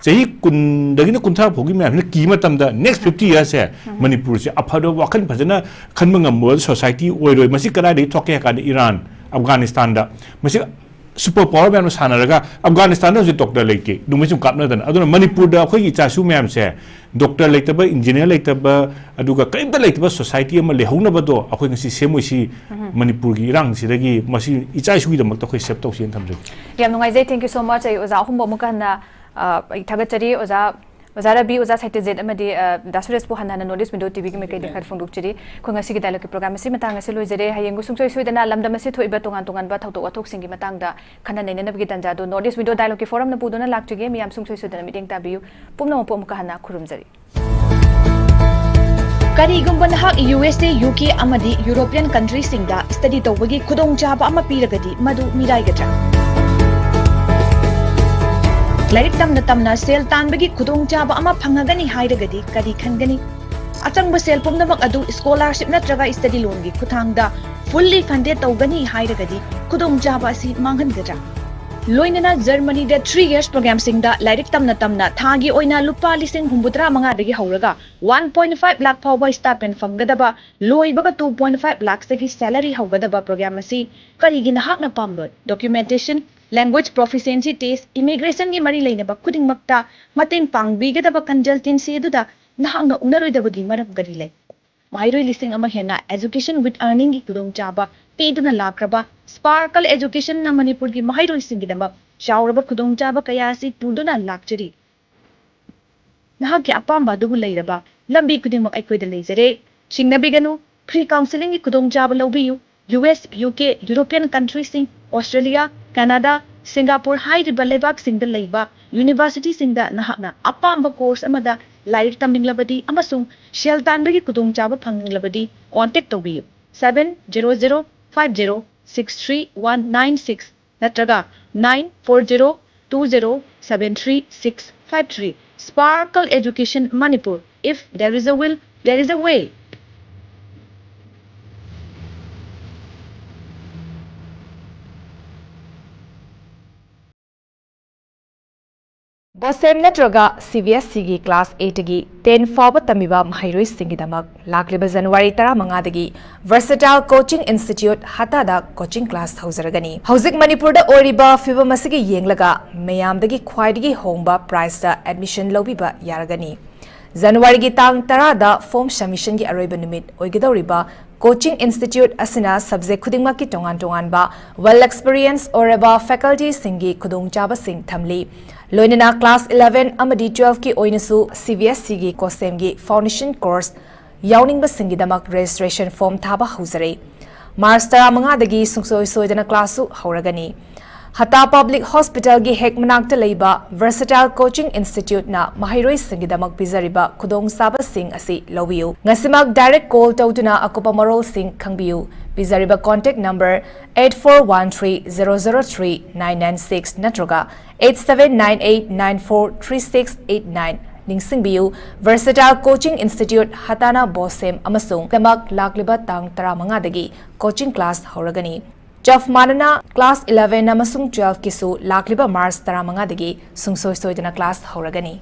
चही कुंदगिन कुंथा भोगी मैम की मतमदा नेक्स्ट 50 इयर्स से मणिपुर से अफादो वखन फजना खनमंगम सोसाइटी ओइरोय मसी करा दे थोके का ईरान अफगानिस्तान दा मसी सुपर पावर मैम सानरगा अफगानिस्तान जो डॉक्टर लेके दुमे सुम कापनदन अदुना मणिपुर दा अखोई चासु मैम से डॉक्टर लेतब इंजीनियर लेतब अदुगा कइमता लेतब सोसाइटी अमा लेहौनबदो अखोई ngasi सेमोइसी मणिपुर की इरांग सिदगी मसी इचासुगी दमक अखोई सेव तौसिन थमजे याम नुंगाइजे थैंक यू सो मच आई ओजा हुम बमुका ना थागचरी ओजा ओजा रबी ओजा साइटिजेट अमदी दा सुरेश पो हन्ना नॉलेज विंडो टीवी के मेकै देखर फोंदुकचरी खोंगासी के डायलॉग के प्रोग्राम से मतंग से लोइजरे हायेंगु सुंगसोय सोइदना लमदम से थोइबा तोंगान तोंगान बा थौतो अथोक सिंगी मतंगदा खन्ना नैननबगी तंजा दो नॉलेज विंडो डायलॉग के फोरम न पुदोना लाक्चगे मियाम सुंगसोय सोइदना मीटिंग ताबियु पुमनो मपो मुका हन्ना खुरुमजरी करीगुम्बा नहाक यूएसए यूके अमदी यूरोपियन कंट्री सिंगदा स्टडी तौबगी खुदोंग चाबा अमा पीरगदी मदु मिराइगद्रा लाइक तमना सेल तानबगी खुदोंग चाबा अमा फंगगनी हाइरगदी करी खनगनी अचंग सेल पुमनमक अदु स्कॉलरशिप नत्रगा स्टडी लोन की खुथांगदा फुल्ली फंडेड तौगनी हाइरगदी खुदोंग चाबा असि मांगनगद्रा लोइनना जर्मनी दे 3 years प्रोग्राम सिंगदा लाइक तमना थागी ओइना लुपा लिसिंग हुंबुत्रा मंगा दगी हौरगा 1.5 लाख फाउबा स्टाइपेंड फंगदबा लोइबगा 2.5 लाख से की सैलरी हौगदबा प्रोग्राम असि करिगी नहाकना पामबो documentation language proficiency test immigration की मरी लेनबा खुदिंग मक्ता मतेंग पांगबीगदबा कंसल्टेंसी दुदा नहाकना उनरोइदबगी मरम गरी ले माइरोइ लिसिंग अमा हेना एजुकेशन विद अर्निंग की खुदोंग चाबा पेदुना लाक्रबा स्पार्कल एजुकेशन ना मणिपुर की माइरोइ सिंगिदमक चाउरबा खुदोंग चाबा कयासी पुदुना लाक्चरी नहाक के अपाम्बा दुबु लेरबा लंबी खुदिंगमक अखोइदा लेजरे सिंगनबिगनु फ्री काउंसलिंग की खुदोंग चाबा लौबियु यूएस यूके यूरोपियन कंट्री सिंग ऑस्ट्रेलिया कनाडा सिंगापुर हाइरिबा लेबाक सिंगदा लेबा यूनिवर्सिटी सिंगदा नहाकना अपाम्बा कोर्स अमदा लाइक तमिंगलबदी अमसुंग शेल तानबगी खुदोंग चाबा फंगलबदी कांटेक्ट तौबियु 7005063196 नत्रगा 9402073653 Sparkle Education Manipur. If there is a will, there is a way. बोसेम नत्रगा CBSC की क्लास 8 की 10 फाव तमिबा माइरोइ सिंगिदमक लाक्लिबा जनवरी 15 दगी वर्सेटाइल कोचिंग इंस्टीट्यूट हतादा कोचिंग क्लास हौजरगनी हौजिक मणिपुर दा ओरिबा फिबम असगी येंगलगा मयामदगी ख्वाइदगी होंबा प्राइस दा एडमिशन लौबिबा यारगनी जनवरी की तांग 10 दा फॉर्म सबमिशन की अरोइबा निमित ओइगदौरिबा कोचिंग इंस्टीट्यूट असना सब्जेक्ट खुदिंगमक की तोंगान तोंगानबा वेल एक्सपीरियंस ओरेबा फैकल्टी सिंगी खुदोंचाबा सिंग थमली लोइनना क्लास 11 अमदी 12 की ओइनसु CBSC की कोसेम की फाउंडेशन कोर्स याउनिंग सिंगिदमक रजिस्ट्रेशन फॉर्म थाबा हौजरे मार्च 15 दगी सुंगसोय सोयदना क्लासु हौरगनी हता पब्लिक हॉस्पिटल की हेक मनाक्त लेबा वर्सेटाइल कोचिंग इंस्टीट्यूट ना माहिरोइ सिंगिदमक पिजरिबा खुदोंग साबा सिंग असि लौबियु ngasimak डायरेक्ट कॉल तौदुना अकुपा मरोल सिंग खंगबियु पिजरिबा कॉन्टैक्ट नंबर 8413003996 नत्रगा 8798943689 निंगसिंगबियु वर्सेटाइल कोचिंग इंस्टीट्यूट हताना बोसेम अमसुंग तमक लाक्लिबा तांग 15 दगी कोचिंग क्लास हौरगनी जफ मानना क्लास 11 अमसुंग 12 किसु लाक्लिबा मार्च 15 दगी सुंगसोय सोयदना क्लास हौरगनी